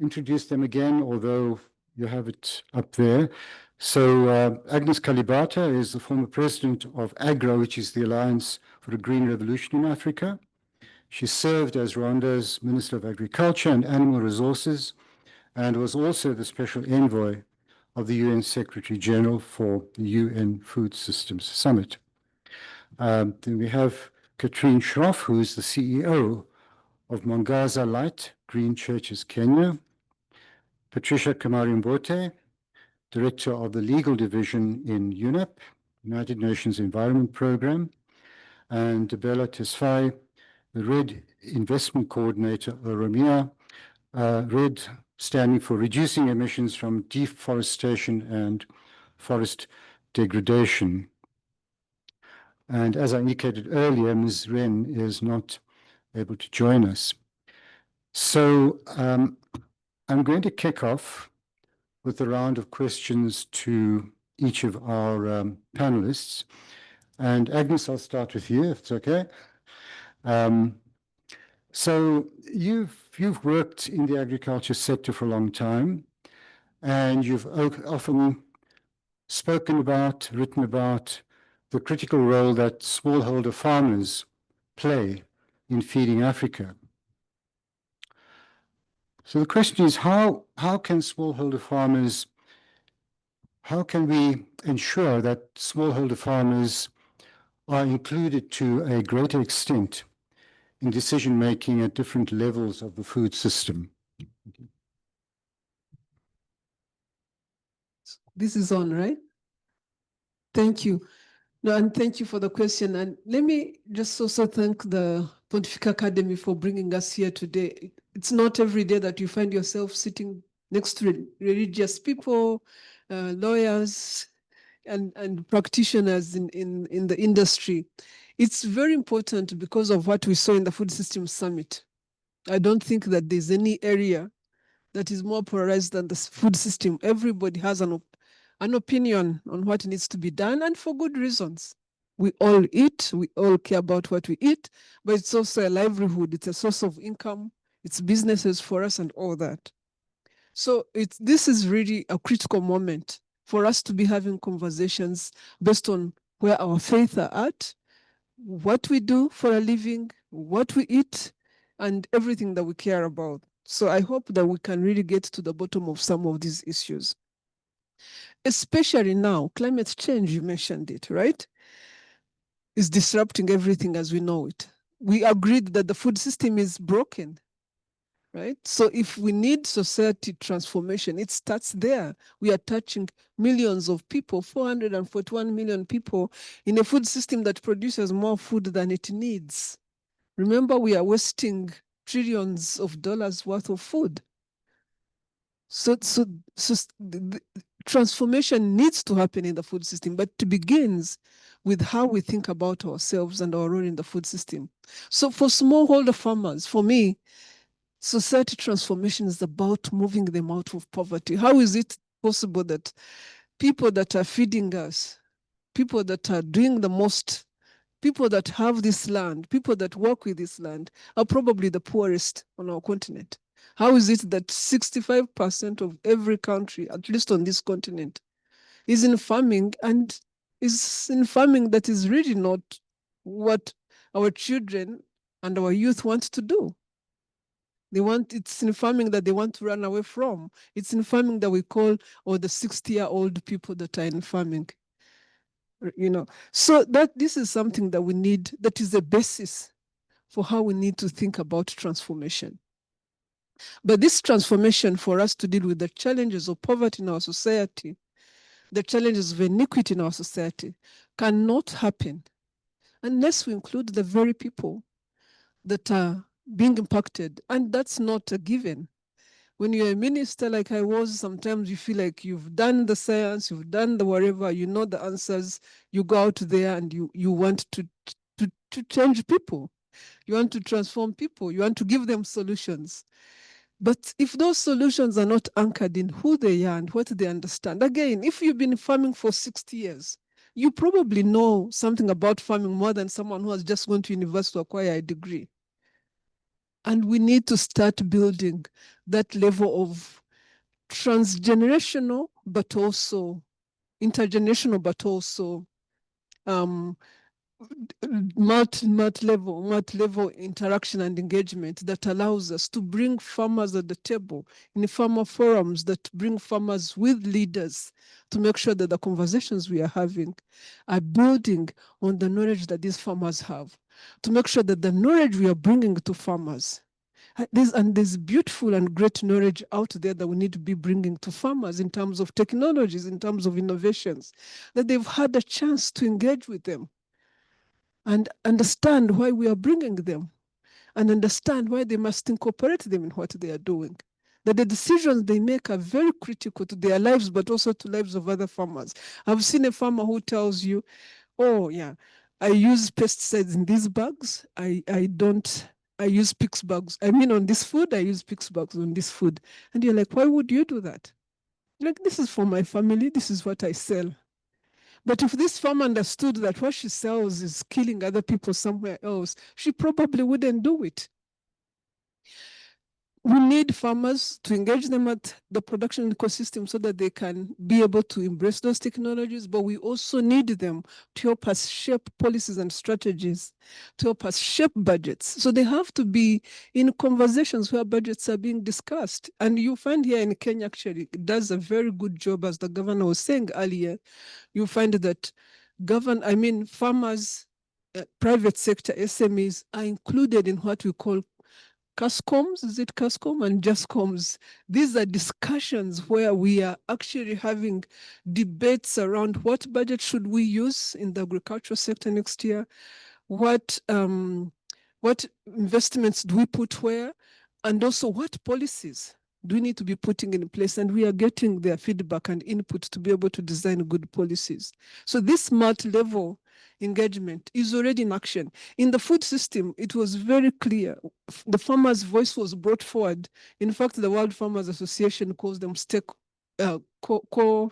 introduce them again, although you have it up there. So Agnes Kalibata is the former president of AGRA, which is the Alliance for a Green Revolution in Africa. She served as Rwanda's Minister of Agriculture and Animal Resources, and was also the special envoy of the UN Secretary General for the UN Food Systems Summit. Then we have Katrine Schroff, who is the CEO of Mwangaza Light Green Churches Kenya. Patricia Kamari-Mbote, Director of the Legal Division in UNEP, United Nations Environment Programme, and Bella Tesfaye, the RED Investment Coordinator, ROMIA, RED standing for Reducing Emissions from Deforestation and Forest Degradation. And as I indicated earlier, Ms. Wren is not able to join us. So I'm going to kick off with a round of questions to each of our panelists. And Agnes, I'll start with you, if it's okay. So you've worked in the agriculture sector for a long time, and you've often spoken about, written about the critical role that smallholder farmers play in feeding Africa. So the question is, how can smallholder farmers, how can we ensure that smallholder farmers are included to a greater extent in decision-making at different levels of the food system? This is on, right? Thank you. No, and thank you for the question. And let me just also thank the Pontifical Academy for bringing us here today. It's not every day that you find yourself sitting next to religious people, lawyers, and practitioners in the industry. It's very important because of what we saw in the Food Systems Summit. I don't think that there's any area that is more polarized than the food system. Everybody has an opinion on what needs to be done, and for good reasons. We all eat, we all care about what we eat, but it's also a livelihood, it's a source of income, it's businesses for us and all that. So this is really a critical moment for us to be having conversations based on where our faith are at, what we do for a living, what we eat, and everything that we care about. So I hope that we can really get to the bottom of some of these issues. Especially now, climate change, you mentioned it, right? Is disrupting everything as we know it. We agreed that the food system is broken, right? So if we need society transformation, it starts there. We are touching millions of people, 441 million people in a food system that produces more food than it needs. Remember, we are wasting trillions of dollars worth of food. So the transformation needs to happen in the food system, but it begins with how we think about ourselves and our role in the food system. So for smallholder farmers, for me, society transformation is about moving them out of poverty. How is it possible that people that are feeding us, people that are doing the most, people that have this land, people that work with this land are probably the poorest on our continent? How is it that 65% of every country, at least on this continent, is in farming, and is in farming that is really not what our children and our youth want to do? It's in farming that they want to run away from. It's in farming that we call, or the 60-year-old people that are in farming. So this is something that we need, that is the basis for how we need to think about transformation. But this transformation, for us to deal with the challenges of poverty in our society, the challenges of inequity in our society, cannot happen unless we include the very people that are being impacted. And that's not a given. When you're a minister like I was, sometimes you feel like you've done the science, you've done the whatever, you know the answers, you go out there and you want to change people. You want to transform people. You want to give them solutions. But if those solutions are not anchored in who they are and what they understand, again, if you've been farming for 60 years, you probably know something about farming more than someone who has just gone to university to acquire a degree. And we need to start building that level of transgenerational, but also intergenerational, but also multi-level interaction and engagement that allows us to bring farmers at the table in farmer forums, that bring farmers with leaders to make sure that the conversations we are having are building on the knowledge that these farmers have, to make sure that the knowledge we are bringing to farmers, there's beautiful and great knowledge out there that we need to be bringing to farmers in terms of technologies, in terms of innovations, that they've had a chance to engage with them and understand why we are bringing them, and understand why they must incorporate them in what they are doing. That the decisions they make are very critical to their lives, but also to lives of other farmers. I've seen a farmer who tells you, oh yeah, I use pesticides in these bags. I use PICS bags. I mean, on this food, I use PICS bags on this food. And you're like, why would you do that? Like, this is for my family. This is what I sell. But if this farmer understood that what she sells is killing other people somewhere else, she probably wouldn't do it. We need farmers to engage them at the production ecosystem so that they can be able to embrace those technologies, but we also need them to help us shape policies and strategies, to help us shape budgets. So they have to be in conversations where budgets are being discussed. And you find here in Kenya, actually, it does a very good job, as the governor was saying earlier. You find that farmers, private sector SMEs are included in what we call CASCOMs, is it CASCOM and JASCOMs? These are discussions where we are actually having debates around what budget should we use in the agricultural sector next year, what investments do we put where, and also what policies do we need to be putting in place, and we are getting their feedback and input to be able to design good policies. So this multi-level engagement is already in action. In the food system, it was very clear. The farmers' voice was brought forward. In fact, the World Farmers Association calls them they call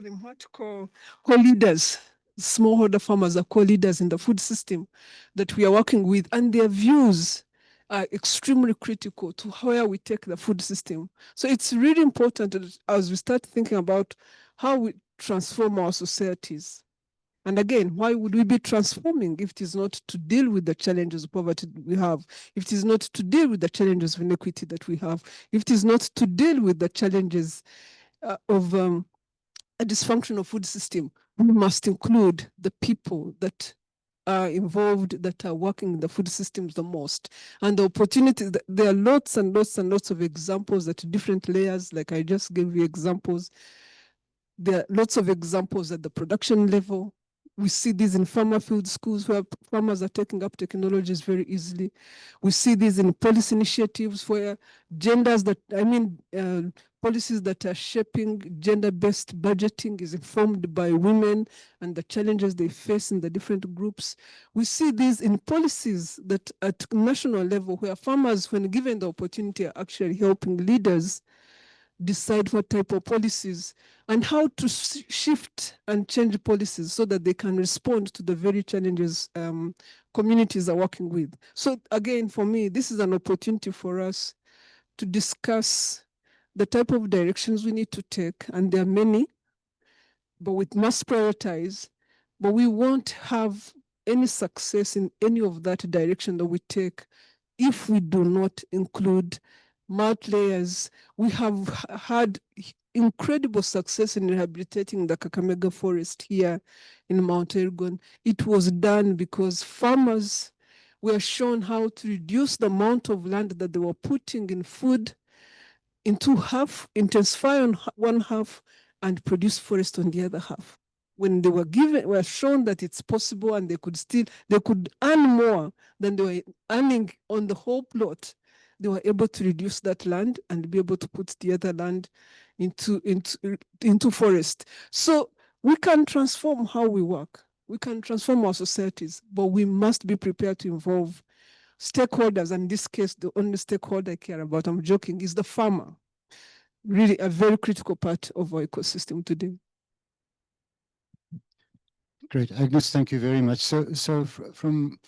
them what? Co-leaders. Smallholder farmers are co-leaders in the food system that we are working with, and their views are extremely critical to where we take the food system. So it's really important as we start thinking about how we transform our societies. And again, why would we be transforming if it is not to deal with the challenges of poverty that we have, if it is not to deal with the challenges of inequity that we have, if it is not to deal with the challenges of a dysfunctional food system? We must include the people that are involved that are working in the food systems the most. And the opportunities, there are lots and lots and lots of examples at different layers, like I just gave you examples. There are lots of examples at the production level. We see these in farmer field schools where farmers are taking up technologies very easily. We see these in policy initiatives where policies that are shaping gender-based budgeting is informed by women and the challenges they face in the different groups. We see these in policies that at national level where farmers, when given the opportunity, are actually helping leaders decide what type of policies and how to shift and change policies so that they can respond to the very challenges communities are working with. So again, for me, this is an opportunity for us to discuss the type of directions we need to take, and there are many, but we must prioritize, but we won't have any success in any of that direction that we take if we do not include multi-layers. We have had incredible success in rehabilitating the Kakamega forest here in Mount Elgon. It was done because farmers were shown how to reduce the amount of land that they were putting in food into half, intensify on one half, and produce forest on the other half. When they were shown that it's possible and they could earn more than they were earning on the whole plot, they were able to reduce that land and be able to put the other land into forest. So we can transform how we work. We can transform our societies, but we must be prepared to involve stakeholders. And in this case, the only stakeholder I care about, I'm joking, is the farmer. Really a very critical part of our ecosystem today. Great, Agnes, thank you very much. So from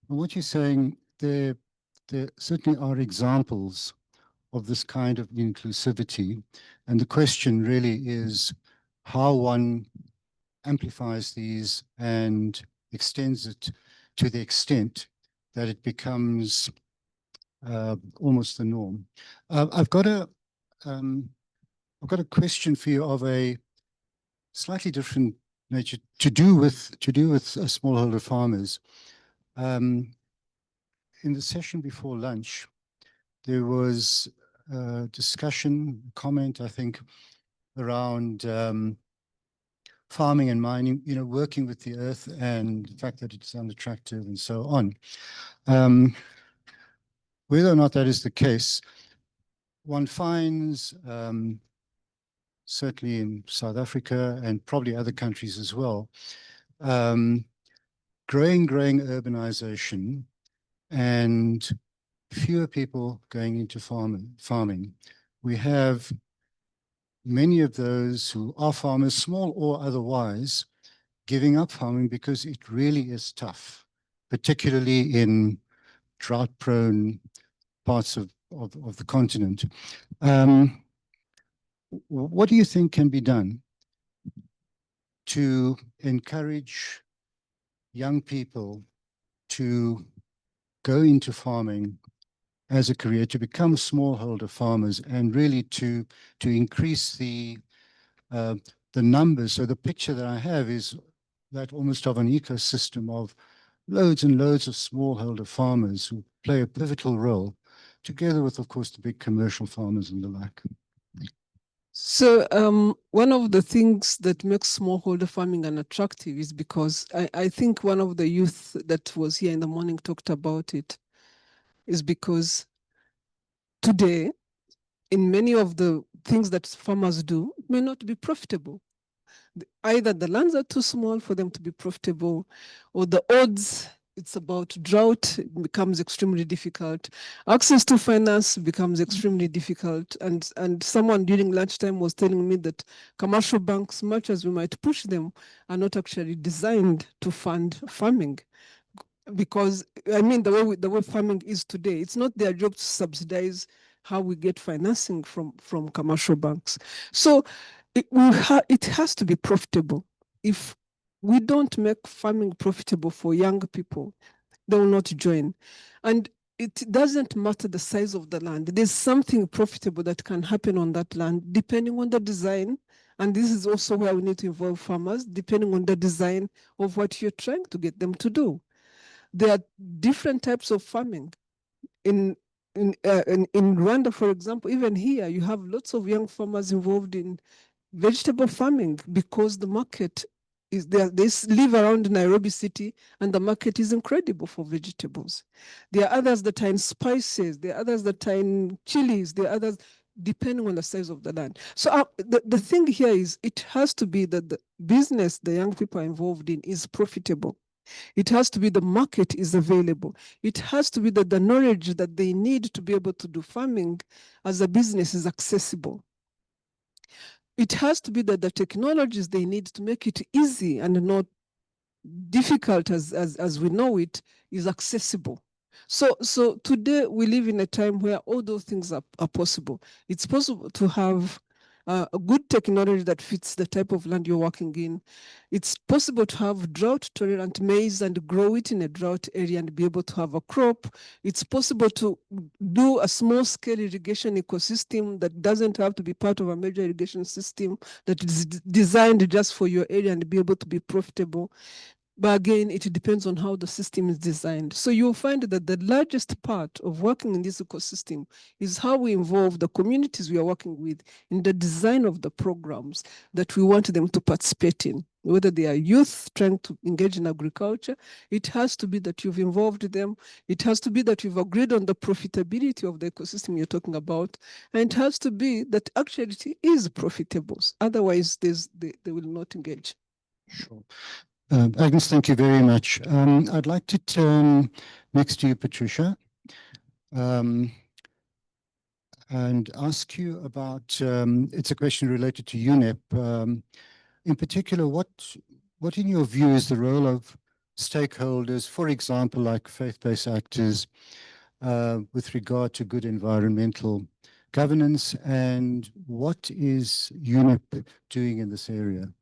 what you're saying, there certainly are examples of this kind of inclusivity. And the question really is how one amplifies these and extends it to the extent that it becomes almost the norm. I've got a question for you of a slightly different nature to do with smallholder farmers. In the session before lunch, there was a discussion, comment, I think, around farming and mining, working with the earth and the fact that it's unattractive and so on. Whether or not that is the case, one finds, certainly in South Africa and probably other countries as well, growing urbanization and fewer people going into farming. We have many of those who are farmers, small or otherwise, giving up farming because it really is tough, particularly in drought-prone parts of the continent. What do you think can be done to encourage young people to go into farming as a career, to become smallholder farmers, and really to increase the numbers? So the picture that I have is that almost of an ecosystem of loads and loads of smallholder farmers who play a pivotal role, together with, of course, the big commercial farmers and the like. So one of the things that makes smallholder farming unattractive is because I think one of the youth that was here in the morning talked about it, is because today, in many of the things that farmers do, it may not be profitable. Either the lands are too small for them to be profitable, or the odds, it's about drought, it becomes extremely difficult. Access to finance becomes extremely difficult. And someone during lunchtime was telling me that commercial banks, much as we might push them, are not actually designed to fund farming. Because, I mean, the way farming is today, it's not their job to subsidize how we get financing from commercial banks. So it has to be profitable. If we don't make farming profitable for young people, they will not join. And it doesn't matter the size of the land. There's something profitable that can happen on that land, depending on the design And this is also where we need to involve farmers, depending on the design of what you're trying to get them to do. There are different types of farming. In Rwanda, for example, even here, you have lots of young farmers involved in vegetable farming because the market is there. They live around Nairobi city and the market is incredible for vegetables. There are others that are in spices. There are others that are in chilies. There are others depending on the size of the land. So the thing here is it has to be that the business the young people are involved in is profitable. It has to be the market is available. It has to be that the knowledge that they need to be able to do farming as a business is accessible. It has to be that the technologies they need to make it easy and not difficult as we know it is accessible. So today we live in a time where all those things are possible. It's possible to have a good technology that fits the type of land you're working in. It's possible to have drought-tolerant maize and grow it in a drought area and be able to have a crop. It's possible to do a small-scale irrigation ecosystem that doesn't have to be part of a major irrigation system that is designed just for your area and be able to be profitable. But again, it depends on how the system is designed. So you'll find that the largest part of working in this ecosystem is how we involve the communities we are working with in the design of the programs that we want them to participate in. Whether they are youth trying to engage in agriculture, it has to be that you've involved them. It has to be that you've agreed on the profitability of the ecosystem you're talking about. And it has to be that actually it is profitable. Otherwise, they will not engage. Sure. Agnes, thank you very much. I'd like to turn next to you, Patricia, and ask you about, it's a question related to UNEP. In particular, what in your view is the role of stakeholders, for example, like faith-based actors, with regard to good environmental governance, and what is UNEP doing in this area?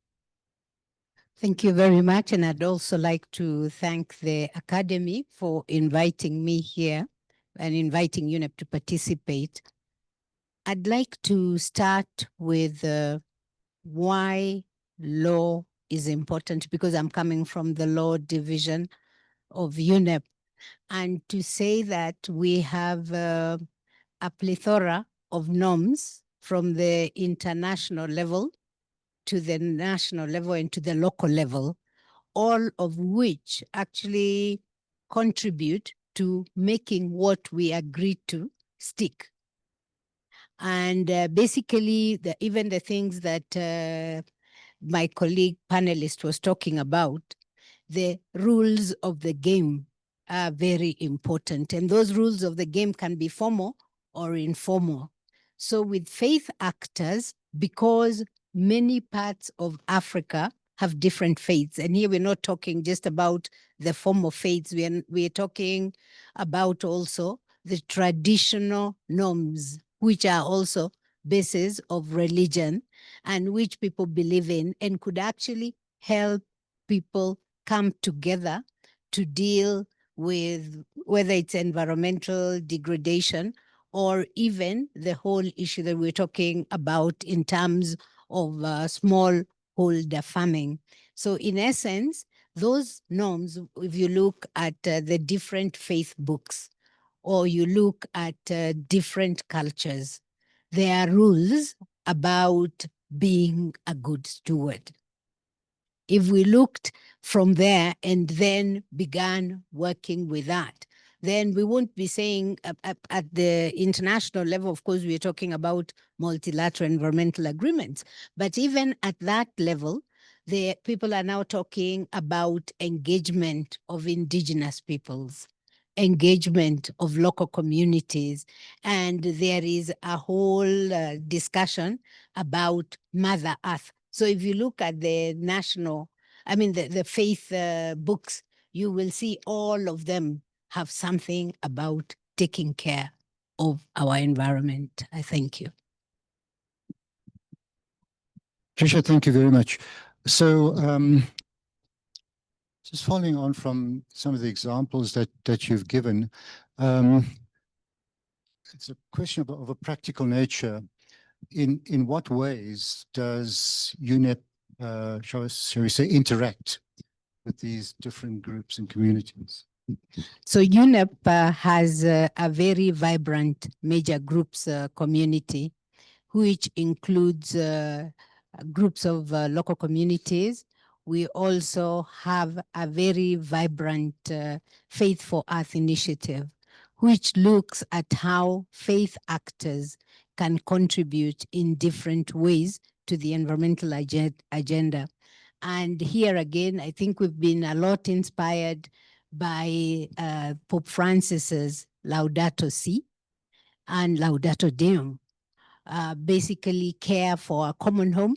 Thank you very much. And I'd also like to thank the Academy for inviting me here and inviting UNEP to participate. I'd like to start with why law is important, because I'm coming from the law division of UNEP, and to say that we have a plethora of norms from the international level to the national level and to the local level, all of which actually contribute to making what we agreed to stick. And basically, even the things that my colleague panelist was talking about, the rules of the game are very important. And those rules of the game can be formal or informal. So with faith actors, because many parts of Africa have different faiths, and here we're not talking just about the formal faiths, we're talking about also the traditional norms, which are also bases of religion and which people believe in and could actually help people come together to deal with whether it's environmental degradation or even the whole issue that we're talking about in terms of smallholder farming. So in essence, those norms, if you look at the different faith books or you look at different cultures, there are rules about being a good steward. If we looked from there and then began working with that, then we won't be saying at the international level, of course, we're talking about multilateral environmental agreements, but even at that level, the people are now talking about engagement of indigenous peoples, engagement of local communities, and there is a whole discussion about Mother Earth. So if you look at the the faith books, you will see all of them have something about taking care of our environment. I thank you. Trisha, thank you very much. So just following on from some of the examples that you've given, it's a question of a practical nature. in what ways does UNEP, shall we say, interact with these different groups and communities? So UNEP has a very vibrant major groups community, which includes groups of local communities. We also have a very vibrant Faith for Earth initiative, which looks at how faith actors can contribute in different ways to the environmental agenda. And here again, I think we've been a lot inspired by Pope Francis's Laudato Si and Laudato Deum, basically care for a common home.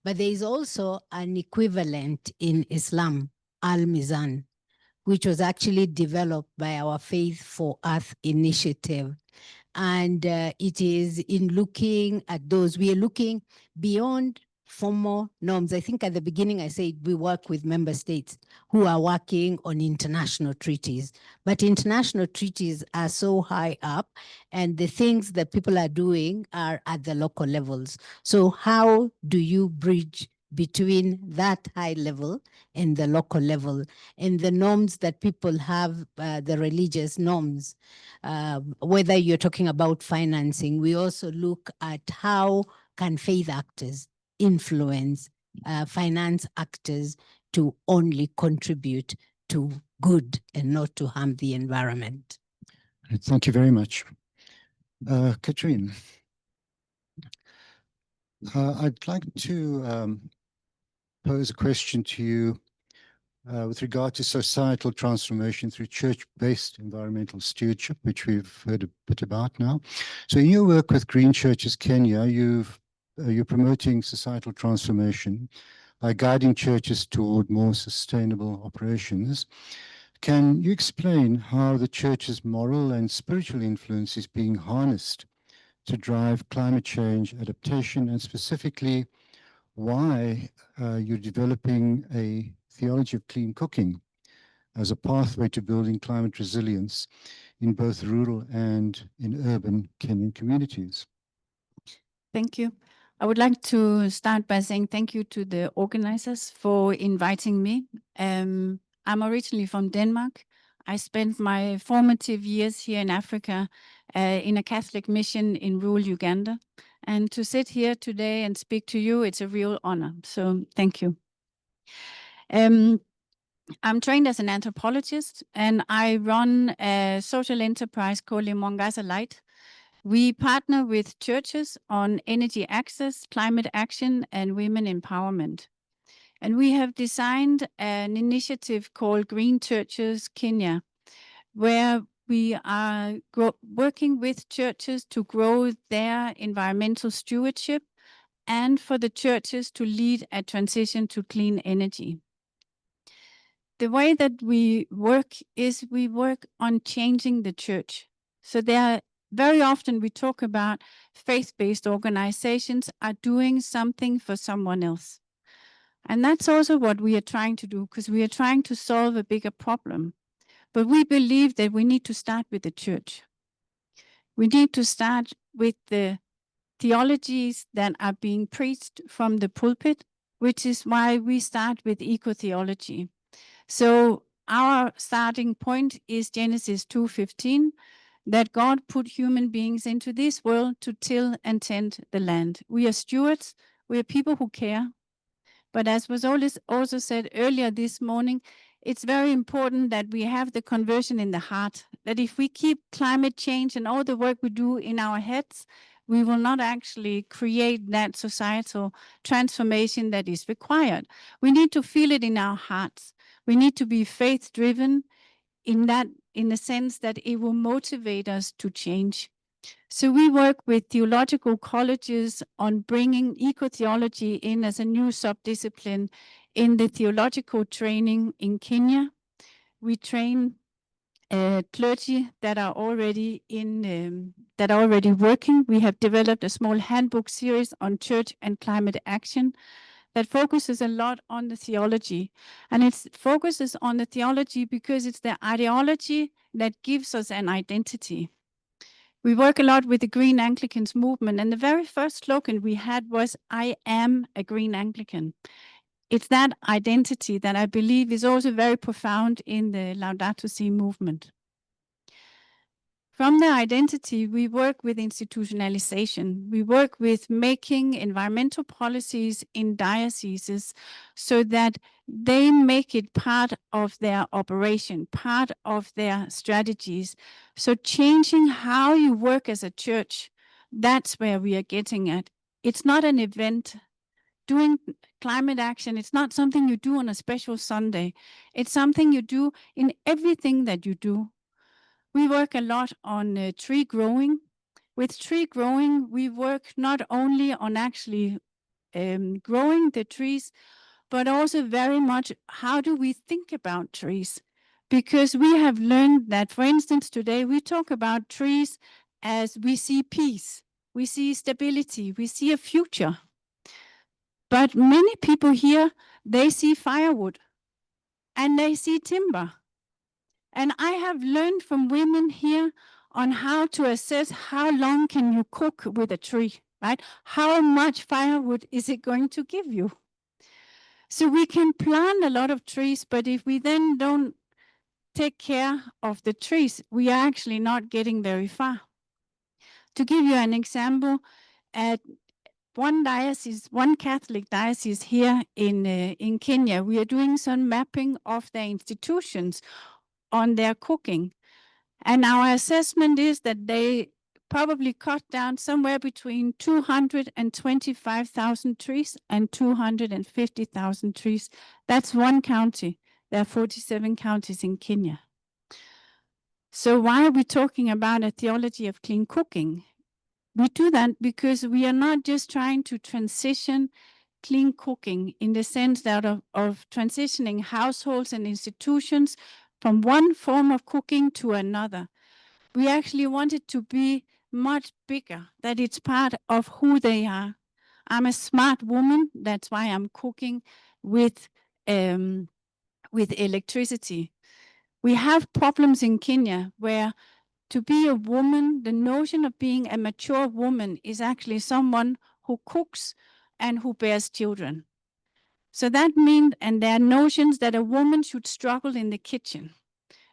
But there is also an equivalent in Islam, Al-Mizan, which was actually developed by our Faith for Earth initiative. And it is in looking at those, we are looking beyond formal norms. I think at the beginning I said we work with member states who are working on international treaties, but international treaties are so high up and the things that people are doing are at the local levels. So how do you bridge between that high level and the local level and the norms that people have, the religious norms? Whether you're talking about financing, we also look at how can faith actors influence finance actors to only contribute to good and not to harm the environment. Thank you very much. Katrine, I'd like to pose a question to you with regard to societal transformation through church-based environmental stewardship, which we've heard a bit about now. So in your work with Green Churches Kenya, you're promoting societal transformation by guiding churches toward more sustainable operations. Can you explain how the church's moral and spiritual influence is being harnessed to drive climate change adaptation, and specifically why you're developing a theology of clean cooking as a pathway to building climate resilience in both rural and in urban Kenyan communities? Thank you. I would like to start by saying thank you to the organizers for inviting me. I'm originally from Denmark. I spent my formative years here in Africa in a Catholic mission in rural Uganda. And to sit here today and speak to you, it's a real honor. So thank you. I'm trained as an anthropologist and I run a social enterprise called Mwangaza Light. We partner with churches on energy access, climate action, and women empowerment. And we have designed an initiative called Green Churches Kenya, where we are working with churches to grow their environmental stewardship and for the churches to lead a transition to clean energy. The way that we work is we work on changing the church. So very often we talk about faith-based organizations are doing something for someone else. And that's also what we are trying to do, because we are trying to solve a bigger problem. But we believe that we need to start with the church. We need to start with the theologies that are being preached from the pulpit, which is why we start with eco-theology. So our starting point is Genesis 2:15, that God put human beings into this world to till and tend the land. We are stewards, we are people who care. But as was also said earlier this morning, it's very important that we have the conversion in the heart, that if we keep climate change and all the work we do in our heads, we will not actually create that societal transformation that is required. We need to feel it in our hearts. We need to be faith-driven in the sense that it will motivate us to change. So we work with theological colleges on bringing eco-theology in as a new subdiscipline in the theological training in Kenya. We train clergy that are already working. We have developed a small handbook series on church and climate action that focuses a lot on the theology. And it focuses on the theology because it's the ideology that gives us an identity. We work a lot with the Green Anglicans movement, and the very first slogan we had was, "I am a Green Anglican." It's that identity that I believe is also very profound in the Laudato Si movement. From the identity, we work with institutionalization. We work with making environmental policies in dioceses so that they make it part of their operation, part of their strategies. So changing how you work as a church, that's where we are getting at. It's not an event. Doing climate action, it's not something you do on a special Sunday. It's something you do in everything that you do. We work a lot on tree growing. With tree growing, we work not only on actually growing the trees, but also very much how do we think about trees? Because we have learned that, for instance, today we talk about trees as we see peace, we see stability, we see a future. But many people here, they see firewood and they see timber. And I have learned from women here on how to assess how long can you cook with a tree, right? How much firewood is it going to give you? So we can plant a lot of trees, but if we then don't take care of the trees, we are actually not getting very far. To give you an example, at one diocese, one Catholic diocese here in Kenya, we are doing some mapping of their institutions on their cooking. And our assessment is that they probably cut down somewhere between 225,000 trees and 250,000 trees. That's one county. There are 47 counties in Kenya. So why are we talking about a theology of clean cooking? We do that because we are not just trying to transition clean cooking in the sense that of transitioning households and institutions from one form of cooking to another. We actually want it to be much bigger, that it's part of who they are. I'm a smart woman, that's why I'm cooking with electricity. We have problems in Kenya where to be a woman, the notion of being a mature woman is actually someone who cooks and who bears children. So that means, and there are notions that a woman should struggle in the kitchen.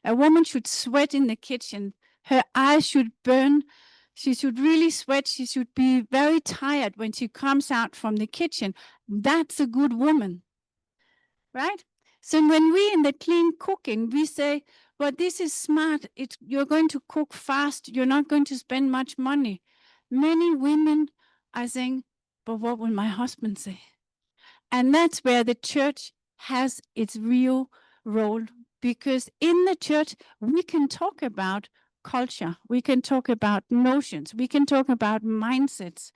A woman should sweat in the kitchen. Her eyes should burn. She should really sweat. She should be very tired when she comes out from the kitchen. That's a good woman, right? So when we in the clean cooking, we say, well, this is smart. You're going to cook fast. You're not going to spend much money. Many women are saying, but what will my husband say? And that's where the church has its real role, because in the church, we can talk about culture. We can talk about notions. We can talk about mindsets.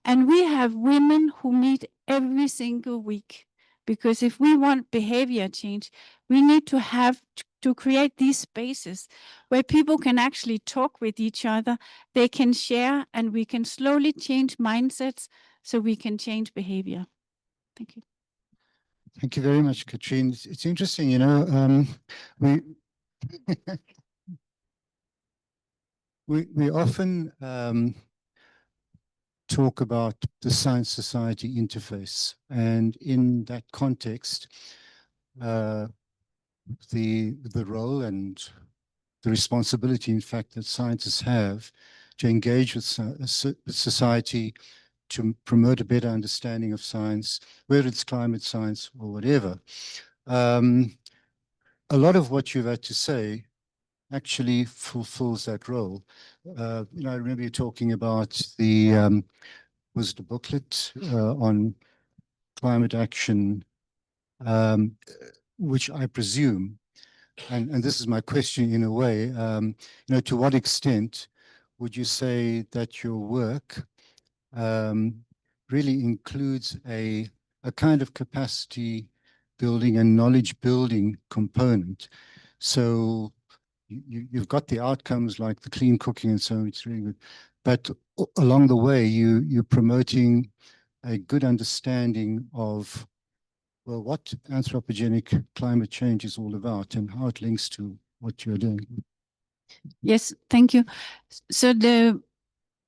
And we have women who meet every single week. Because if we want behavior change, we need to have to create these spaces where people can actually talk with each other, they can share, and we can slowly change mindsets so we can change behavior. Thank you. Thank you very much, Katrine. It's interesting, we often talk about the science-society interface, and in that context, the role and the responsibility, in fact, that scientists have to engage with society to promote a better understanding of science, whether it's climate science or whatever. A lot of what you've had to say actually fulfills that role. I remember you talking about was the booklet on climate action, which I presume, and this is my question in a way, to what extent would you say that your work really includes a kind of capacity building and knowledge building component? So you've got the outcomes like the clean cooking and so on, it's really good. But along the way, you're promoting a good understanding of, well, what anthropogenic climate change is all about and how it links to what you're doing. Yes, thank you. So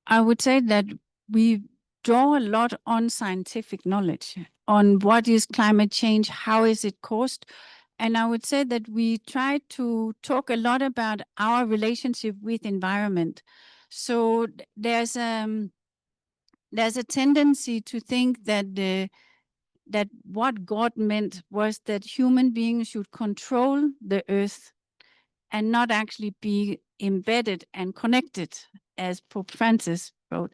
I would say that we draw a lot on scientific knowledge on what is climate change, how is it caused, and I would say that we try to talk a lot about our relationship with environment. So there's a tendency to think that that what God meant was that human beings should control the earth and not actually be embedded and connected, as Pope Francis wrote.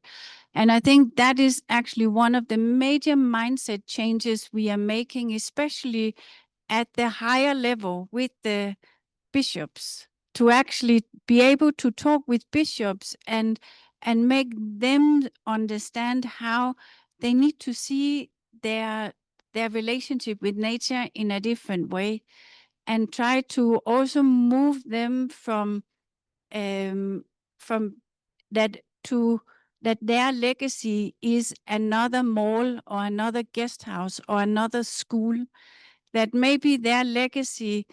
And I think that is actually one of the major mindset changes we are making, especially at the higher level with the bishops, to actually be able to talk with bishops and make them understand how they need to see their relationship with nature in a different way, and try to also move them from that to that their legacy is another mall or another guest house or another school, that maybe their legacy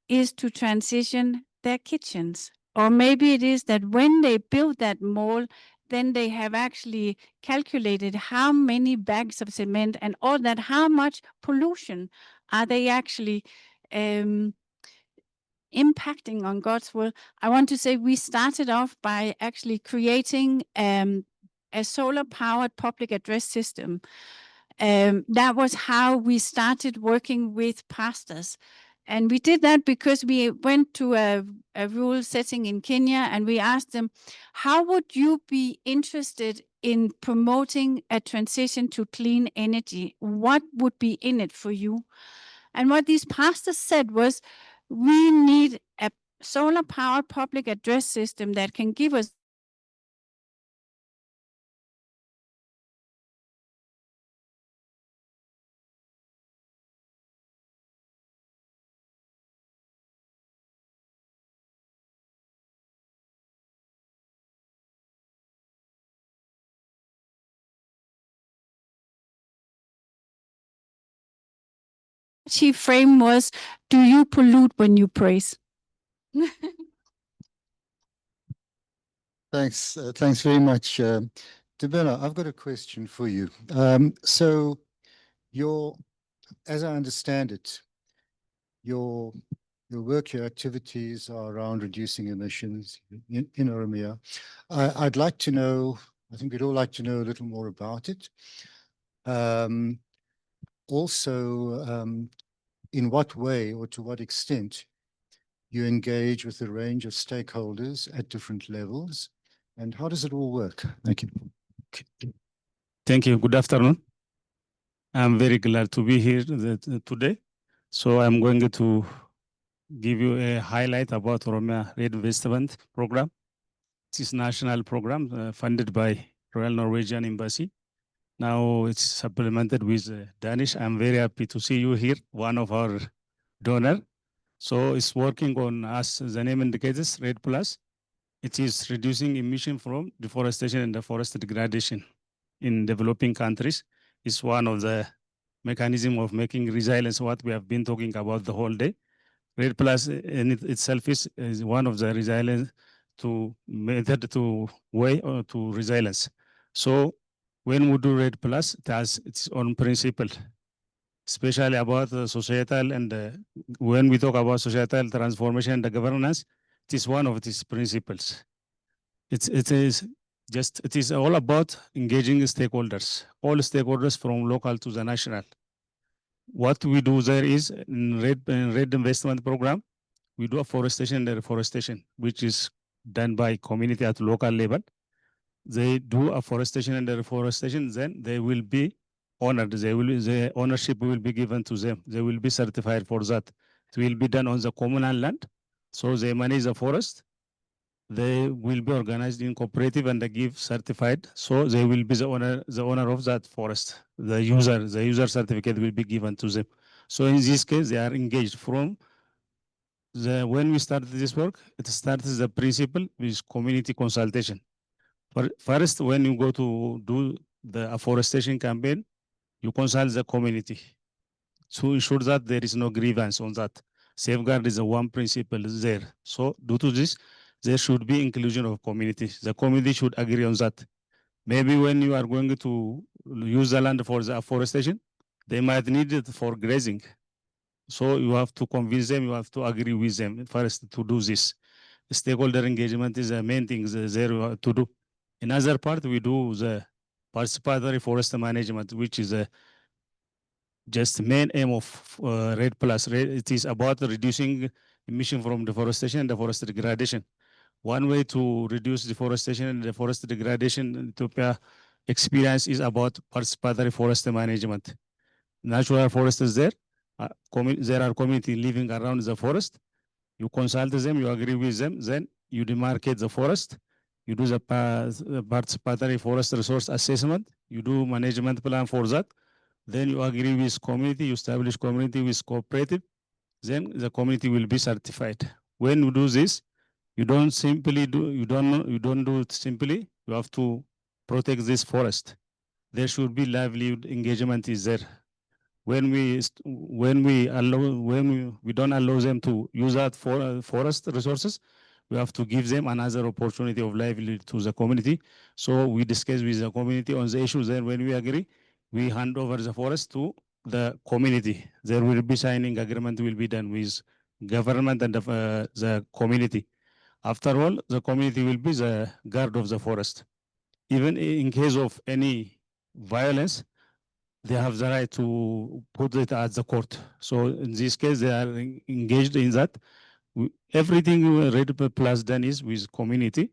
is to transition their kitchens. Or maybe it is that when they build that mall, then they have actually calculated how many bags of cement and all that, how much pollution are they actually impacting on God's will. I want to say we started off by actually creating a solar-powered public address system. That was how we started working with pastors. And we did that because we went to a rural setting in Kenya and we asked them, how would you be interested in promoting a transition to clean energy? What would be in it for you? And what these pastors said was, we need a solar-powered public address system that can give us chief frame was, do you pollute when you praise? Thanks. Thanks very much. Debella, I've got a question for you. So as I understand it, your work, your activities are around reducing emissions in Oromia. I'd like to know, I think we'd all like to know a little more about it. Also, in what way or to what extent you engage with a range of stakeholders at different levels, and how does it all work? Thank you. Thank you. Good afternoon. I'm very glad to be here today. So I'm going to give you a highlight about Oromia Red Investment Program. It is a national program funded by Royal Norwegian Embassy. Now it's supplemented with Danish. I'm very happy to see you here, one of our donors. So it's working on, as the name indicates, Red Plus. It is reducing emission from deforestation and the forest degradation in developing countries. It's one of the mechanism of making resilience, what we have been talking about the whole day. Red Plus in itself is one of the resilience to method to way to resilience. So when we do Red Plus, it has its own principle, especially about the societal and when we talk about societal transformation and the governance, it is one of these principles. It is all about engaging stakeholders, all stakeholders from local to the national. What we do there is in Red Investment Program, we do afforestation and reforestation, which is done by community at local level. They do afforestation and reforestation, then they will be honored. The ownership will be given to them. They will be certified for that. It will be done on the communal land. So they manage the forest. They will be organized in cooperative and they give certified. So they will be the owner of that forest. The user certificate will be given to them. So in this case, they are engaged from when we started this work. It starts the principle with community consultation. First, when you go to do the afforestation campaign, you consult the community to ensure that there is no grievance on that. Safeguard is the one principle there. So due to this, there should be inclusion of community. The community should agree on that. Maybe when you are going to use the land for the afforestation, they might need it for grazing. So you have to convince them, you have to agree with them first to do this. Stakeholder engagement is the main thing there to do. Another part, we do the participatory forest management, which is just the main aim of RED Plus. It is about reducing emission from deforestation and the forest degradation. One way to reduce deforestation and the forest degradation in Ethiopia experience is about participatory forest management. Natural forest is there. There are community living around the forest. You consult them, you agree with them, then you demarcate the forest. You do the participatory forest resource assessment. You do management plan for that. Then you agree with community, you establish community with cooperative. Then the community will be certified. When you do this, you don't do it simply. You have to protect this forest. There should be livelihood engagement is there. When we don't allow them to use that for forest resources, we have to give them another opportunity of livelihood to the community. So we discuss with the community on the issues. Then when we agree, we hand over the forest to the community. There will be signing agreement will be done with government and the community. After all, the community will be the guard of the forest. Even in case of any violence, they have the right to put it at the court. So in this case, they are engaged in that. Everything RED Plus done is with community,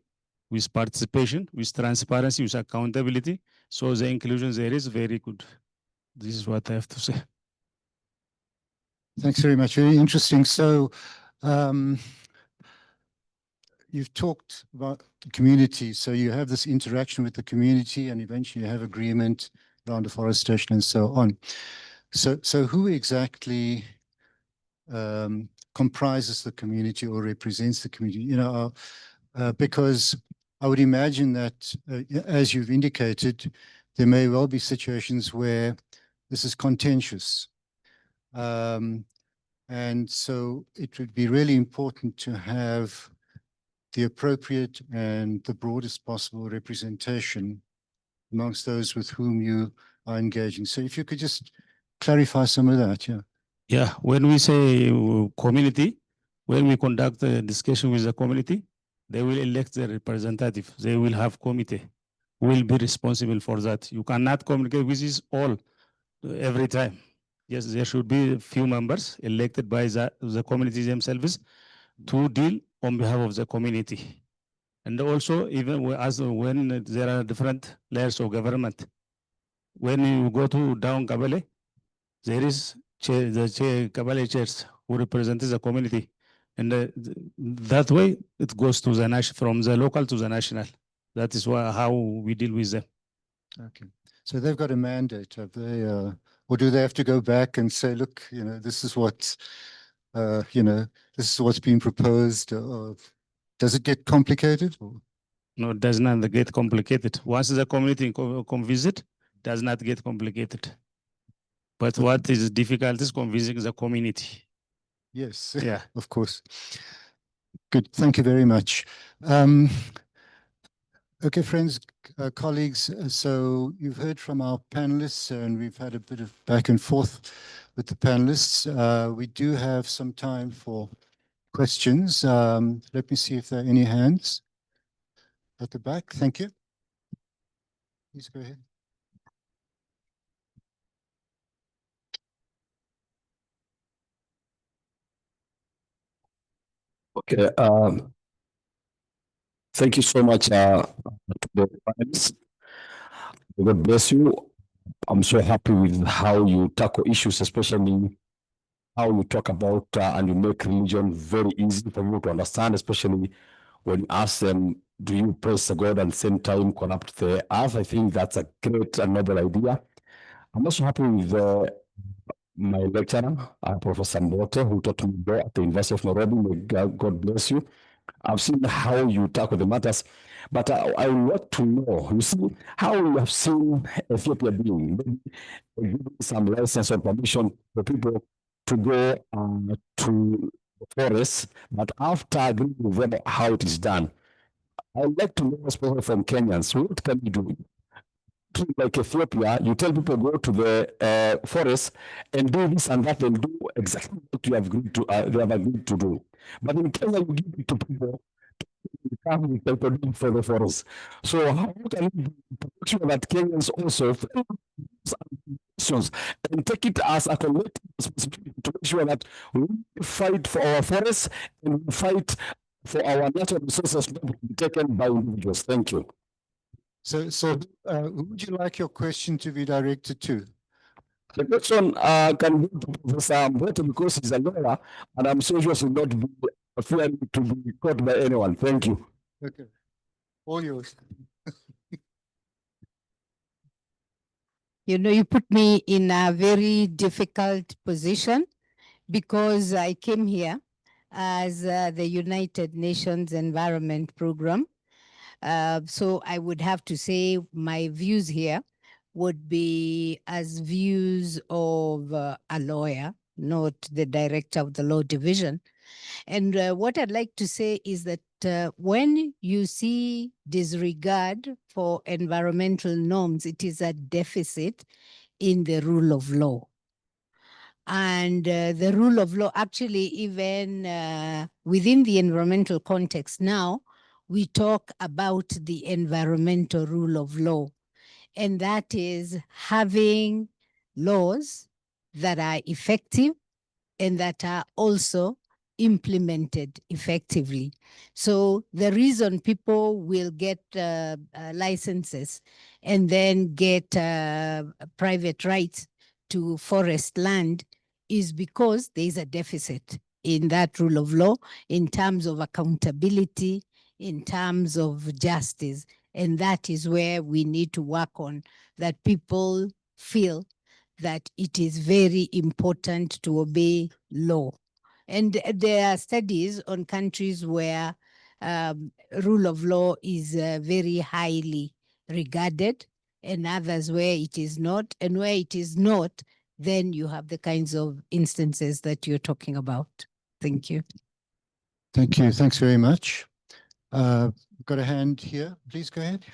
with participation, with transparency, with accountability. So the inclusion there is very good. This is what I have to say. Thanks very much. Very interesting. So you've talked about the community. So you have this interaction with the community and eventually you have agreement around deforestation and so on. So who exactly comprises the community or represents the community? You know, because I would imagine that, as you've indicated, there may well be situations where this is contentious. And so it would be really important to have the appropriate and the broadest possible representation amongst those with whom you are engaging. So if you could just clarify some of that, yeah. Yeah, when we say community, when we conduct a discussion with the community, they will elect their representative. They will have committee, will be responsible for that. You cannot communicate with this all every time. Yes, there should be a few members elected by the community themselves to deal on behalf of the community. And also, even as when there are different layers of government, when you go to down Kabale, there is the Kabale chairs who represent the community. And that way, it goes to the national, from the local to the national. That is how we deal with them. Okay. So they've got a mandate, have they? Or do they have to go back and say, look, you know, this is what, this is what's being proposed? Does it get complicated? Or? No, it does not get complicated. Once the community come visit, it does not get complicated. But what is difficult is convincing the community. Yes, yeah, of course. Good, thank you very much. Okay, friends, colleagues, so you've heard from our panelists and we've had a bit of back and forth with the panelists. We do have some time for questions. Let me see if there are any hands at the back. Thank you. Please go ahead. Okay. Thank you so much, to the panelists. God bless you. I'm so happy with how you tackle issues, especially how you talk about and you make religion very easy for people to understand, especially when you ask them, do you praise the God and at the same time corrupt the earth? I think that's a great and noble idea. I'm also happy with my lecturer, Professor Mbote, who taught me there at the University of Nairobi. May God bless you. I've seen how you tackle the matters, but I want to know, you see, how you have seen Ethiopia being, maybe some license or permission for people to go to forests, but after agreeing with them how it is done, I'd like to know, especially from Kenyans, what can we do? Like Ethiopia, you tell people go to the forest and do this and that and do exactly what you have agreed to. They have agreed to do. But in Kenya, you give it to people to come with people for the forest. So how can we make sure that Kenyans also questions and take it as a collective responsibility to make sure that we fight for our forests and we fight for our natural resources not to be taken by individuals. Thank you. So, who would you like your question to be directed to? The question can go to Professor Mbweto because he's a lawyer, and I'm so sure he will not be fearing to be caught by anyone. Thank you. Okay, all yours. You know, you put me in a very difficult position because I came here as the United Nations Environment Program. So I would have to say my views here would be as views of a lawyer, not the director of the law division. And what I'd like to say is that when you see disregard for environmental norms, it is a deficit in the rule of law. And the rule of law, actually, even within the environmental context now, we talk about the environmental rule of law. And that is having laws that are effective and that are also implemented effectively. So the reason people will get licenses and then get private rights to forest land is because there is a deficit in that rule of law in terms of accountability, in terms of justice. And that is where we need to work on, that people feel that it is very important to obey law. And there are studies on countries where rule of law is very highly regarded, and others where it is not. And where it is not, then you have the kinds of instances that you're talking about. Thank you. Thank you. Thanks very much. We've got a hand here. Please go ahead.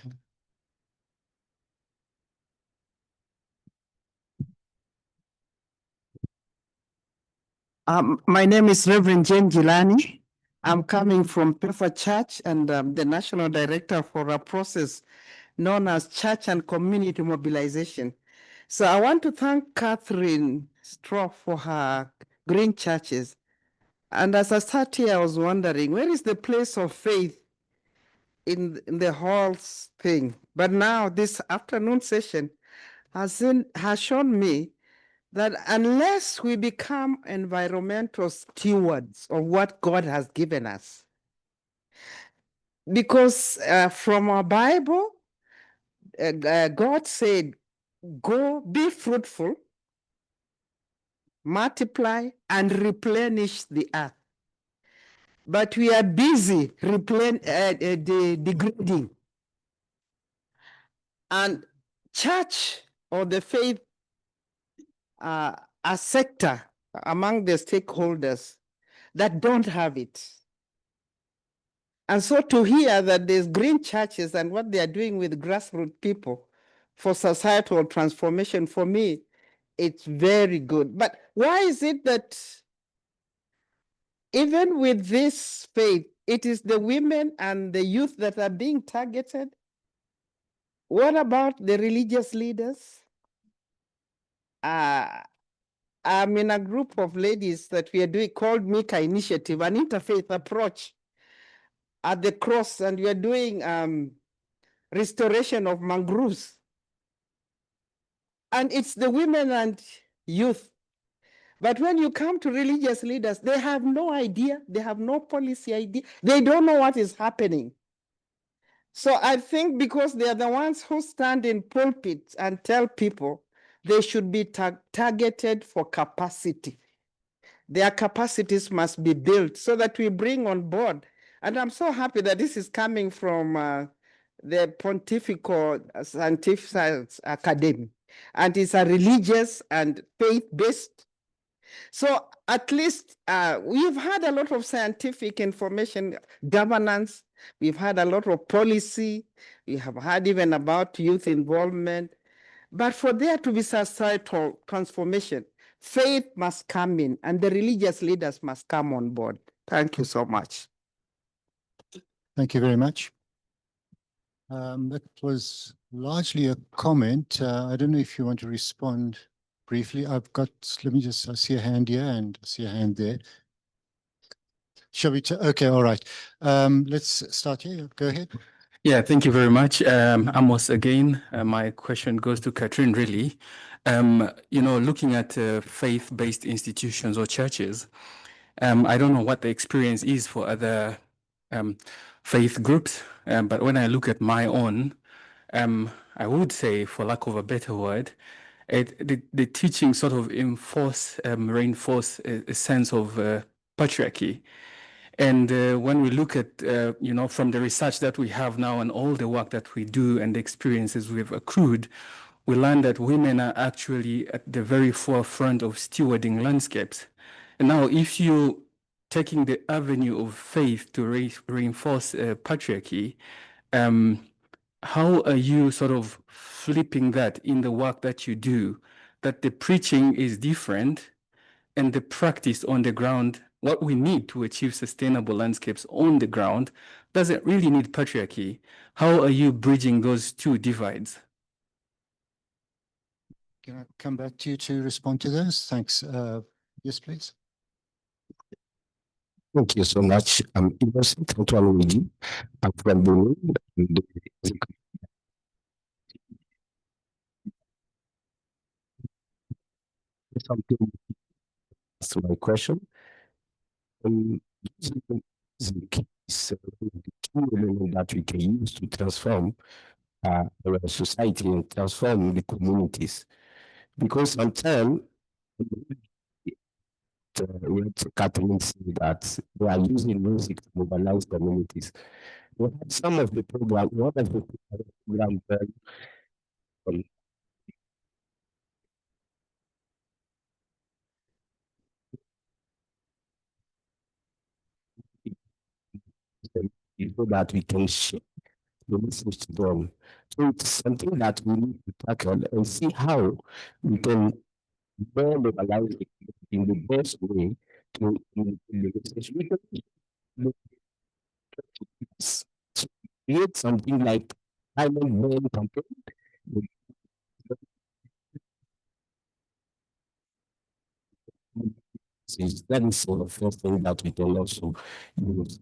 My name is Reverend Jane Gilani. I'm coming from Pefa Church, and I'm the National Director for a process known as Church and Community Mobilization. So I want to thank Catherine Stroh for her green churches. And as I sat here, I was wondering, where is the place of faith in the whole thing? But now this afternoon session has shown me that unless we become environmental stewards of what God has given us, because from our Bible, God said, go be fruitful, multiply, and replenish the earth. But we are busy degrading. And church or the faith a sector among the stakeholders that don't have it. And so to hear that there's green churches and what they are doing with grassroots people for societal transformation, for me, it's very good. But why is it that even with this faith, it is the women and the youth that are being targeted? What about the religious leaders? I'm in a group of ladies that we are doing called Mika Initiative, an interfaith approach at the cross, and we are doing restoration of mangroves. And it's the women and youth. But when you come to religious leaders, they have no idea, they have no policy idea, they don't know what is happening. So I think because they are the ones who stand in pulpits and tell people they should be targeted for capacity. Their capacities must be built so that we bring on board. And I'm so happy that this is coming from the Pontifical Scientific Science Academy. And it's a religious and faith-based. So at least we've had a lot of scientific information, governance, we've had a lot of policy, we have had even about youth involvement. But for there to be societal transformation, faith must come in and the religious leaders must come on board. Thank you so much. Thank you very much. That was largely a comment. I don't know if you want to respond briefly. Let me just, I see a hand here and I see a hand there. Shall we, okay, all right. Let's start here. Go ahead. Yeah, thank you very much. Amos again. My question goes to Catherine, really. Looking at faith-based institutions or churches, I don't know what the experience is for other faith groups, but when I look at my own, I would say, for lack of a better word, the teaching sort of reinforce a sense of patriarchy. And when we look at, from the research that we have now and all the work that we do and the experiences we've accrued, we learn that women are actually at the very forefront of stewarding landscapes. And now, if you're taking the avenue of faith to reinforce patriarchy, how are you sort of flipping that in the work that you do, that the preaching is different and the practice on the ground, what we need to achieve sustainable landscapes on the ground, doesn't really need patriarchy? How are you bridging those two divides? Can I come back to you to respond to those? Thanks. Yes, please. Thank you so much. I'm Innocent Antoine Wigi. I'm from Benin. Something to my question. The key element that we can use to transform our society and transform the communities. Because sometimes what Catherine said that they are using music to mobilize communities. We had some of the program, one of the program so that we can share the message to them. So it's something that we need to tackle and see how we can more mobilize it in the best way to in the message. We can create something like Diamond Band campaign. That is the first thing that we can also use.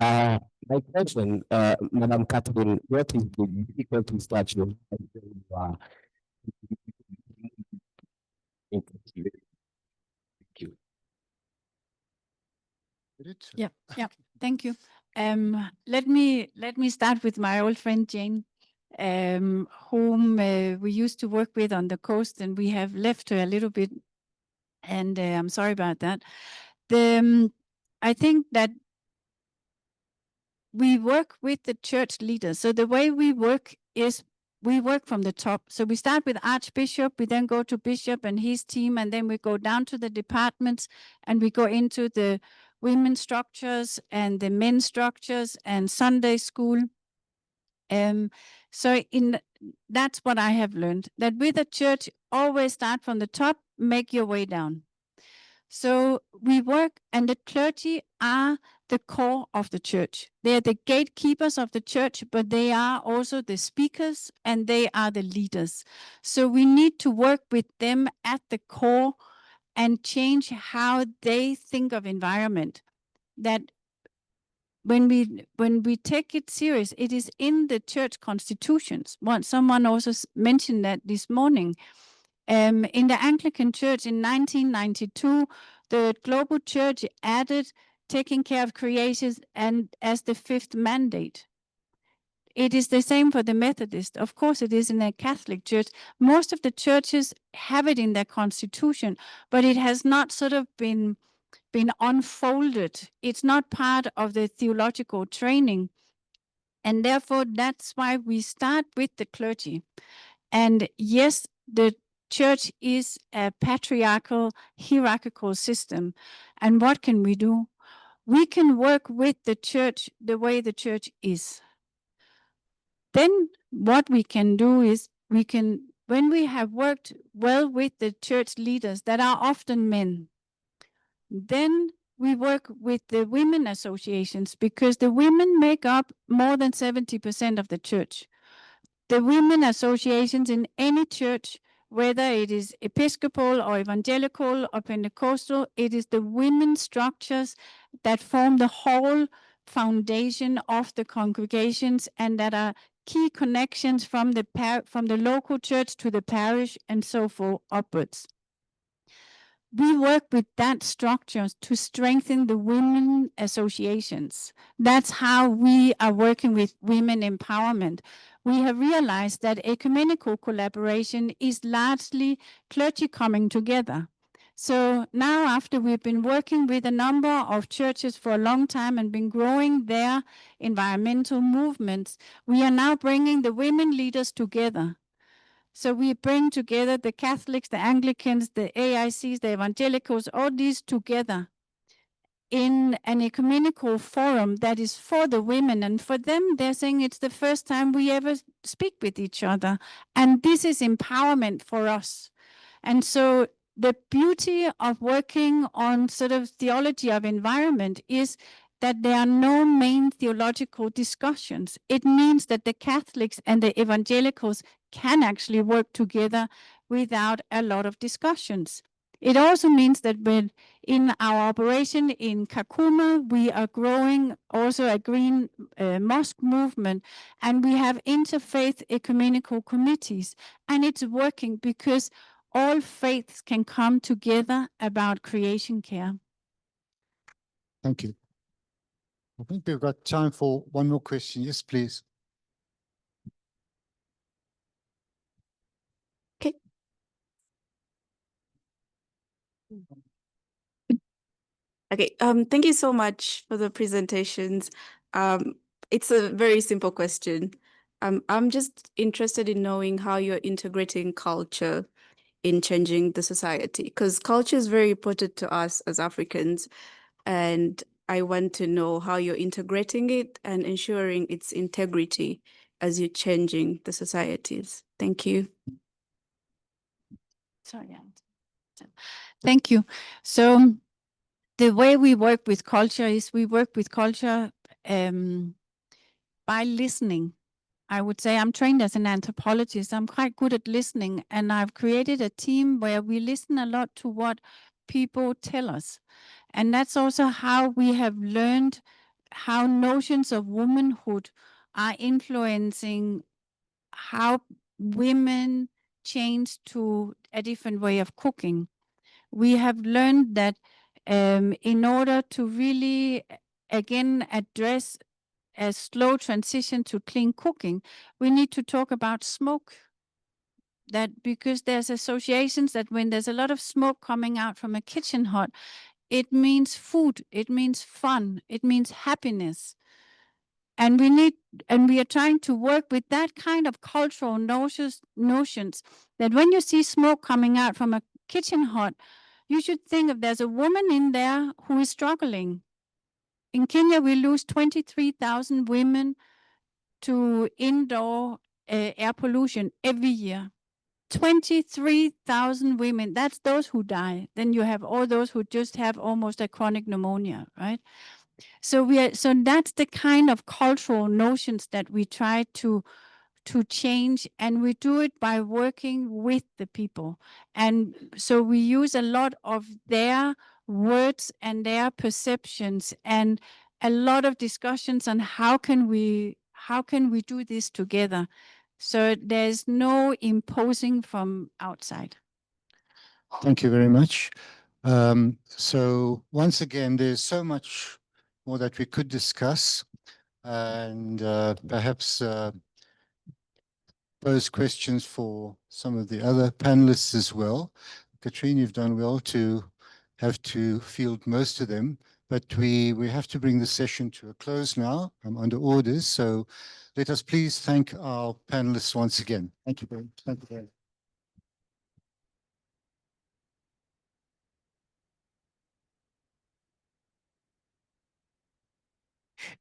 My question, Madam Catherine, what is the difficulties that you have? Thank you. Yeah, thank you. Let me start with my old friend Jane, whom we used to work with on the coast, and we have left her a little bit, and I'm sorry about that. I think that we work with the church leaders. So the way we work is we work from the top. So we start with Archbishop, we then go to Bishop and his team, and then we go down to the departments, and we go into the women's structures and the men's structures and Sunday school. So that's what I have learned, that with a church, always start from the top, make your way down. So we work, and the clergy are the core of the church. They are the gatekeepers of the church, but they are also the speakers and they are the leaders. So we need to work with them at the core and change how they think of environment. That when we take it serious, it is in the church constitutions. Someone also mentioned that this morning. In the Anglican Church in 1992, the global church added taking care of creation and as the fifth mandate. It is the same for the Methodist. Of course, it is in the Catholic Church. Most of the churches have it in their constitution, but it has not sort of been unfolded. It's not part of the theological training. And therefore, that's why we start with the clergy. And yes, the church is a patriarchal, hierarchical system. And what can we do? We can work with the church the way the church is. Then what we can do is when we have worked well with the church leaders that are often men, then we work with the women associations, because the women make up more than 70% of the church. The women associations in any church, whether it is Episcopal or Evangelical or Pentecostal, it is the women structures that form the whole foundation of the congregations, and that are key connections from the local church to the parish and so forth upwards. We work with that structure to strengthen the women associations. That's how we are working with women empowerment. We have realized that ecumenical collaboration is largely clergy coming together. So now, after we've been working with a number of churches for a long time and been growing their environmental movements, we are now bringing the women leaders together. So we bring together the Catholics, the Anglicans, the AICs, the Evangelicals, all these together in an ecumenical forum that is for the women. And for them, they're saying it's the first time we ever speak with each other. And this is empowerment for us. And so the beauty of working on sort of theology of environment is that there are no main theological discussions. It means that the Catholics and the Evangelicals can actually work together without a lot of discussions. It also means that when in our operation in Kakuma, we are growing also a green mosque movement, and we have interfaith ecumenical committees, and it's working because all faiths can come together about creation care. Thank you. I think we've got time for one more question. Yes, please. Okay. Okay, thank you so much for the presentations. It's a very simple question. I'm just interested in knowing how you're integrating culture in changing the society, because culture is very important to us as Africans, and I want to know how you're integrating it and ensuring its integrity as you're changing the societies. Thank you. Sorry. Thank you. So the way we work with culture is we work with culture by listening. I would say I'm trained as an anthropologist. I'm quite good at listening, and I've created a team where we listen a lot to what people tell us. And that's also how we have learned how notions of womanhood are influencing how women change to a different way of cooking. We have learned that in order to really, again, address a slow transition to clean cooking, we need to talk about smoke. That because there's associations that when there's a lot of smoke coming out from a kitchen hot, it means food, it means fun, it means happiness. And we are trying to work with that kind of cultural notions that when you see smoke coming out from a kitchen hot, you should think of there's a woman in there who is struggling. In Kenya, we lose 23,000 women to indoor air pollution every year. 23,000 women, that's those who die. Then you have all those who just have almost a chronic pneumonia, right? So that's the kind of cultural notions that we try to change, and we do it by working with the people. And so we use a lot of their words and their perceptions, and a lot of discussions on how can we do this together. So there's no imposing from outside. Thank you very much. So once again, there's so much more that we could discuss, and perhaps pose questions for some of the other panelists as well. Katrine, you've done well to have to field most of them, but we have to bring the session to a close now. I'm under orders, so let us please thank our panelists once again. Thank you very much. Thank you very much.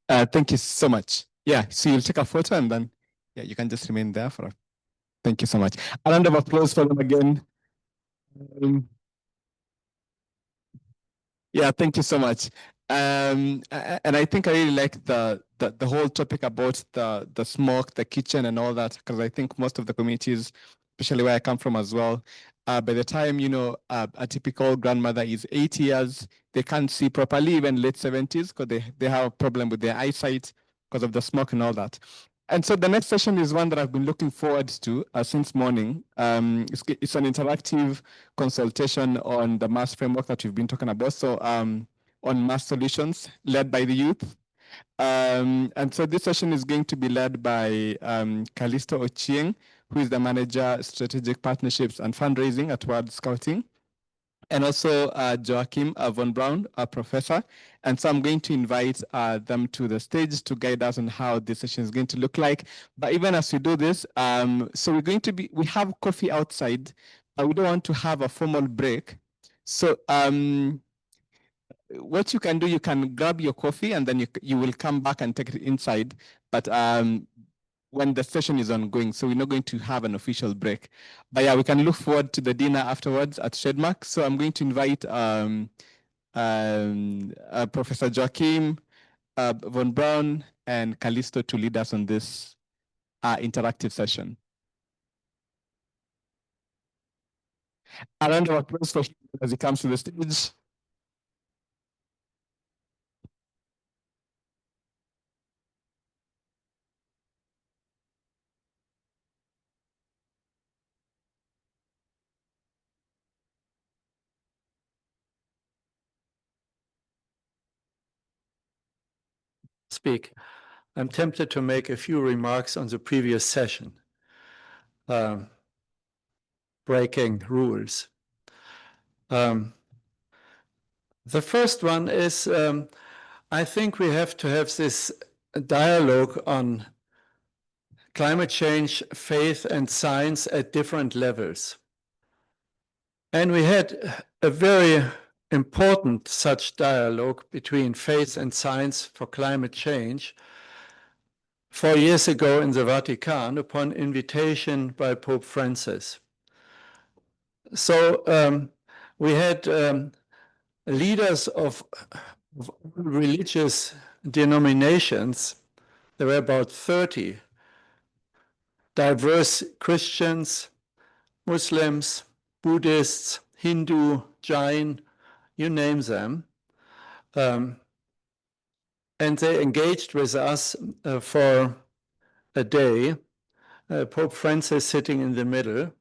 Thank you so much. Yeah, so you'll take a photo and then, yeah, you can just remain there for a, thank you so much. A round of applause for them again. Yeah, thank you so much. And I think I really like the whole topic about the smoke, the kitchen, and all that, because I think most of the communities, especially where I come from as well, by the time a typical grandmother is 80 years, they can't see properly, even late 70s, because they have a problem with their eyesight because of the smoke and all that. And so the next session is one that I've been looking forward to since morning. It's an interactive consultation on the mass framework that we've been talking about. So on mass solutions led by the youth. And so this session is going to be led by Callisto Ochieng, who is the manager, strategic partnerships and fundraising at World Scouting. And also Joachim von Braun, a professor. And so I'm going to invite them to the stage to guide us on how this session is going to look like. But even as we do this, so we have coffee outside, but we don't want to have a formal break. So what you can do, you can grab your coffee and then you will come back and take it inside. But when the session is ongoing, so we're not going to have an official break. But yeah, we can look forward to the dinner afterwards at Trademark. So I'm going to invite Professor Joachim von Braun and Callisto to lead us on this interactive session. A round of applause for him as he comes to the stage. Speak. I'm tempted to make a few remarks on the previous session. Breaking rules. The first one is, I think we have to have this dialogue on climate change, faith, and science at different levels. And we had a very important such dialogue between faith and science for climate change 4 years ago in the Vatican upon invitation by Pope Francis. So we had leaders of religious denominations. There were about 30 diverse Christians, Muslims, Buddhists, Hindu, Jain, you name them. And they engaged with us for a day, Pope Francis sitting in the middle.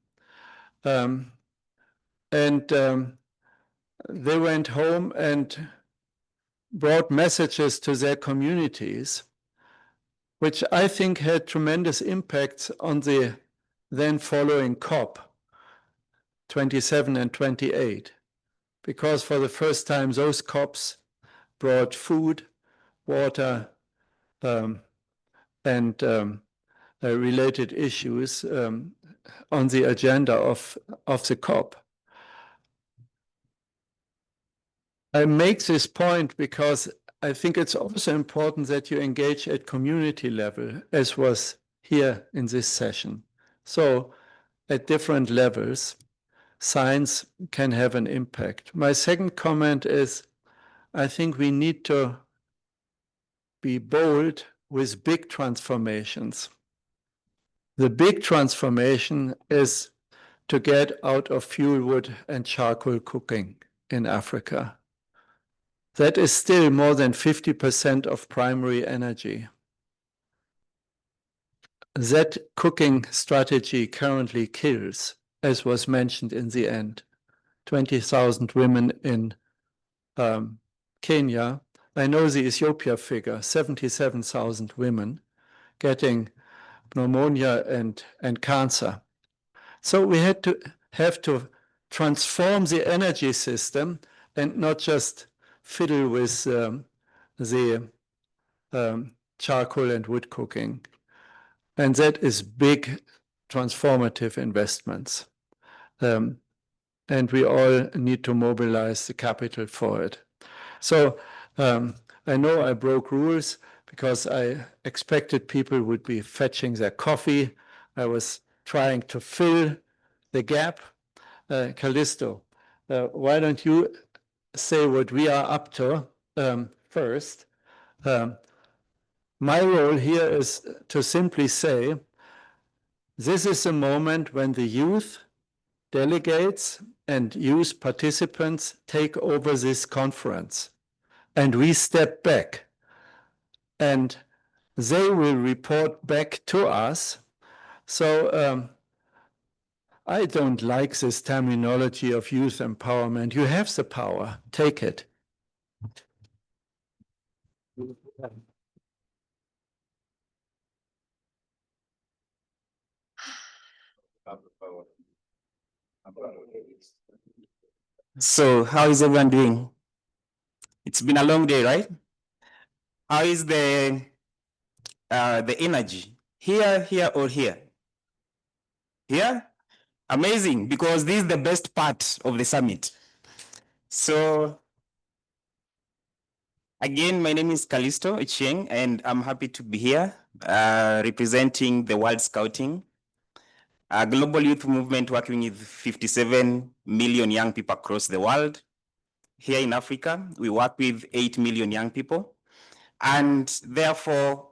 They went home and brought messages to their communities, which I think had tremendous impact on the then following COP 27 and 28, because for the first time those COPs brought food, water, and related issues on the agenda of the COP. I make this point because I think it's also important that you engage at community level, as was here in this session. So at different levels, science can have an impact. My second comment is, I think we need to be bold with big transformations. The big transformation is to get out of fuel wood and charcoal cooking in Africa. That is still more than 50% of primary energy. That cooking strategy currently kills, as was mentioned in the end, 20,000 women in Kenya. I know the Ethiopia figure, 77,000 women getting pneumonia and cancer. So we have to transform the energy system and not just fiddle with the charcoal and wood cooking. And that is big transformative investments. And we all need to mobilize the capital for it. So I know I broke rules, because I expected people would be fetching their coffee. I was trying to fill the gap. Callisto, why don't you say what we are up to first? My role here is to simply say, this is a moment when the youth delegates and youth participants take over this conference, and we step back, and they will report back to us. So I don't like this terminology of youth empowerment. You have the power, take it. So how is everyone doing? It's been a long day, right? How is the energy? Here, or here? Here? Amazing, because this is the best part of the summit. So again, my name is Callisto Ichieng, and I'm happy to be here representing the World Scouting, a global youth movement working with 57 million young people across the world. Here in Africa, we work with 8 million young people. And therefore,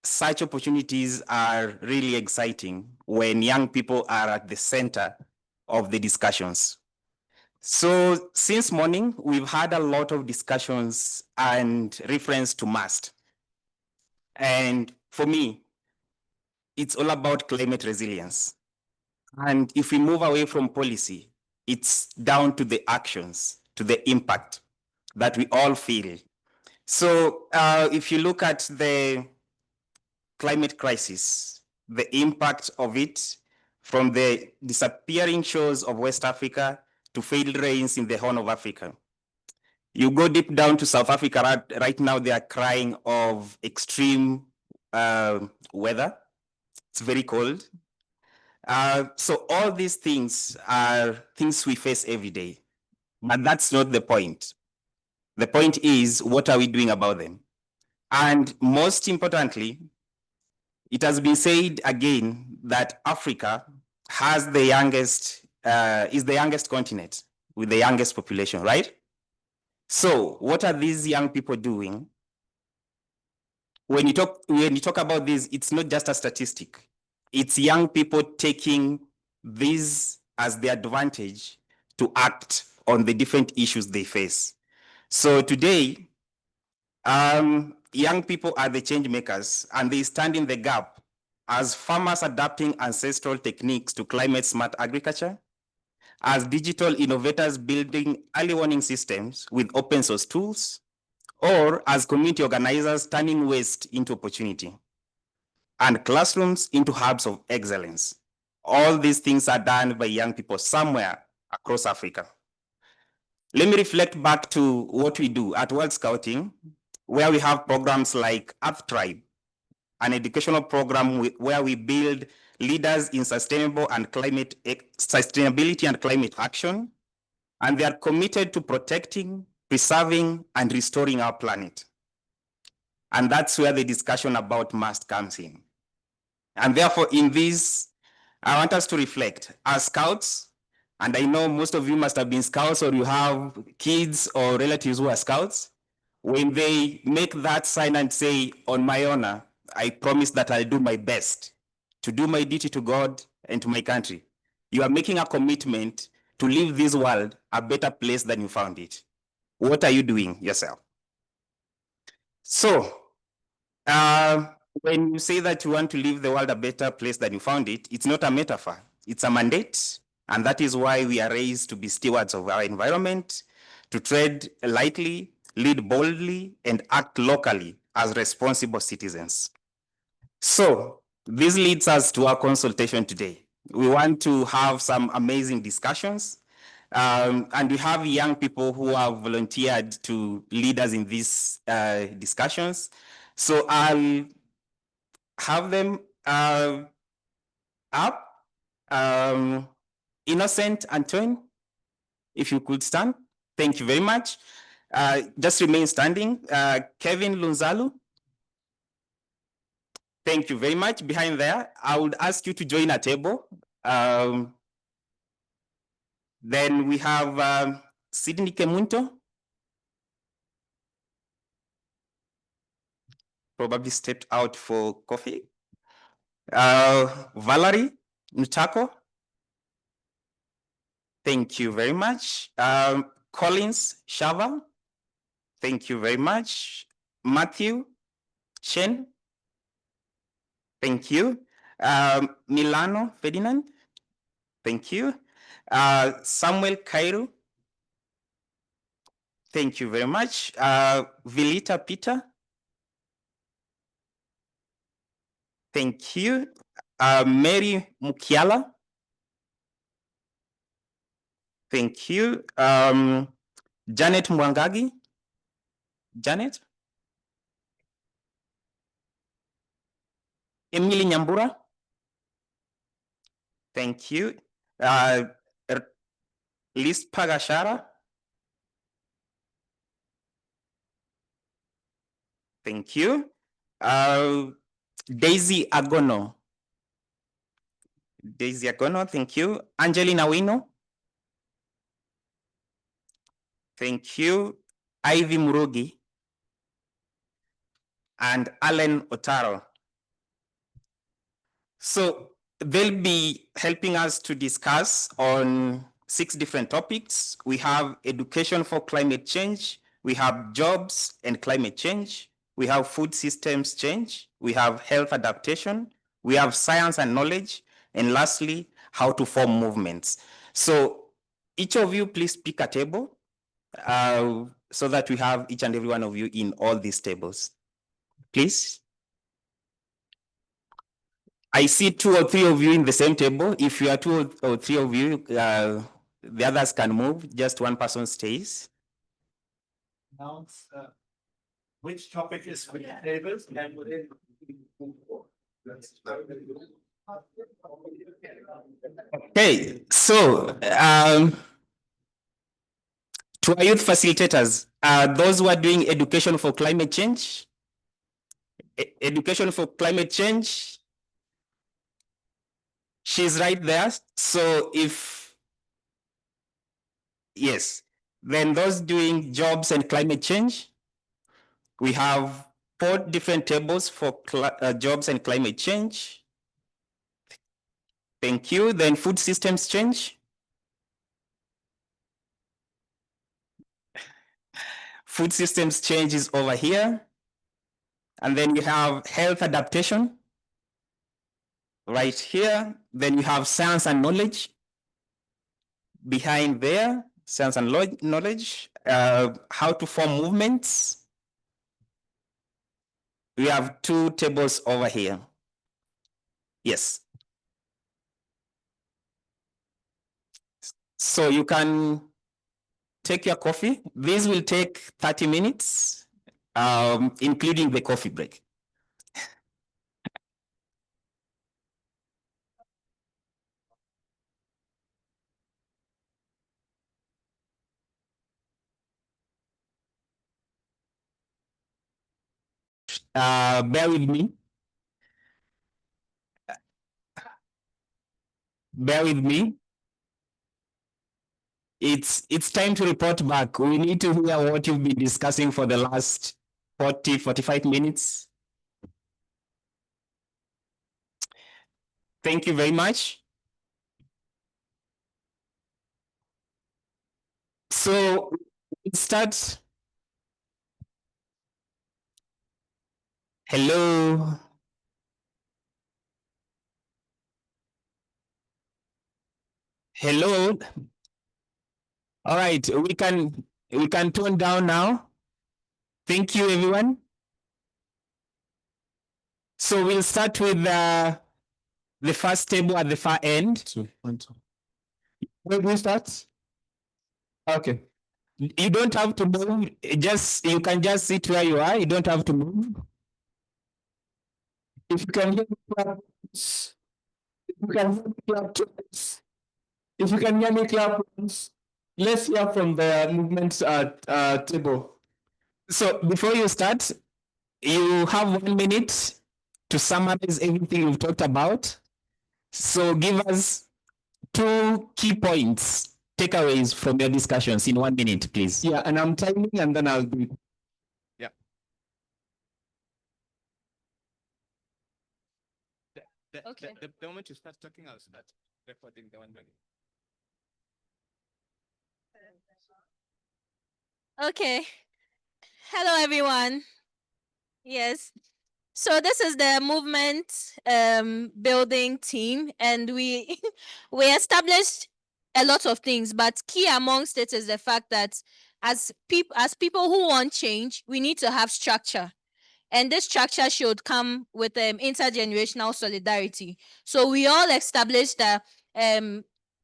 such opportunities are really exciting when young people are at the center of the discussions. So since morning, we've had a lot of discussions and reference to MAST. And for me, it's all about climate resilience. And if we move away from policy, it's down to the actions, to the impact that we all feel. So if you look at the climate crisis, the impact of it, from the disappearing shores of West Africa to failed rains in the Horn of Africa. You go deep down to South Africa, right now they are crying of extreme weather. It's very cold. So all these things are things we face every day, but that's not the point. The point is, what are we doing about them? And most importantly, it has been said again that Africa has the youngest, is the youngest continent with the youngest population, right? So what are these young people doing? When you talk about this, it's not just a statistic. It's young people taking this as the advantage to act on the different issues they face. So today, young people are the change makers, and they stand in the gap as farmers adapting ancestral techniques to climate smart agriculture, as digital innovators building early warning systems with open source tools, or as community organizers turning waste into opportunity, and classrooms into hubs of excellence. All these things are done by young people somewhere across Africa. Let me reflect back to what we do at World Scouting, where we have programs like Earth Tribe, an educational program where we build leaders in sustainability and climate action, and they are committed to protecting, preserving, and restoring our planet. And that's where the discussion about MAST comes in. And therefore, in this, I want us to reflect as scouts, and I know most of you must have been scouts, or you have kids or relatives who are scouts. When they make that sign and say, on my honor, I promise that I'll do my best to do my duty to God and to my country. You are making a commitment to leave this world a better place than you found it. What are you doing yourself? So, when you say that you want to leave the world a better place than you found it, it's not a metaphor, it's a mandate. And that is why we are raised to be stewards of our environment, to tread lightly, lead boldly, and act locally as responsible citizens. So this leads us to our consultation today. We want to have some amazing discussions, and we have young people who have volunteered to lead us in these discussions. So I'll have them up. Innocent Antoine, if you could stand. Thank you very much. Just remain standing. Kevin Lunzalu. Thank you very much. Behind there, I would ask you to join a table. Then we have Sydney Kemunto. Probably stepped out for coffee. Valerie Mutako. Thank you very much. Collins Shava. Thank you very much. Matthew Chen. Thank you. Milano Ferdinand. Thank you. Samuel Kairu. Thank you very much. Vilita Peter. Thank you. Mary Mukiala. Thank you. Janet Mwangagi. Janet. Emily Nyambura. Thank you. Liz Pagashara. Thank you. Daisy Agono. Daisy Agono, thank you. Angelina Wino. Thank you. Ivy Murugi. And Alan Otaro. So they'll be helping us to discuss on 6 different topics. We have education for climate change. We have jobs and climate change. We have food systems change. We have health adaptation. We have science and knowledge. And lastly, how to form movements. So each of you, please pick a table so that we have each and every one of you in all these tables. Please. I see 2 or 3 of you in the same table. If you are 2 or 3 of you, the others can move. Just one person stays. Now, which topic is which tables and within? Okay, so to our youth facilitators, those who are doing education for climate change, she's right there. So yes, then those doing jobs and climate change, we have 4 different tables for jobs and climate change. Thank you. Then food systems change. Food systems change is over here. And then you have health adaptation right here. Then you have science and knowledge behind there, science and knowledge, how to form movements. We have 2 tables over here. Yes. So you can take your coffee. This will take 30 minutes, including the coffee break. Bear with me. Bear with me. It's time to report back. We need to hear what you've been discussing for the last 40, 45 minutes. Thank you very much. So let's start. Hello. Hello. All right, we can tone down now. Thank you, everyone. So we'll start with the first table at the far end. Where do we start? Okay. You don't have to move. You can just sit where you are. You don't have to move. If you can hear me clap, if you can hear me clap, if you can hear me clap, let's hear from the movement table. So before you start, you have 1 minute to summarize everything we've talked about. So give us 2 key points, takeaways from your discussions in 1 minute, please. Yeah, and I'm timing and then I'll do it. Yeah. Okay. The moment you start talking, I'll start recording the 1 minute. Okay. Hello, everyone. Yes. So this is the movement building team, and we we established a lot of things, but key amongst it is the fact that as people who want change, we need to have structure. And this structure should come with intergenerational solidarity. So we all established that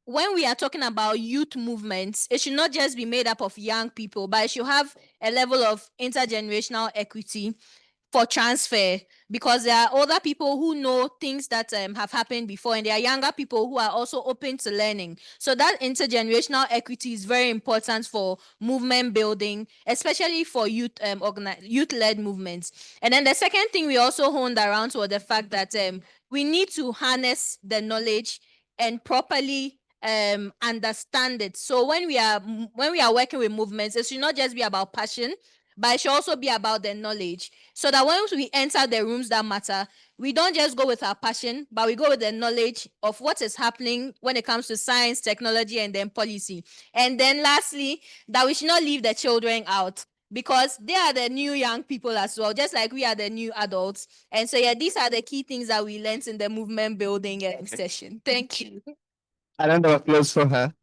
when we are talking about youth movements, it should not just be made up of young people, but it should have a level of intergenerational equity for transfer, because there are older people who know things that have happened before, and there are younger people who are also open to learning. So that intergenerational equity is very important for movement building, especially for youth-led movements. And then the second thing we also honed around was the fact that we need to harness the knowledge and properly understand it. So when we are working with movements, it should not just be about passion, but it should also be about the knowledge. So that once we enter the rooms that matter, we don't just go with our passion, but we go with the knowledge of what is happening when it comes to science, technology, and then policy. And then lastly, that we should not leave the children out, because they are the new young people as well, just like we are the new adults. And so yeah, these are the key things that we learned in the movement building session. Thank you. A round of applause for her.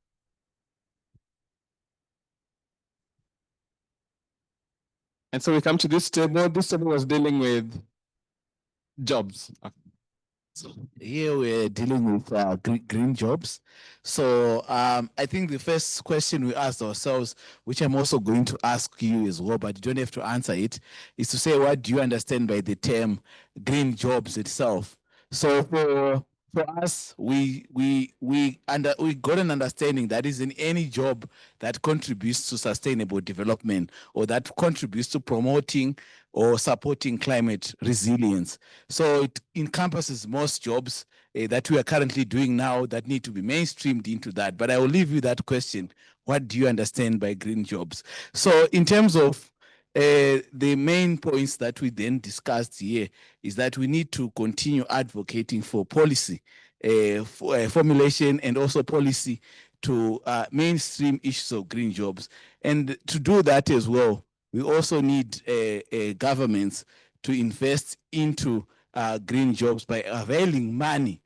And so we come to this table. This table was dealing with jobs. So here we're dealing with green jobs. So I think the first question we asked ourselves, which I'm also going to ask you as well, but you don't have to answer it, is to say, what do you understand by the term green jobs itself? So for us, we got an understanding that is in any job that contributes to sustainable development, or that contributes to promoting or supporting climate resilience. So it encompasses most jobs that we are currently doing now that need to be mainstreamed into that. But I will leave you that question. What do you understand by green jobs? So in terms of the main points that we then discussed here is that we need to continue advocating for policy formulation and also policy to mainstream issues of green jobs. And to do that as well, we also need governments to invest into green jobs by availing money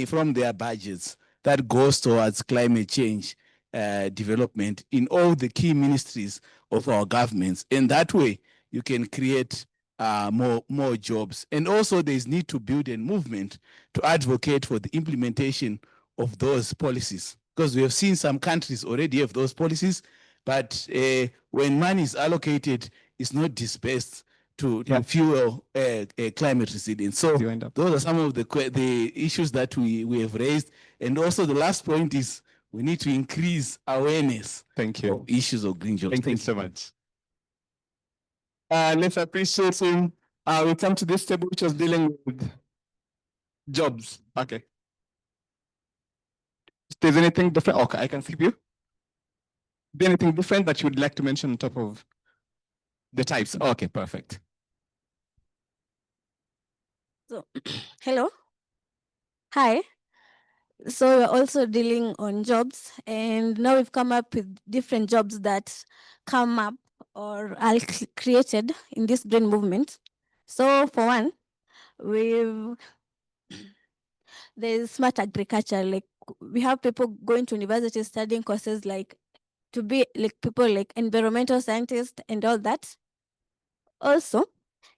from their budgets that goes towards climate change development in all the key ministries of our governments. And that way, you can create more jobs. And also, there's need to build a movement to advocate for the implementation of those policies, because we have seen some countries already have those policies, but when money is allocated, it's not dispersed to fuel climate resilience. So those are some of the issues that we have raised. And also the last point is we need to increase awareness of issues of green jobs. Thank you so much. Let's appreciate him. We come to this table which was dealing with jobs. Okay. If there's anything different, okay, I can skip you. Is there anything different that you would like to mention on top of the types? Okay, perfect. So, hello. Hi. So we're also dealing on jobs, and now we've come up with different jobs that come up or are created in this green movement. So for one, there's smart agriculture. Like we have people going to university studying courses like to be like people like environmental scientists and all that. Also,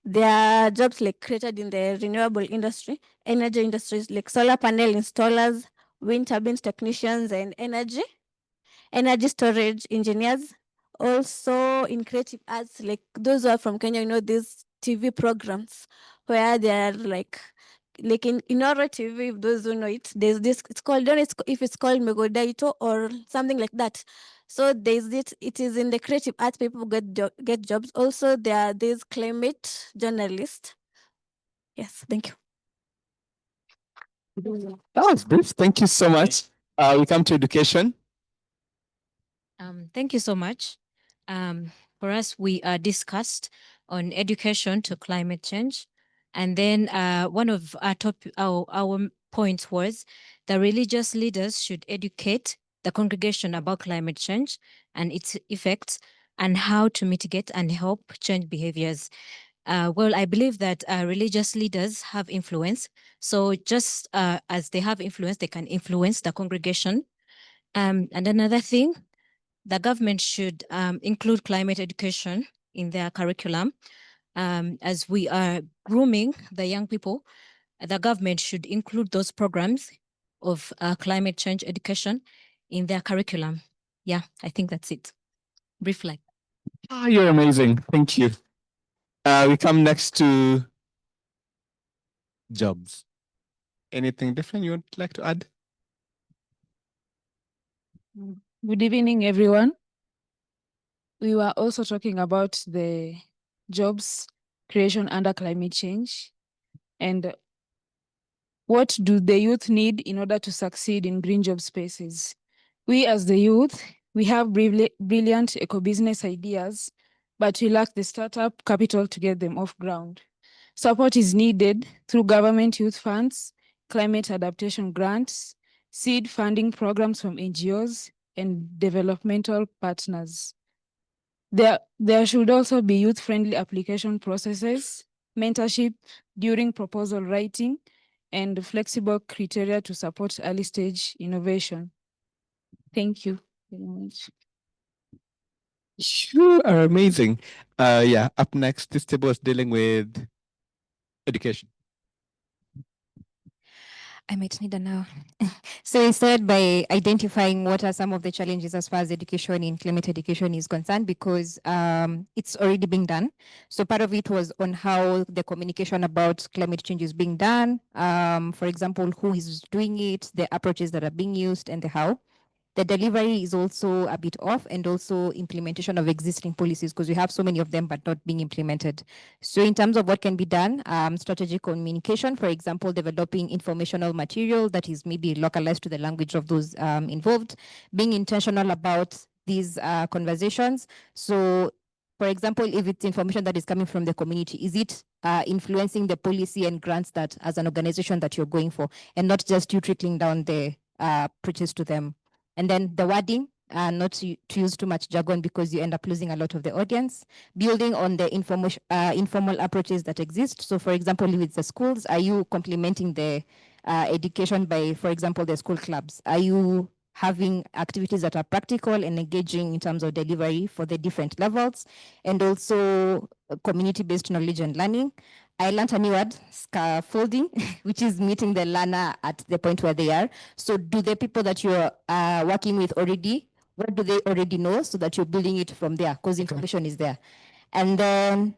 there are jobs like created in the renewable industry, energy industries like solar panel installers, wind turbines technicians, and energy storage engineers. Also in creative arts, like those who are from Kenya, you know, these TV programs where they are like in Oro TV, if those who know it, there's this, it's called, I don't know if it's called Megodaito or something like that. So there's it is in the creative arts, people get jobs. Also, there are these climate journalists. Yes, thank you. That was brief. Thank you so much. We come to education. Thank you so much. For us, we discussed on education to climate change. And then one of our points was the religious leaders should educate the congregation about climate change and its effects and how to mitigate and help change behaviors. Well, I believe that religious leaders have influence. So just as they have influence, they can influence the congregation. And another thing, the government should include climate education in their curriculum. As we are grooming the young people, the government should include those programs of climate change education in their curriculum. Yeah, I think that's it. Briefly. You're amazing. Thank you. We come next to jobs. Anything different you would like to add? Good evening, everyone. We were also talking about the jobs creation under climate change and what do the youth need in order to succeed in green job spaces. We as the youth, we have brilliant eco-business ideas, but we lack the startup capital to get them off ground. Support is needed through government youth funds, climate adaptation grants, seed funding programs from NGOs, and developmental partners. There should also be youth-friendly application processes, mentorship during proposal writing, and flexible criteria to support early-stage innovation. Thank you very much. You are amazing. Yeah, up next, this table is dealing with education. I might need an hour. So we started by identifying what are some of the challenges as far as education in climate education is concerned, because it's already being done. So part of it was on how the communication about climate change is being done. For example, who is doing it, the approaches that are being used, and the how. The delivery is also a bit off, and also implementation of existing policies, because we have so many of them but not being implemented. So in terms of what can be done, strategic communication, for example, developing informational material that is maybe localized to the language of those involved, being intentional about these conversations. So for example, if it's information that is coming from the community, is it influencing the policy and grants that as an organization that you're going for, and not just you trickling down the preaches to them. And then the wording, not to use too much jargon because you end up losing a lot of the audience. Building on the informal approaches that exist. So for example, if it's the schools, are you complementing the education by, for example, the school clubs? Are you having activities that are practical and engaging in terms of delivery for the different levels? And also community-based knowledge and learning. I learned a new word, scaffolding, which is meeting the learner at the point where they are. So do the people that you're working with already, what do they already know, so that you're building it from there, because information is there. And then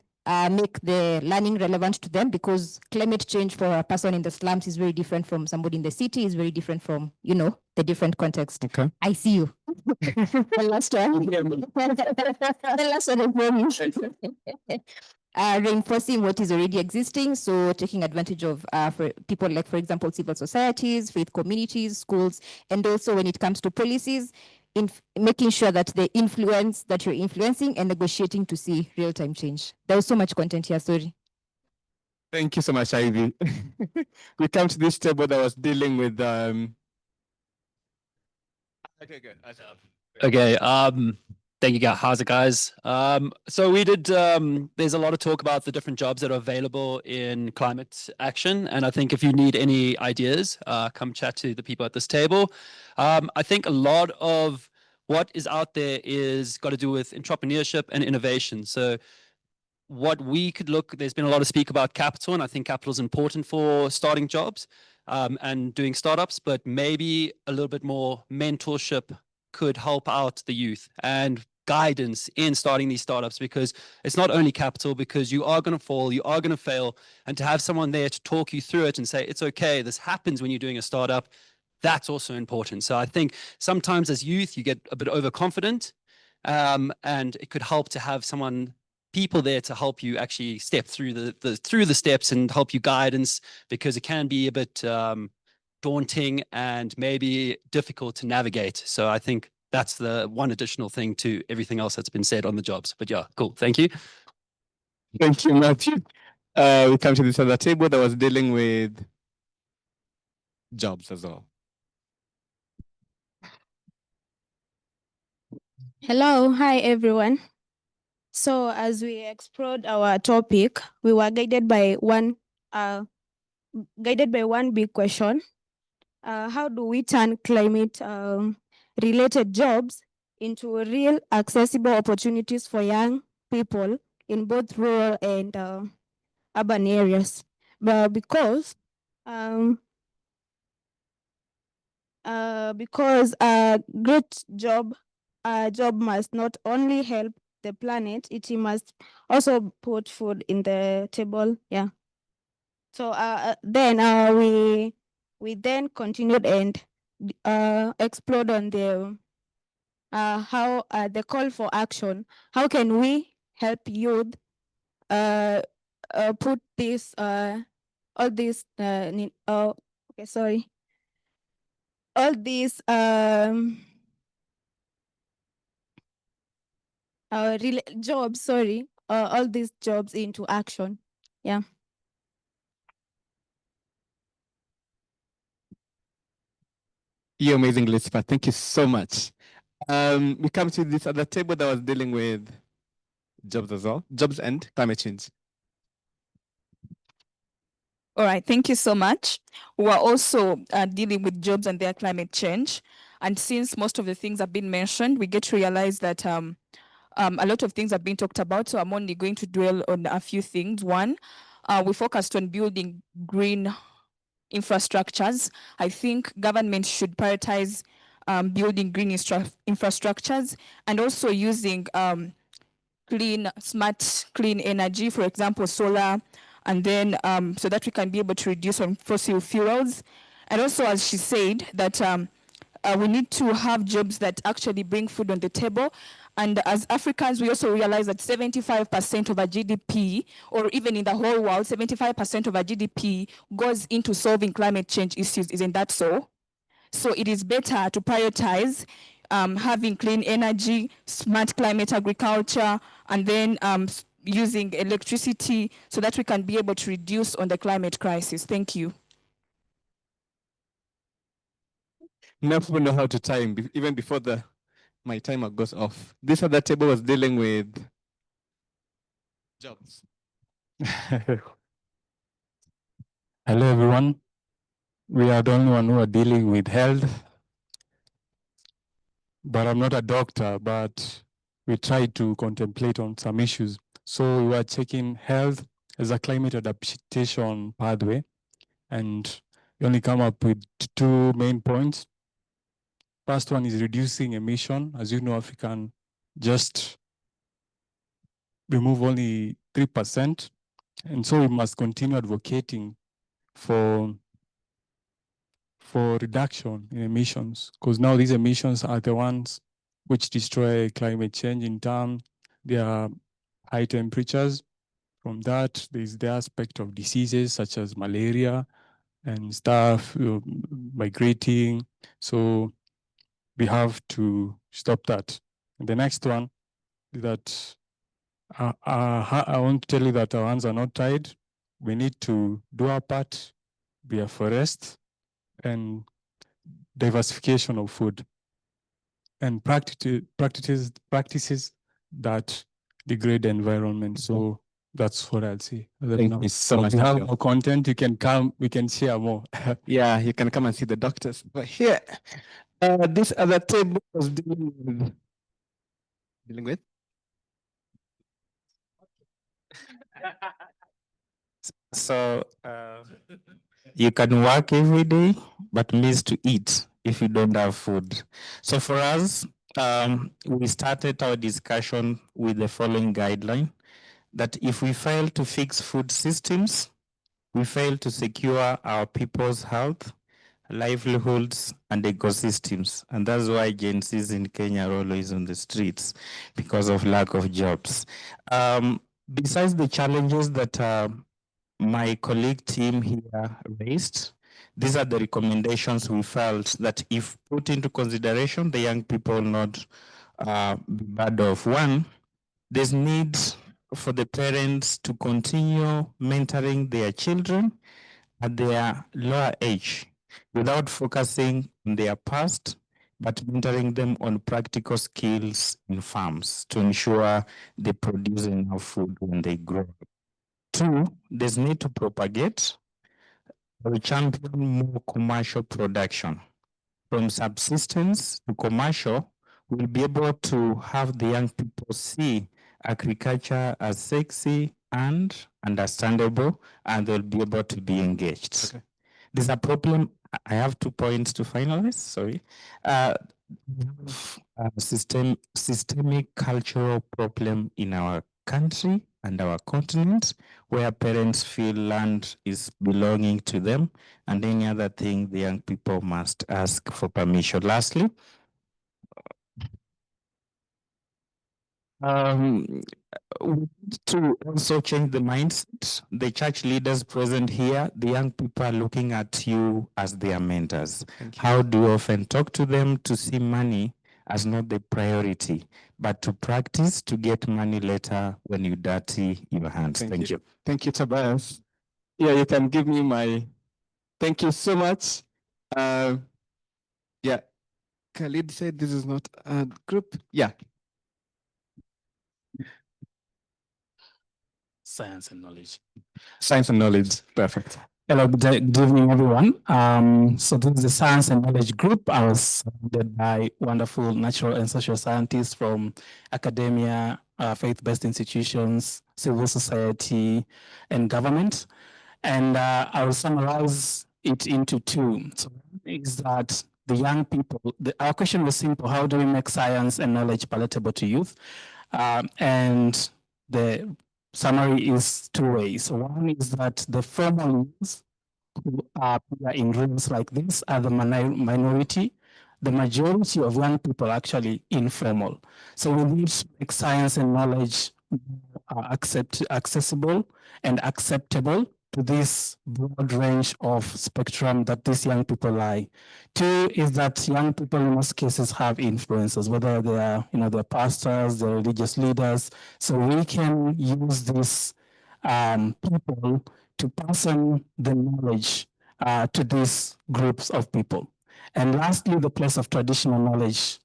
make the learning relevant to them, because climate change for a person in the slums is very different from somebody in the city, is very different from, you know, the different context. Okay. I see you. The last one. The last one is reinforcing what is already existing, so taking advantage of for people like, for example, civil societies, faith communities, schools, and also when it comes to policies, in making sure that the influence that you're influencing and negotiating to see real-time change. There was so much content here, sorry. Thank you so much, Ivy. We come to this table that was dealing with okay, good. Okay. Thank you, guys. How's it, guys? So we did. There's a lot of talk about the different jobs that are available in climate action, and I think if you need any ideas, come chat to the people at this table. I think a lot of what is out there is got to do with entrepreneurship and innovation. So what we could look, there's been a lot of speak about capital, and I think capital is important for starting jobs and doing startups, but maybe a little bit more mentorship could help out the youth and guidance in starting these startups, because it's not only capital, because you are going to fall, you are going to fail, and to have someone there to talk you through it and say, it's okay, this happens when you're doing a startup, that's also important. So I think sometimes as youth, you get a bit overconfident, and it could help to have someone people there to help you actually step through the steps and help you guidance, because it can be a bit daunting and maybe difficult to navigate. So I think that's the one additional thing to everything else that's been said on the jobs. But yeah, cool. Thank you. Thank you, Matthew. We come to this other table that was dealing with jobs as well. Hello, hi everyone. So as we explored our topic, we were guided by one big question. How do we turn climate related jobs into real accessible opportunities for young people in both rural and urban areas? Because a great job must not only help the planet, it must also put food in the table. Yeah. So then we then continued and explored on the how the call for action. How can we help youth put this all these okay, sorry, all these jobs, sorry, all these jobs into action. Yeah. You're amazing, Elizabeth. Thank you so much. We come to this other table that was dealing with jobs as well, jobs and climate change. All right, thank you so much. We are also dealing with jobs and their climate change. And since most of the things have been mentioned, we get to realize that a lot of things have been talked about. So I'm only going to dwell on a few things. One, we focused on building green infrastructures. I think government should prioritize building green infrastructures and also using smart, clean energy, for example, solar, and then so that we can be able to reduce on fossil fuels. And also, as she said, that we need to have jobs that actually bring food on the table. And as Africans, we also realize that 75% of our GDP, or even in the whole world, 75% of our GDP goes into solving climate change issues. Isn't that so? So it is better to prioritize having clean energy, smart climate agriculture, and then using electricity so that we can be able to reduce on the climate crisis. Thank you. Now people know how to time, even before my timer goes off. This other table was dealing with jobs. Hello, everyone. We are the only one who are dealing with health, but I'm not a doctor, but we try to contemplate on some issues. So we were checking health as a climate adaptation pathway, and we only come up with two main points. First one is reducing emission. As you know, Africa can just remove only 3%. And so we must continue advocating for reduction in emissions, because now these emissions are the ones which destroy climate change in terms there are high temperatures. From that, there's the aspect of diseases such as malaria and stuff, migrating. So we have to stop that. And the next one is that I want to tell you that our hands are not tied. We need to do our part, be a forest, and diversification of food, and practices that degrade the environment. So that's what I'll say. Thank you so much. If you have more content, you can come, we can share more. Yeah, you can come and see the doctors. But here, this other table was dealing with So you can work every day, but miss to eat if you don't have food. So for us, we started our discussion with the following guideline, that if we fail to fix food systems, we fail to secure our people's health, livelihoods, and ecosystems. And that's why Gen Zs in Kenya are always on the streets, because of lack of jobs. besides the challenges that my colleague team here raised, these are the recommendations we felt that if put into consideration, the young people not be bad off. One, there's need for the parents to continue mentoring their children at their lower age without focusing on their past, but mentoring them on practical skills in farms to ensure they produce enough food when they grow up. Two, there's need to propagate or champion more commercial production. From subsistence to commercial, we'll be able to have the young people see agriculture as sexy and understandable, and they'll be able to be engaged. Okay. There's a problem. I have 2 points to finalize. Sorry. Systemic cultural problem in our country and our continent, where parents feel land is belonging to them, and any other thing the young people must ask for permission. Lastly, we need to also change the mindset. The church leaders present here, the young people are looking at you as their mentors. How do you often talk to them to see money as not the priority, but to practice to get money later when you dirty your hands? Thank you. Thank you, Tobias. Yeah, you can give me my, thank you so much. Yeah, Khalid said this is not a group. Yeah. Science and knowledge. Science and knowledge, perfect. Hello, good evening, everyone. So this is the Science and Knowledge Group. I was surrounded by wonderful natural and social scientists from academia, faith-based institutions, civil society, and government. And I will summarize it into two. So one is that the young people, our question was simple: how do we make science and knowledge palatable to youth? And the summary is two ways. One is that the formal youth who appear in rooms like this are the minority. The majority of young people are actually informal. So we need to make science and knowledge accessible and acceptable to this broad range of spectrum that these young people lie. Two is that young people in most cases have influences, whether they are, they're pastors, they're religious leaders. So we can use these people to pass on the knowledge to these groups of people. And lastly, the place of traditional knowledge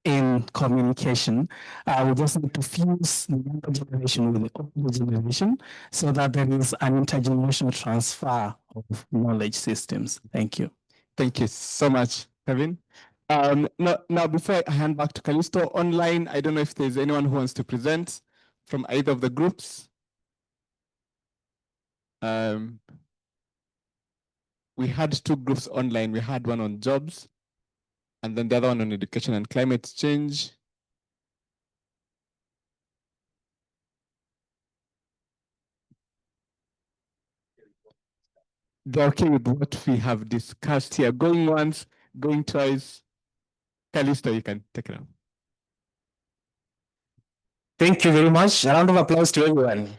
in communication. We just need to fuse the younger generation with the older generation so that there is an intergenerational transfer of knowledge systems. Thank you. Thank you so much, Kevin. Now, before I hand back to Callisto, online, I don't know if there's anyone who wants to present from either of the groups. We had two groups online. We had one on jobs, and then the other one on education and climate change. They're okay with what we have discussed here. Going once, going twice. Callisto, you can take it on. Thank you very much. A round of applause to everyone.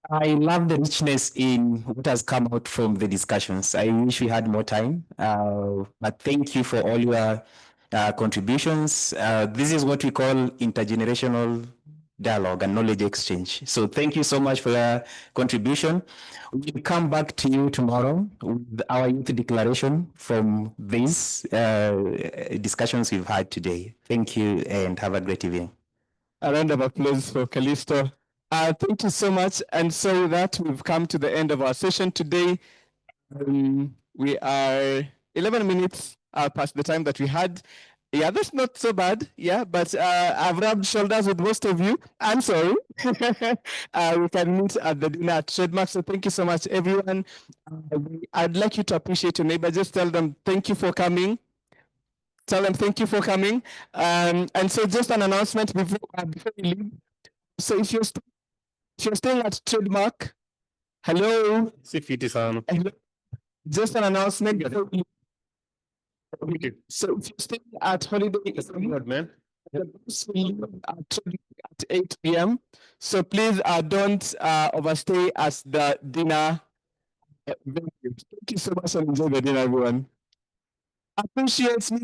I love the richness in what has come out from the discussions. I wish we had more time, but thank you for all your contributions. This is what we call intergenerational dialogue and knowledge exchange. So thank you so much for your contribution. We'll come back to you tomorrow with our youth declaration from these discussions we've had today. Thank you and have a great evening. A round of applause for Callisto. Thank you so much. And so with that, we've come to the end of our session today. We are 11 minutes past the time that we had. Yeah, that's not so bad. Yeah, but I've rubbed shoulders with most of you. I'm sorry. We can meet at the dinner at Trademark. So thank you so much, everyone. I'd like you to appreciate your neighbor. Just tell them thank you for coming. Tell them thank you for coming. And so just an announcement before we leave. So if you're staying at Trademark, hello. Hello. Just an announcement before we leave. So if you're staying at Holiday Inn, man. the bus will leave at 8 p.m. So please don't overstay as the dinner venue. Thank you so much and enjoy the dinner, everyone. Appreciates me.